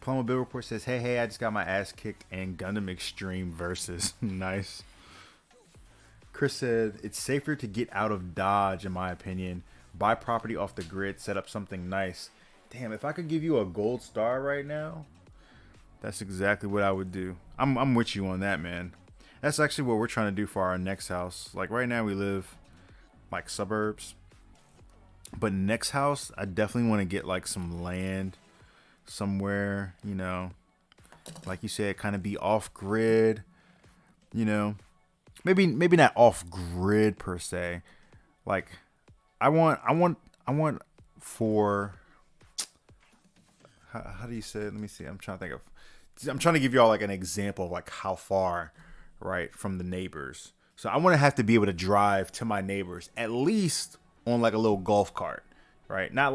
Plumobile Report says, hey, I just got my ass kicked in Gundam Extreme versus. Nice. Chris said, it's safer to get out of Dodge, in my opinion. Buy property off the grid, set up something nice. Damn, if I could give you a gold star right now, that's exactly what I would do. I'm with you on that, man. That's actually what we're trying to do for our next house. Like right now we live like suburbs. But next house, I definitely want to get like some land somewhere, you know. Like you said, kind of be off grid, you know. Maybe not off grid per se. Like I want for how do you say it? Let me see. I'm trying to give y'all like an example of like how far, right, from the neighbors. So I want to have to be able to drive to my neighbors at least on like a little golf cart, right? Not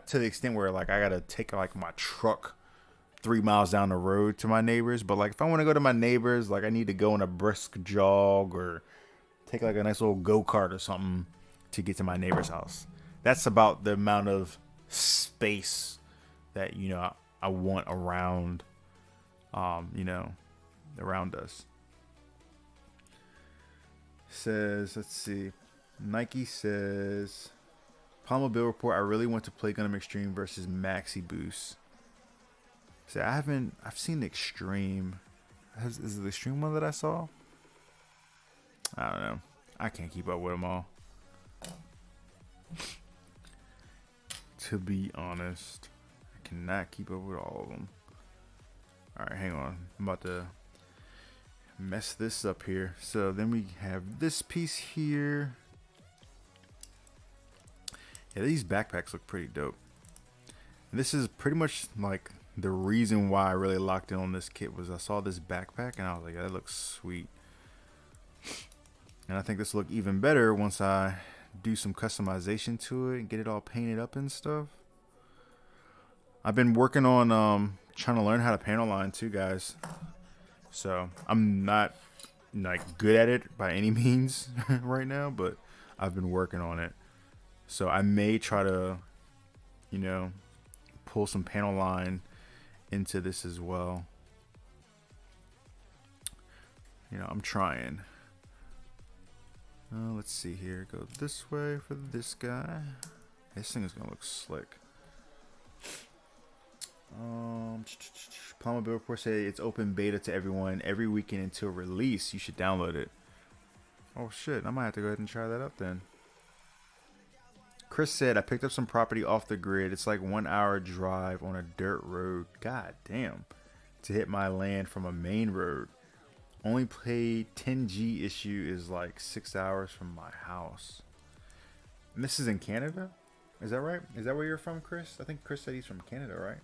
to the extent where like I gotta take like my truck 3 miles down the road to my neighbors, but like if I want to go to my neighbors, like I need to go on a brisk jog or take like a nice little go-kart or something to get to my neighbor's house. That's about the amount of space that, you know, I want around, you know, around us. Says, let's see. Nike says, Plumobile Report, I really want to play Gundam Extreme versus Maxi Boost. See, I've seen the Extreme. Is it the Extreme one that I saw? I don't know. I can't keep up with them all. To be honest, I cannot keep up with all of them. Alright, hang on. I'm about to mess this up here. So then we have this piece here. Yeah, these backpacks look pretty dope. And this is pretty much like the reason why I really locked in on this kit was I saw this backpack and I was like, that looks sweet. And I think this will look even better once I do some customization to it and get it all painted up and stuff. I've been working on trying to learn how to panel line too, guys. So I'm not like good at it by any means right now, but I've been working on it. So I may try to, you know, pull some panel line into this as well. You know, I'm trying. Let's see here. Go this way for this guy. This thing is gonna look slick. Plumobile Report say it's open beta to everyone every weekend until release. You should download it. Oh shit! I might have to go ahead and try that up then. Chris said, I picked up some property off the grid. It's like 1 hour drive on a dirt road. God damn. To hit my land from a main road. Only paid 10G issue is like 6 hours from my house. And this is in Canada? Is that right? Is that where you're from, Chris? I think Chris said he's from Canada, right?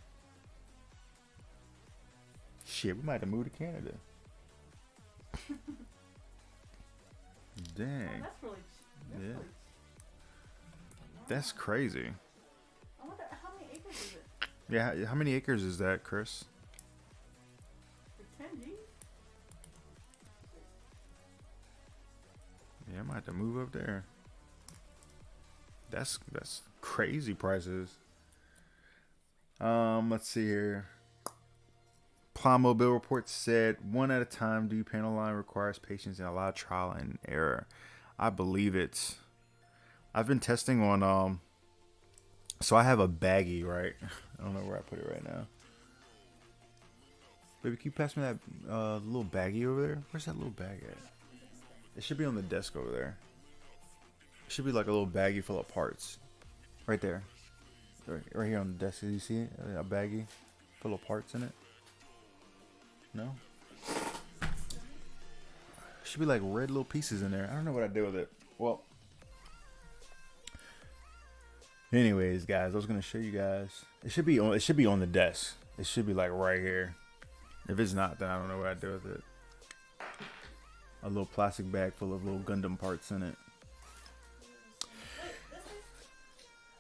Shit, we might have to move to Canada. Dang. Oh, that's really yeah. That's crazy. I wonder how many acres is it? Yeah, how many acres is that, Chris? For 10G? Yeah, I might have to move up there. That's crazy prices. Let's see here. Plumobile Report said, one at a time, do panel line requires patience and a lot of trial and error. I believe it. I've been testing on, so I have a baggie, right? I don't know where I put it right now. Baby, can you pass me that little baggie over there? Where's that little bag at? It should be on the desk over there. It should be like a little baggie full of parts. Right there. Right here on the desk. Did you see it? A baggie full of parts in it? No? Should be like red little pieces in there. I don't know what I did with it. Well, anyways, guys, I was gonna show you guys. It should be on the desk. It should be like right here. If it's not, then I don't know what I do with it. A little plastic bag full of little Gundam parts in it.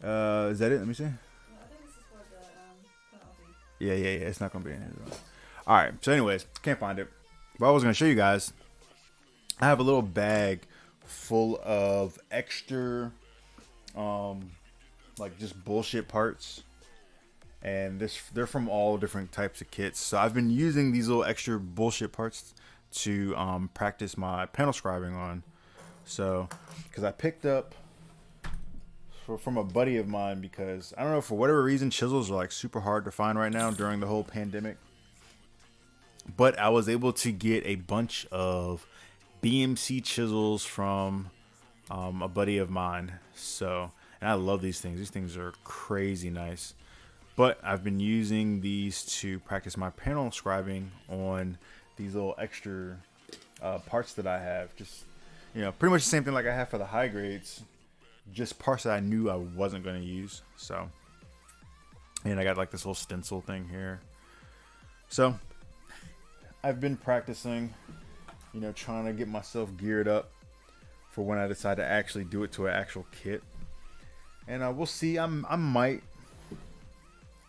Is that it? Let me see. No, I think this is for the Yeah. It's not gonna be in his one. All right. So, anyways, can't find it. But I was gonna show you guys. I have a little bag full of extra, like just bullshit parts, and they're from all different types of kits. So I've been using these little extra bullshit parts to practice my panel scribing on. So, because I picked up from a buddy of mine, because I don't know, for whatever reason, chisels are like super hard to find right now during the whole pandemic. But I was able to get a bunch of BMC chisels from a buddy of mine. So, and I love these things. These things are crazy nice. But I've been using these to practice my panel scribing on these little extra parts that I have. Just, you know, pretty much the same thing like I have for the high grades. Just parts that I knew I wasn't going to use. So, and I got like this little stencil thing here. So, I've been practicing, you know, trying to get myself geared up for when I decide to actually do it to an actual kit. And we'll see. I might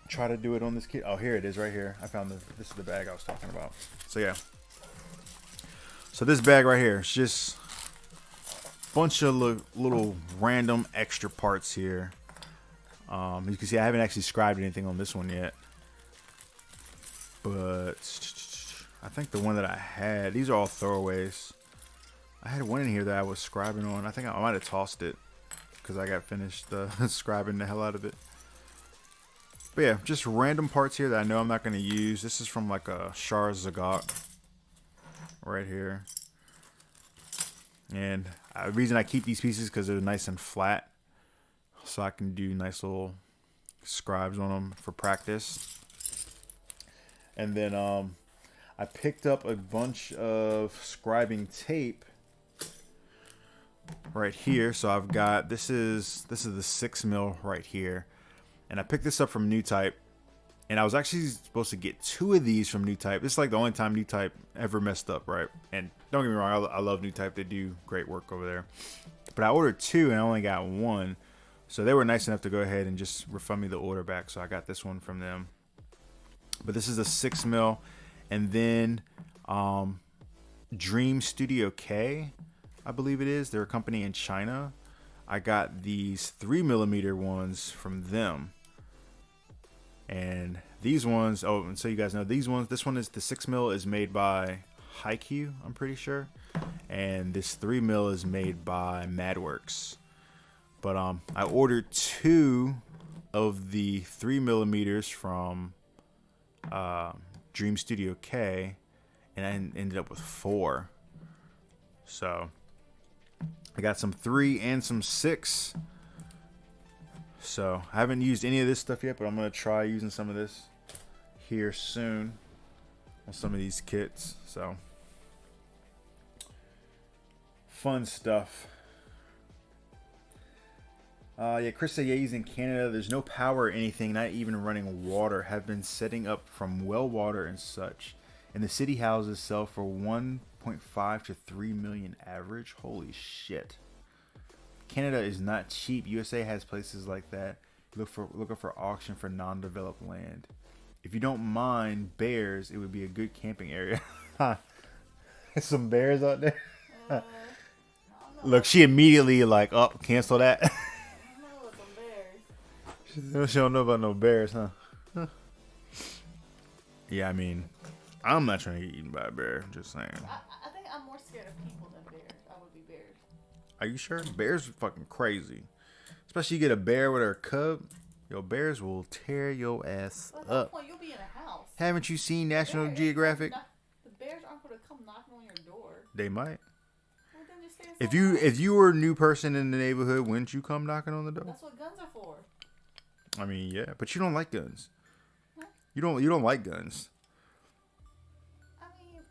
try to do it on this kit. Oh, here it is right here. I found this is the bag I was talking about. So yeah. So this bag right here, it's just a bunch of little random extra parts here. You can see I haven't actually scribed anything on this one yet. But I think the one that I had, these are all throwaways. I had one in here that I was scribing on. I think I might have tossed it because I got finished scribing the hell out of it. But yeah, just random parts here that I know I'm not going to use. This is from like a Char Zagat right here. And the reason I keep these pieces because they're nice and flat. So I can do nice little scribes on them for practice. And then I picked up a bunch of scribing tape right here. So I've got, this is the 6mm right here. And I picked this up from New Type. And I was actually supposed to get 2 of these from New Type. This is like the only time New Type ever messed up, right? And don't get me wrong, I love New Type. They do great work over there. But I ordered 2 and I only got 1. So they were nice enough to go ahead and just refund me the order back. So I got this one from them. But this is a 6mm. And then Dream Studio K, I believe it is. They're a company in China. I got these 3mm ones from them. And these ones, oh, and so you guys know, these ones, this one is the 6mm is made by Haikyuu, I'm pretty sure. And this 3mm is made by Madworks. But I ordered 2 of the 3mm from Dream Studio K, and I ended up with 4. So I got some 3 and some 6. So I haven't used any of this stuff yet, but I'm gonna try using some of this here soon on some of these kits. So fun stuff. Yeah, Chris said, yeah, he's in Canada. There's no power or anything, not even running water. Have been setting up from well water and such. And the city houses sell for 1.5 to 3 million average. Holy shit. Canada is not cheap. USA has places like that. Look up for auction for non-developed land. If you don't mind bears, it would be a good camping area. Some bears out there. Look, she immediately like, oh, cancel that. She don't know about no bears, huh? Yeah, I mean, I'm not trying to get eaten by a bear. I'm just saying. I think I'm more scared of people than bears. I would be bears. Are you sure? Bears are fucking crazy. Especially you get a bear with her cub. Yo, bears will tear your ass up. At up. that point, you'll be in a house. Haven't you seen National Geographic? The bears aren't going to come knocking on your door. They might. Well, then just stay If you were a new person in the neighborhood, wouldn't you come knocking on the door? That's what guns are for. I mean, yeah, but you don't like guns. Huh? You don't like guns. I mean,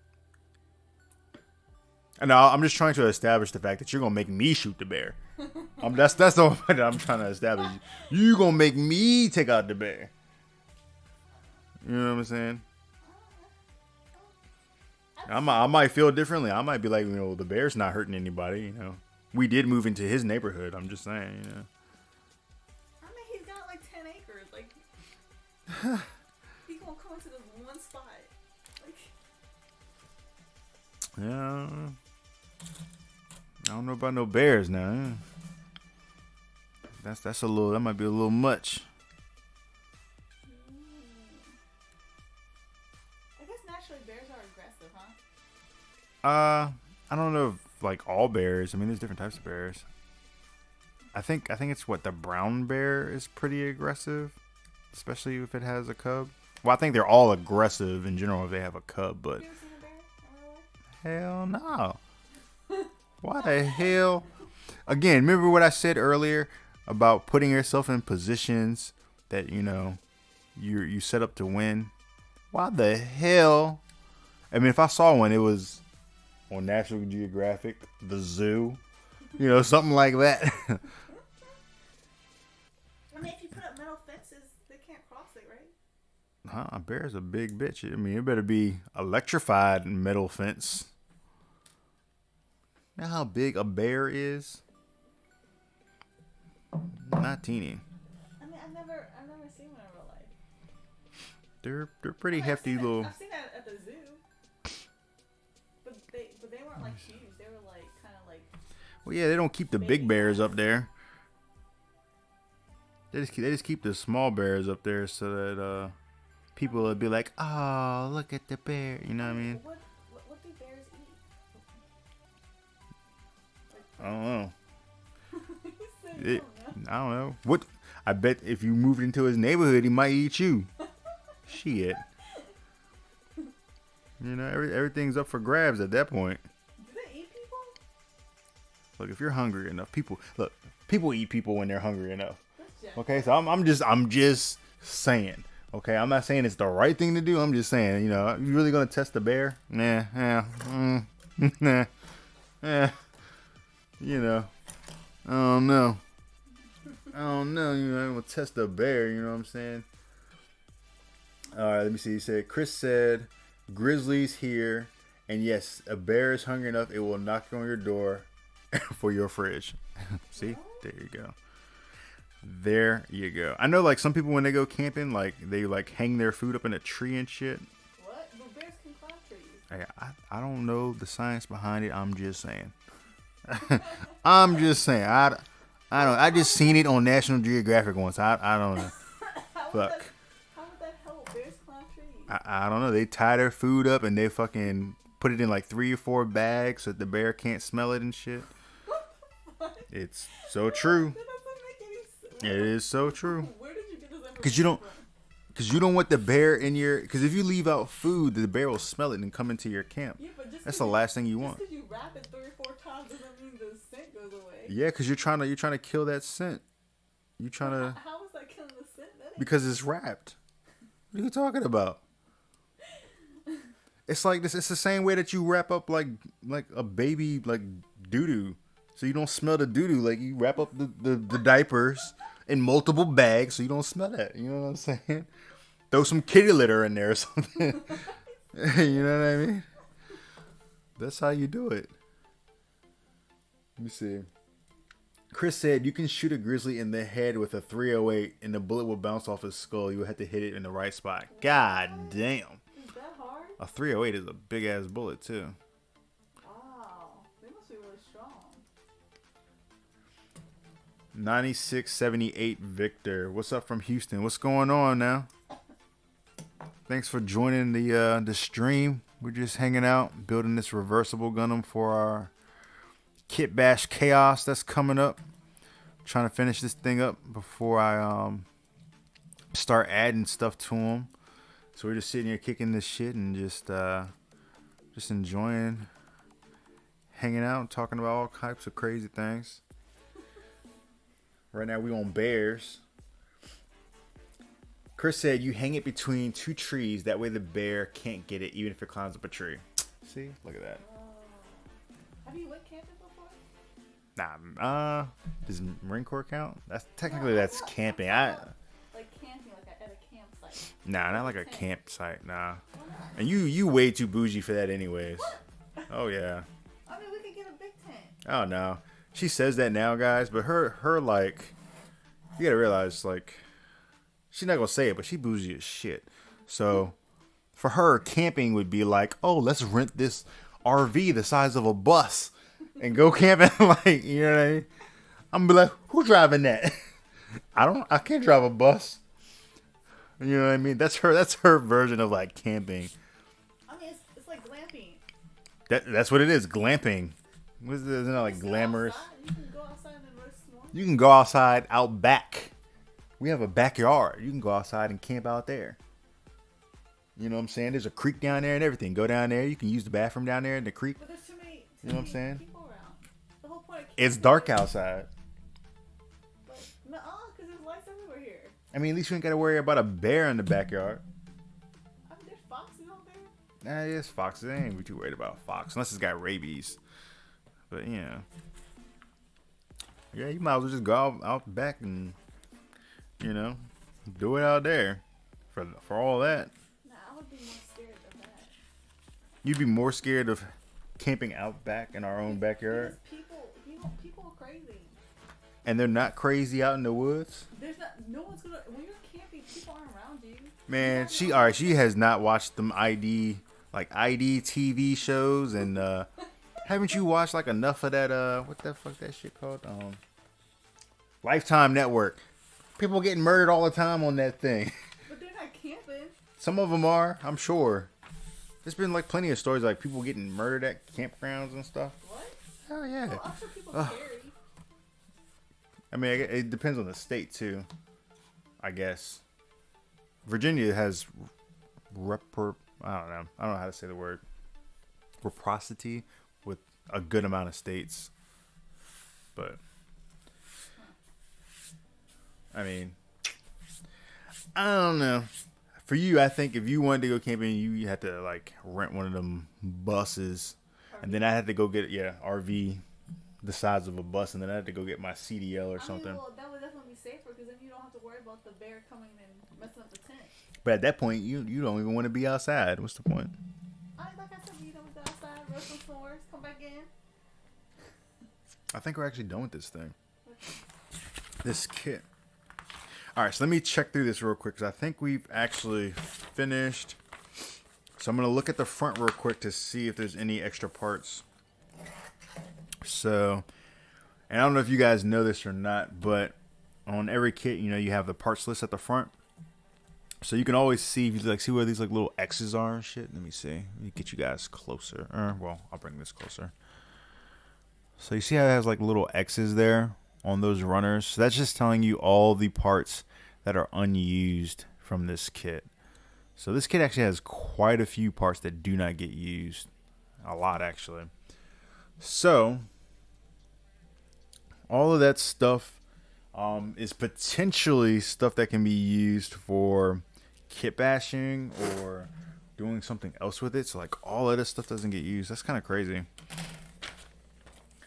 And I'm just trying to establish the fact that you're gonna make me shoot the bear. That's the one that I'm trying to establish. You gonna make me take out the bear. You know what I'm saying? I might feel differently. I might be like, you know, the bear's not hurting anybody. You know, we did move into his neighborhood. I'm just saying, you know. I mean, he's got like 10 acres. Like, he's gonna Yeah. I don't know about no bears now. That's a little. That might be a little much. I guess naturally bears are aggressive, huh? I don't know if like all bears. I mean, there's different types of bears. I think it's what the brown bear is pretty aggressive, especially if it has a cub. Well, I think they're all aggressive in general if they have a cub, but Have you ever seen a bear in real life? hell no. Why the hell? Again, remember what I said earlier about putting yourself in positions that you set up to win. Why the hell? I mean, if I saw one, it was on National Geographic, the zoo, something like that. I mean, if you put up metal fences, they can't cross it, right? A bear's a big bitch. I mean, it better be electrified metal fence. You know how big a bear is? Not teeny. I mean, I've never seen one in real life. They're pretty hefty little. I've seen that at the zoo, but they weren't like huge. They were like kind of like. Well, yeah, they don't keep the big bears up there. They just keep the small bears up there so that people will be like, oh, look at the bear. You know what I mean? What do bears eat? I don't know. You said you don't know. I don't know. What? I bet if you moved into his neighborhood, he might eat you. Shit. Everything's up for grabs at that point. Do they eat people? Look, if you're hungry enough, people eat people when they're hungry enough. That's Okay, so I'm just saying. Okay, I'm not saying it's the right thing to do. I'm just saying, you really gonna test the bear? Nah, I don't know. I'm gonna test the bear. You know what I'm saying? All right, let me see. He said, Chris said, Grizzlies here, and yes, a bear is hungry enough, it will knock on your door for your fridge. See, there you go. There you go. I know, like, some people when they go camping, like, they like hang their food up in a tree and shit. What? Well, bears can climb trees. I don't know the science behind it. I'm just saying. I'm just saying. I don't. I just seen it on National Geographic once. I don't know. Fuck. How would that help? Bears climb trees. I don't know. They tie their food up and they fucking put it in like 3 or 4 bags so that the bear can't smell it and shit. It's so true. That doesn't make any sense. It is so true. Where did you get this information Because you don't want the bear in your. Because if you leave out food, the bear will smell it and come into your camp. Yeah, but That's the last thing you want. Just because you wrap it 3 or 4 times doesn't mean the scent goes away. Yeah, because you're trying to kill that scent. You trying to. How is that killing the scent? Because it's wrapped. What are you talking about? It's like this. It's the same way that you wrap up like a baby like doo doo, so you don't smell the doo doo. Like you wrap up the diapers in multiple bags so you don't smell that. You know what I'm saying? Throw some kitty litter in there or something. You know what I mean? That's how you do it. Let me see. Chris said you can shoot a grizzly in the head with a 308 and the bullet will bounce off his skull. You would have to hit it in the right spot. God damn. Is that hard? A 308 is a big ass bullet too. Wow. They must be really strong. 9678 Victor. What's up from Houston? What's going on now? Thanks for joining the stream. We're just hanging out, building this reversible Gundam for our KitBashChaos that's coming up. Trying to finish this thing up before I start adding stuff to them. So we're just sitting here kicking this shit and just enjoying hanging out, talking about all types of crazy things. Right now we on bears. Chris said you hang it between 2 trees. That way the bear can't get it even if it climbs up a tree. See? Look at that. Have you went camping before? Nah, does Marine Corps count? That's technically that's camping. Like camping, like at a campsite. Nah, not like a campsite. Nah. And you way too bougie for that anyways. Oh yeah. I mean, we could get a big tent. Oh no. She says that now, guys, but her like, you gotta realize, like, she's not gonna say it, but she bougie as shit. So for her, camping would be like, oh, let's rent this RV the size of a bus and go camping. Like, you know what I mean? I'm gonna be like, who's driving that? I can't drive a bus. You know what I mean? That's her version of like camping. I mean, it's like glamping. That's what it is, glamping. Isn't that like glamorous? You can go outside and rest more. You can go outside out back. We have a backyard. You can go outside and camp out there. You know what I'm saying? There's a creek down there and everything. Go down there. You can use the bathroom down there in the creek. But there's too many you know what I'm saying? People around. The whole point of it's dark outside. But because there's lights everywhere here. I mean, at least you ain't got to worry about a bear in the backyard. I mean, there's foxes out there. Nah, yes, foxes. I ain't too worried about a fox unless it's got rabies. But yeah, you might as well just go out back and do it out there for all that. Nah, I would be more scared of that. You'd be more scared of camping out back in our own backyard. People are crazy. And they're not crazy out in the woods. No one's gonna. When you're camping, people aren't around you. Man, she has not watched them ID TV shows and haven't you watched like enough of that what the fuck that shit called? Lifetime Network. People getting murdered all the time on that thing. But they're not camping. Some of them are, I'm sure. There's been like plenty of stories like people getting murdered at campgrounds and stuff. What? Hell yeah. Well, I'm sure people are scary. I mean, it depends on the state too. I guess. Virginia has I don't know how to say the word. Reciprocity with a good amount of states. But I mean, I don't know. For you, I think if you wanted to go camping, you had to like rent one of them buses, and then I had to go get RV the size of a bus, and then I had to go get my CDL or something. Well, that would definitely be safer because then you don't have to worry about the bear coming and messing up the tent. But at that point, you don't even want to be outside. What's the point? Like I said, you don't go outside, rest some s'mores, come back in. I think we're actually done with this thing. This kit. All right, so let me check through this real quick because I think we've actually finished. So I'm going to look at the front real quick to see if there's any extra parts. So, and I don't know if you guys know this or not, but on every kit, you have the parts list at the front. So you can always see, if you see where these like little X's are and shit. Let me see. Let me get you guys closer. Well, I'll bring this closer. So you see how it has like little X's there on those runners? So that's just telling you all the parts that are unused from this kit. So this kit actually has quite a few parts that do not get used. A lot, actually. So all of that stuff is potentially stuff that can be used for kit bashing or doing something else with it. So like all of this stuff doesn't get used. That's kind of crazy.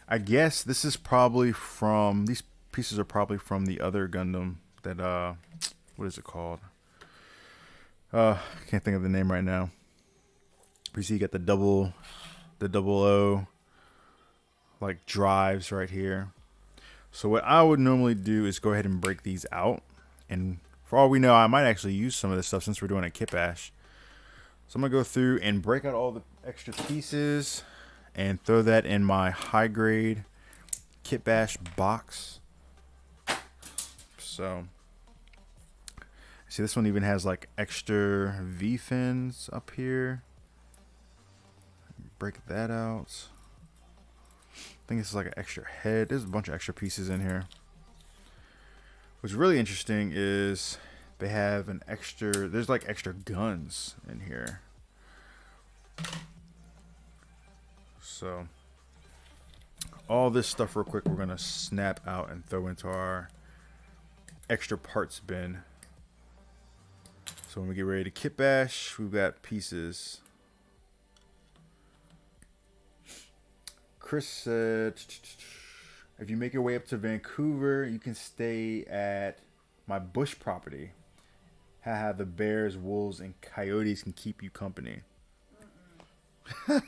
I guess this is probably from, these pieces are probably from the other Gundam that, what is it called? I can't think of the name right now. You see you got the double O, like drives right here. So what I would normally do is go ahead and break these out. And for all we know, I might actually use some of this stuff since we're doing a kit bash. So I'm going to go through and break out all the extra pieces and throw that in my high grade kit bash box. So see, this one even has like extra V fins up here. Break that out. I think this is like an extra head. There's a bunch of extra pieces in here. What's really interesting is they have an extra, there's like extra guns in here. So all this stuff real quick, we're going to snap out and throw into our extra parts bin. So when we get ready to kit bash, we've got pieces. Chris said, if you make your way up to Vancouver, you can stay at my bush property. Haha, the bears, wolves, and coyotes can keep you company. I'm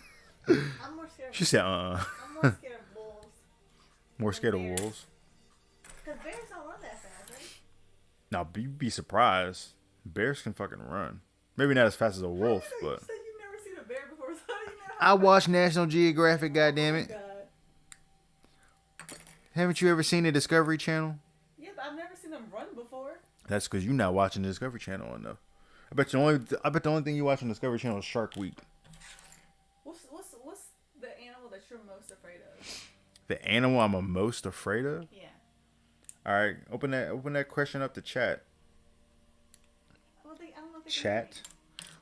more scared. She said, I'm more scared of wolves. More scared of wolves? Because bears don't run that fast, right? Now, you'd be surprised. Bears can fucking run. Maybe not as fast as a wolf, but... You said you've never seen a bear before, so how do you know I watch National Geographic, goddammit. God. Haven't you ever seen the Discovery Channel? Yeah, but I've never seen them run before. That's because you're not watching the Discovery Channel enough. I bet the only thing you watch on Discovery Channel is Shark Week. What's the animal that you're most afraid of? The animal I'm most afraid of? Yeah. All right, open that question up to chat. I don't know if Chat.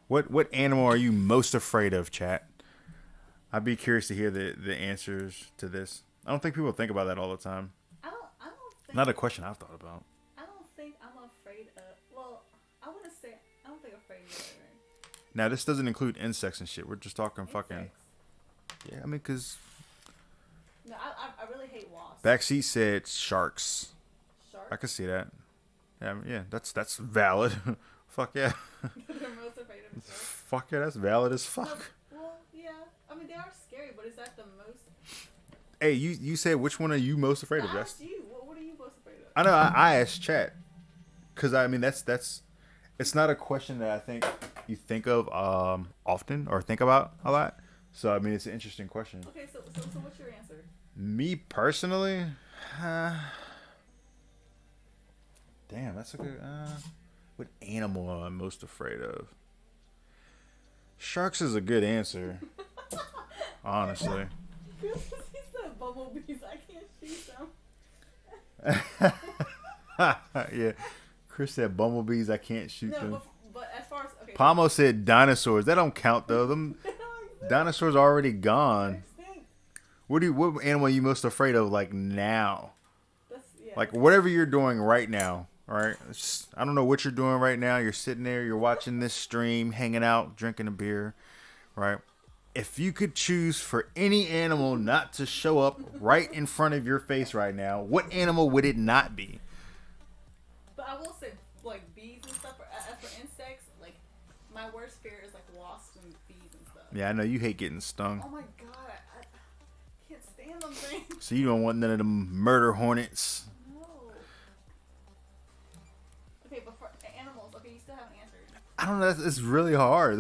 What animal are you most afraid of, chat? I'd be curious to hear the answers to this. I don't think people think about that all the time. I don't think. Not a question I've thought about. I don't think I'm afraid of. Well, I wouldn't say. I don't think I'm afraid of it. Now this doesn't include insects and shit. We're just talking fucking. Insects. Yeah, I mean, cause. No, I really hate wasps. Backseat said sharks. Sharks. I could see that. Yeah, that's valid. Fuck yeah. They're most afraid of sharks. Fuck yeah, that's valid as fuck. Well, yeah. I mean, they are scary, but is that the most? Hey, you said which one are you most afraid of? I asked you. What are you most afraid of? I know. I asked chat, cause I mean that's it's not a question that I think you think of often or think about a lot. So I mean it's an interesting question. Okay, so what's your answer? Me personally, damn, that's a good. What animal am I most afraid of? Sharks is a good answer. Honestly. He said bumblebees. I can't shoot them. Yeah. Chris said bumblebees. I can't shoot them. No, but as far as okay. Pomo said dinosaurs. That don't count though. Them dinosaurs are already gone. What animal are you most afraid of? Like now, like whatever you're doing right now. All right. I don't know what you're doing right now. You're sitting there. You're watching this stream, hanging out, drinking a beer. Right. If you could choose for any animal not to show up right in front of your face right now, what animal would it not be? But I will say, like bees and stuff. As for insects, like my worst fear is like wasps and bees and stuff. Yeah, I know you hate getting stung. Oh my god, I can't stand them things. So you don't want none of them murder hornets. No. Okay, but for animals, okay, you still haven't answered. I don't know. It's really hard.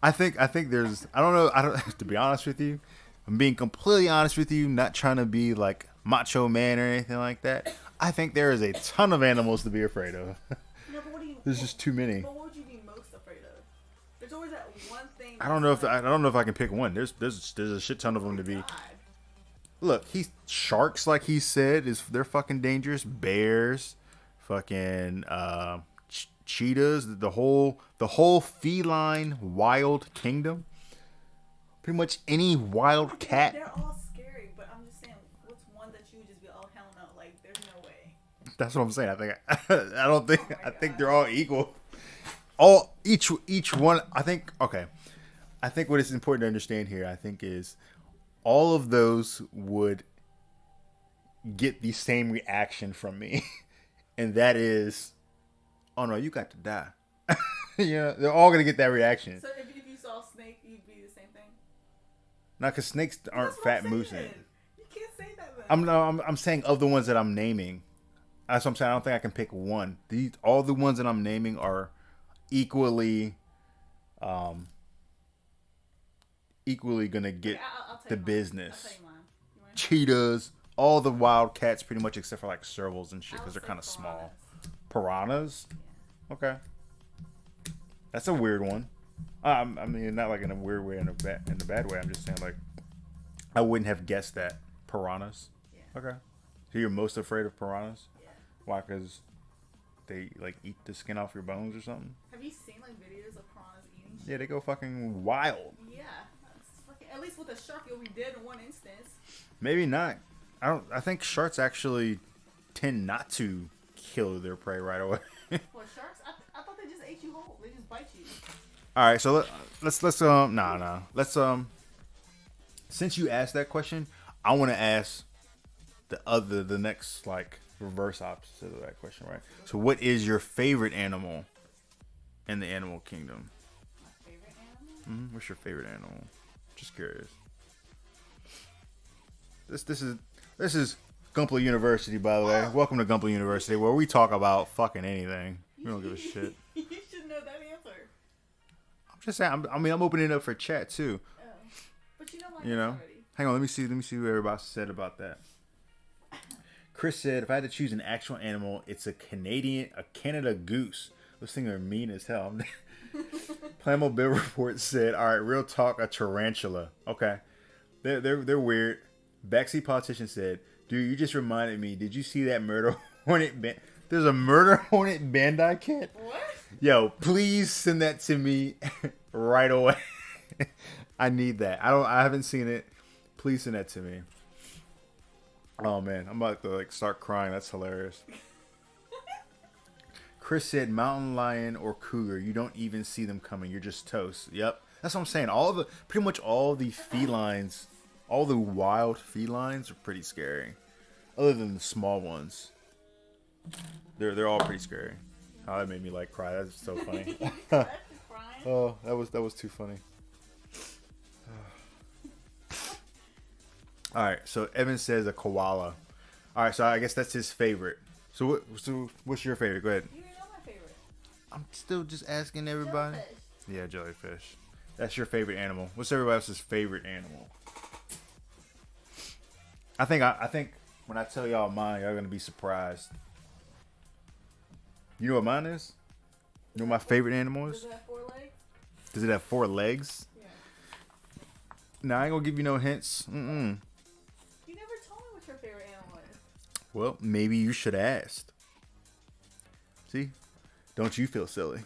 I think there's. I don't know. I don't. To be honest with you, I'm being completely honest with you. Not trying to be like macho man or anything like that. I think there is a ton of animals to be afraid of. No, but what do you? There's just too many. But what would you be most afraid of? There's always that one thing. I don't know if I can pick one. There's a shit ton of them to be. God. Look, sharks, like he said, they're fucking dangerous. Bears, fucking cheetahs, the whole feline wild kingdom. Pretty much any wild cat. They're all scary, but I'm just saying, what's one that you would just be, oh hell no, like there's no way. That's what I'm saying. I don't think Oh my I think God. they're all equal. Each one. I think okay. I think what is important to understand here, I think, is all of those would get the same reaction from me, and that is, oh no, you got to die. Yeah, they're all gonna get that reaction. So if you saw a snake, you'd be the same thing. Not because snakes aren't That's what I'm fat moose. saying. You can't say that then. I'm saying of the ones that I'm naming. That's what I'm saying. I don't think I can pick one. All the ones that I'm naming are equally gonna get Okay, I'll tell the you mine. business. I'll tell you mine. You want- Cheetahs, all the wild cats, pretty much except for like servals and shit, I because would they're say kind of small. piranhas. Piranhas, okay, that's a weird one. I mean, not like in a weird way, in a bad way. I'm just saying, like, I wouldn't have guessed that. Piranhas. Yeah. Okay. So you're most afraid of piranhas? Yeah. Why? Because they like eat the skin off your bones or something? Have you seen like videos of piranhas eating shit? Yeah, they go fucking wild. Yeah. That's fucking, at least with a shark, you'll be dead in one instance. Maybe not. I think sharks actually tend not to kill their prey right away. Well, sharks, I thought they just ate you whole. They just bite you. All right, so let's since you asked that question, I want to ask the next like reverse opposite of that question, right? So what is your favorite animal in the animal kingdom? My favorite animal? What's your favorite animal? Just curious. This is Gumpel University, by the way. Welcome to Gumpel University, where we talk about fucking anything. We don't give a shit. You should know that answer. I'm just saying. I'm opening it up for chat too. Oh. But my You know. already. Hang on, let me see what everybody said about that. Chris said, if I had to choose an actual animal, it's a Canada goose. Those things are mean as hell. Plamo Bill Report said, all right, real talk, a tarantula. Okay. They're weird. Backseat Politician said, dude, you just reminded me, did you see that murder hornet? There's a murder hornet Bandai cat? What? Yo, please send that to me right away. I need that. I haven't seen it. Please send that to me. Oh man, I'm about to like start crying. That's hilarious. Chris said mountain lion or cougar. You don't even see them coming. You're just toast. Yep. That's what I'm saying. Pretty much all the felines, all the wild felines are pretty scary. Other than the small ones. They're all pretty scary. Oh, that made me like cry. That's so funny. Oh, that was too funny. All right, so Evan says a koala. All right, so I guess that's his favorite. So what's your favorite? Go ahead. You know my favorite. I'm still just asking everybody. Jellyfish. Yeah, jellyfish. That's your favorite animal. What's everybody else's favorite animal? I think when I tell y'all mine, y'all gonna be surprised. You know what mine is? You know what my favorite animal is? Does it have 4 legs? Does it have 4 legs? Yeah. Nah, I ain't gonna give you no hints. Mm-mm. You never told me what your favorite animal is. Well, maybe you should have asked. See? Don't you feel silly?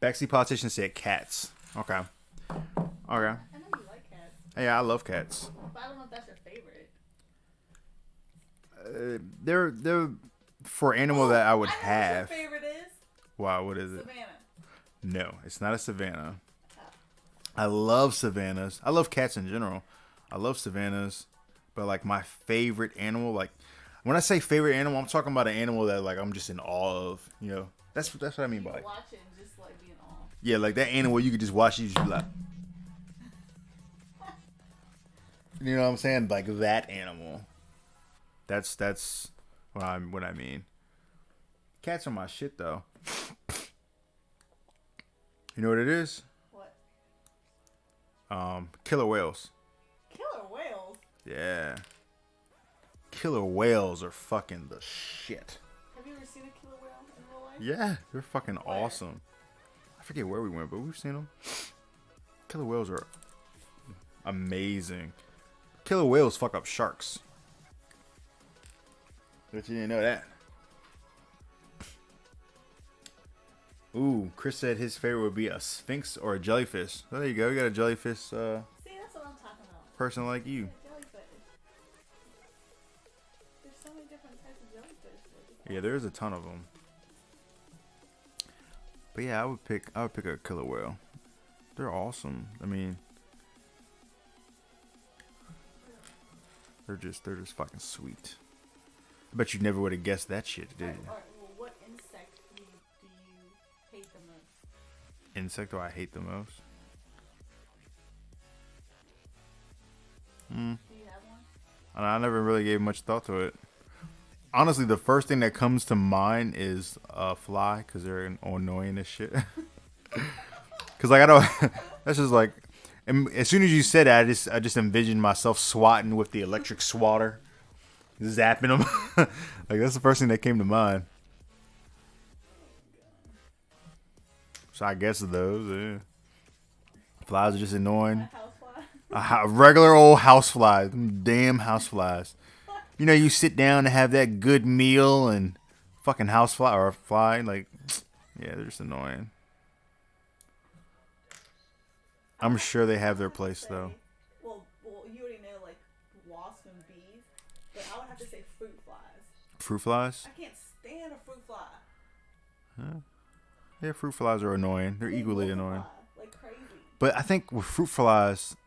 Backseat Politician said cats. Okay. Okay. I know you like cats. Yeah, I love cats. But I don't know if that's your favorite. They're for animal that I would have. What your favorite is? Wow, what is it? Savannah. No, it's not a savannah. Oh. I love savannas. I love cats in general. I love savannas, but like my favorite animal, like when I say favorite animal, I'm talking about an animal that like I'm just in awe of. You know, that's what I mean by. Watch it and just like be in awe. Yeah, like that animal you could just watch, you just be like, you know what I'm saying? Like that animal. That's what I mean. Cats are my shit though. You know what it is? What? Killer whales. Killer whales? Yeah. Killer whales are fucking the shit. Have you ever seen a killer whale in real life? Yeah, they're fucking awesome. I forget where we went, but we've seen them. Killer whales are amazing. Killer whales fuck up sharks. Bet you didn't know that. Ooh, Chris said his favorite would be a sphinx or a jellyfish. Oh, there you go. You got a jellyfish See, that's what I'm talking about. person like you. Jellyfish. There's so many different types of jellyfish. Yeah, there's a ton of them. But yeah, I would pick a killer whale. They're awesome. I mean, they're just fucking sweet. I bet you never would have guessed that shit, did you? Alright, well, what insect do you hate the most? Insect do I hate the most? Do you have one? I never really gave much thought to it. Honestly, the first thing that comes to mind is a fly, because they're annoying as shit. Because like I don't, that's just like, and as soon as you said that, I just envisioned myself swatting with the electric swatter, zapping them. Like that's the first thing that came to mind. So I guess of those, yeah. Flies are just annoying. Housefly? Regular old houseflies, them damn houseflies. You know, you sit down and have that good meal and fucking housefly or fly, like, yeah, they're just annoying. I'm sure they have their place though. Well, you already know like wasps and bees, but I would have to say fruit flies. Fruit flies? I can't stand a fruit fly. Huh? Yeah, fruit flies are annoying. They're equally multiply annoying. like crazy. But I think with fruit flies,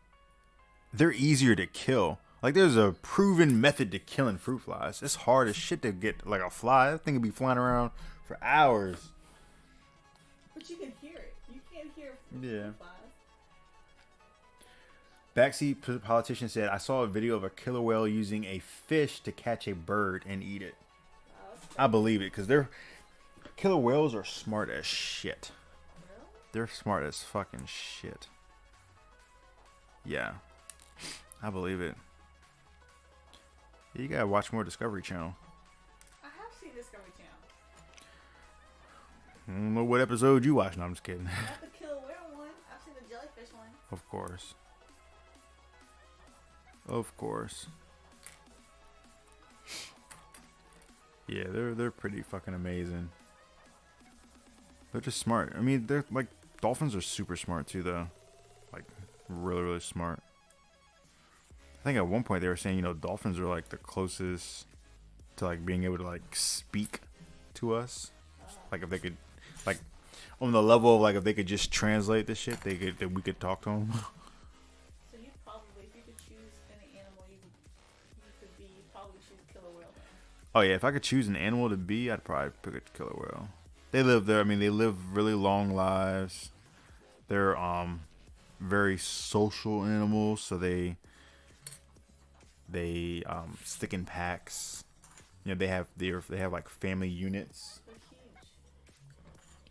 they're easier to kill. Like, there's a proven method to killing fruit flies. It's hard as shit to get, like, a fly. That thing could be flying around for hours. But you can hear it. You can't hear fruit flies. Backseat Politician said, I saw a video of a killer whale using a fish to catch a bird and eat it. I believe it, because killer whales are smart as shit. Really? They're smart as fucking shit. Yeah. I believe it. You gotta watch more Discovery Channel. I have seen Discovery Channel. I don't know what episode you watched. No, I'm just kidding. Not the killer whale one. I've seen the jellyfish one. Of course. Of course. Yeah, they're pretty fucking amazing. They're just smart. I mean, they're like dolphins are super smart too, though. Like really, really smart. I think at one point they were saying, you know, dolphins are like the closest to like being able to like speak to us. Like if they could, like on the level of like if they could just translate this shit, they could, that we could talk to them. So you probably, if you could choose any animal, you could be, you'd probably choose killer whale then. Oh yeah, if I could choose an animal to be, I'd probably pick a killer whale. They live there. I mean, they live really long lives. They're very social animals, so they stick in packs. You know, they have like family units. They're huge.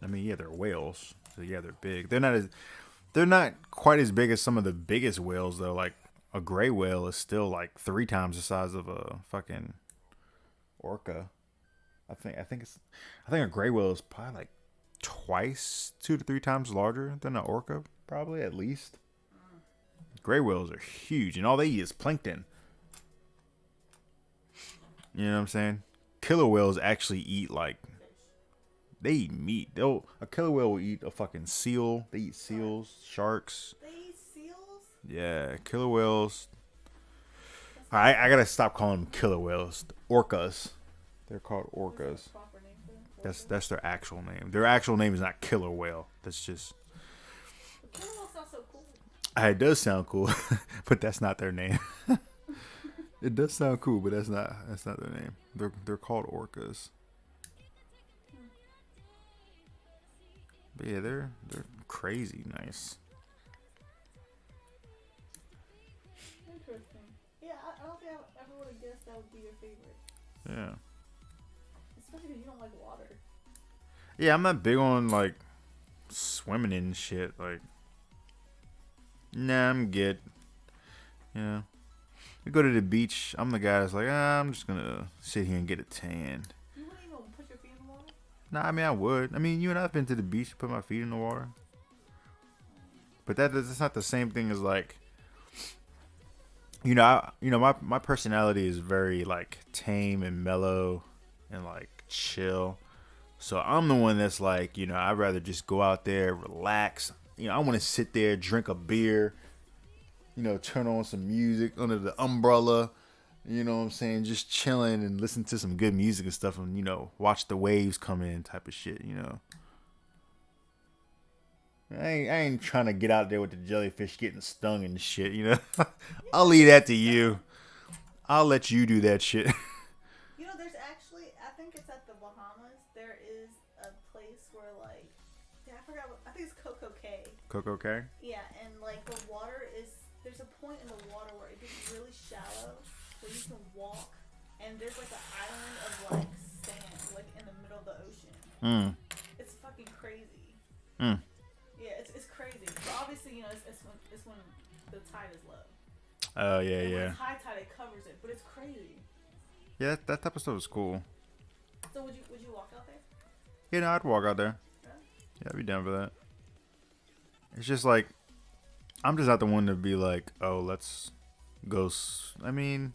I mean, yeah, they're whales. So yeah, they're big. They're not quite as big as some of the biggest whales though. Like a gray whale is still like 3 times the size of a fucking orca. I think a gray whale is probably like twice, 2 to 3 times larger than an orca, probably at least. Gray whales are huge, and all they eat is plankton. You know what I'm saying? Killer whales actually eat like, they eat meat. A killer whale will eat a fucking seal. They eat seals, sharks. They eat seals? Yeah, killer whales. I gotta stop calling them killer whales. Orcas. They're called orcas. That's their actual name. Their actual name is not killer whale. That's just. Killer whale sounds so cool. It does sound cool, but that's not their name. It does sound cool, but that's not their name. They're called orcas. But yeah, they're crazy nice. Interesting. Yeah, I don't think I ever would have guessed that would be your favorite. Yeah. Especially because you don't like water. Yeah, I'm not big on like swimming and shit. Like, nah, I'm good. You know, we go to the beach. I'm the guy that's like, I'm just gonna sit here and get a tan. You wouldn't even put your feet in the water? Nah, I mean I would. I mean, you and I've been to the beach, put my feet in the water. But that's not the same thing as like, my personality is very like tame and mellow and like chill. So I'm the one that's like, I'd rather just go out there, relax. I want to sit there, drink a beer, turn on some music under the umbrella. You know what I'm saying? Just chilling and listen to some good music and stuff and, watch the waves come in type of shit, I ain't trying to get out there with the jellyfish getting stung and shit, I'll leave that to you. I'll let you do that shit. There's actually, I think it's at the Bahamas, there is a place where like, I forgot what, I think it's Coco Cay. Coco Cay? Yeah, and like the water is, there's a point in the water where it gets really shallow, where you can walk, and there's like an island of like sand, like in the middle of the ocean. It's fucking crazy. Yeah, it's crazy. But obviously, it's when the tide is low. Oh yeah, and yeah. When it's high tide, it covers it, but it's crazy. Yeah, that type of stuff is cool. So would you walk out there? Yeah, no, I'd walk out there. Yeah, I'd be down for that. It's just like, I'm just not the one to be like, oh, let's go. I mean,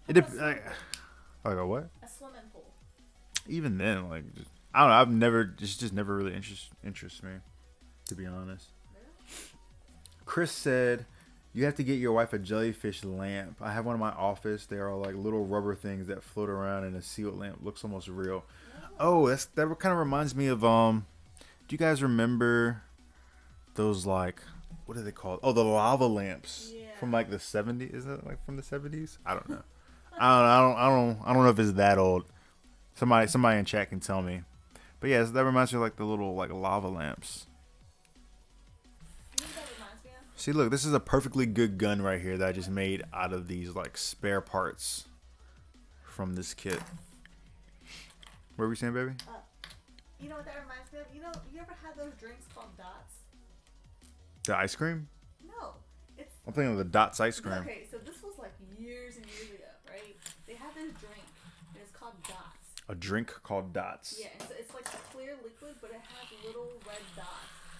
like a what? A swimming pool. Even then, like, I don't know. I've never, just never really interests me, to be honest. Really? Chris said, you have to get your wife a jellyfish lamp. I have one in my office. They are like little rubber things that float around, and a sealed lamp looks almost real. Oh, that kind of reminds me of do you guys remember those like, what are they called? Oh, the lava lamps from like the 70s. Is it like from the 70s? I don't know. I don't know if it's that old. Somebody in chat can tell me. But yeah, that reminds me of like the little like lava lamps. See, look, this is a perfectly good gun right here that I just made out of these like spare parts from this kit. What were we saying, baby? You know what that reminds me of? You know, you ever had those drinks called Dots? The ice cream? No, it's. I'm thinking of the Dots ice cream. Okay, so this was like years and years ago, right? They had this drink, and it's called Dots. A drink called Dots. Yeah, and so it's like a clear liquid, but it has little red dots.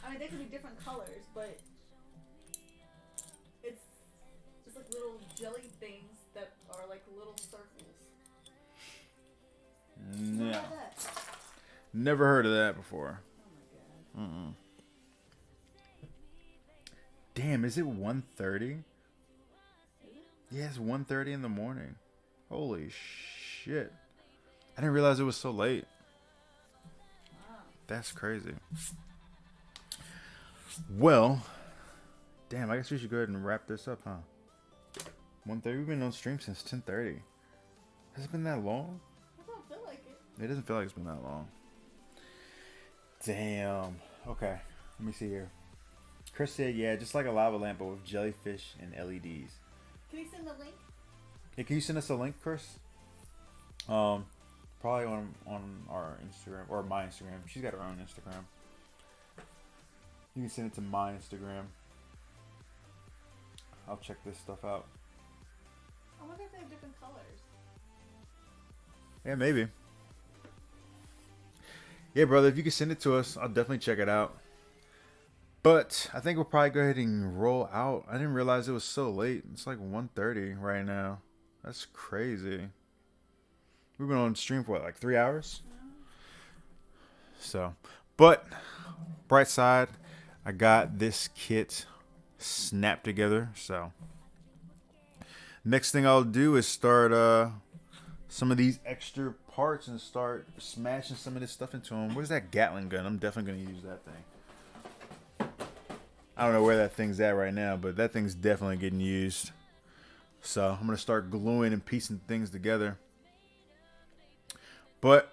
I mean, they can be different colors, but it's like little jelly things that are like little circles. Yeah. Never heard of that before. Oh my god. Damn, is it 1:30? Yeah, it's 1:30 in the morning. Holy shit. I didn't realize it was so late. Wow. That's crazy. Well, damn, I guess we should go ahead and wrap this up, huh? 1:30. We've been on stream since 10:30. Has it been that long? I don't feel like it. It doesn't feel like it's been that long. Damn. Okay, let me see here. Chris said, yeah, just like a lava lamp, but with jellyfish and LEDs. Can you send the link? Yeah, can you send us a link, Chris? Probably on our Instagram, or my Instagram. She's got her own Instagram. You can send it to my Instagram. I'll check this stuff out. I wonder if they have different colors. Yeah, maybe. Yeah, brother, if you can send it to us, I'll definitely check it out. But I think we'll probably go ahead and roll out. I didn't realize it was so late. It's like 1:30 right now. That's crazy. We've been on stream for what, like 3 hours? So, but bright side, I got this kit snapped together. So next thing I'll do is start some of these extra parts and start smashing some of this stuff into them. Where's that Gatling gun? I'm definitely going to use that thing. I don't know where that thing's at right now, but that thing's definitely getting used. So I'm going to start gluing and piecing things together. But,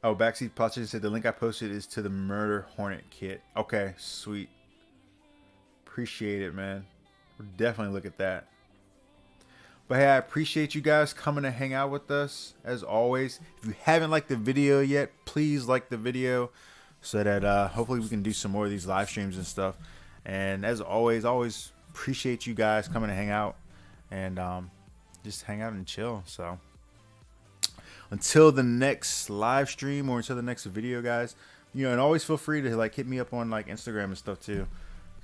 oh, Backseat Politician said the link I posted is to the Murder Hornet kit. Okay, sweet. Appreciate it, man. We'll definitely look at that. But hey, I appreciate you guys coming to hang out with us, as always. If you haven't liked the video yet, please like the video so that hopefully we can do some more of these live streams and stuff. And as always appreciate you guys coming to hang out and just hang out and chill. So until the next live stream or until the next video, guys, you know, and always feel free to like hit me up on like Instagram and stuff too.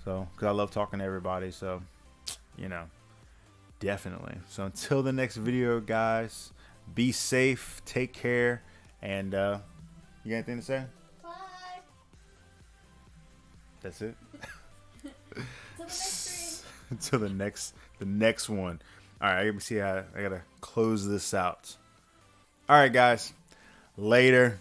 So, because I love talking to everybody. So, you know, definitely. So until the next video, guys, be safe, take care, and you got anything to say? Bye. That's it. Till the next stream. Until the next one. All right, let me see how I gotta close this out. All right, guys. Later.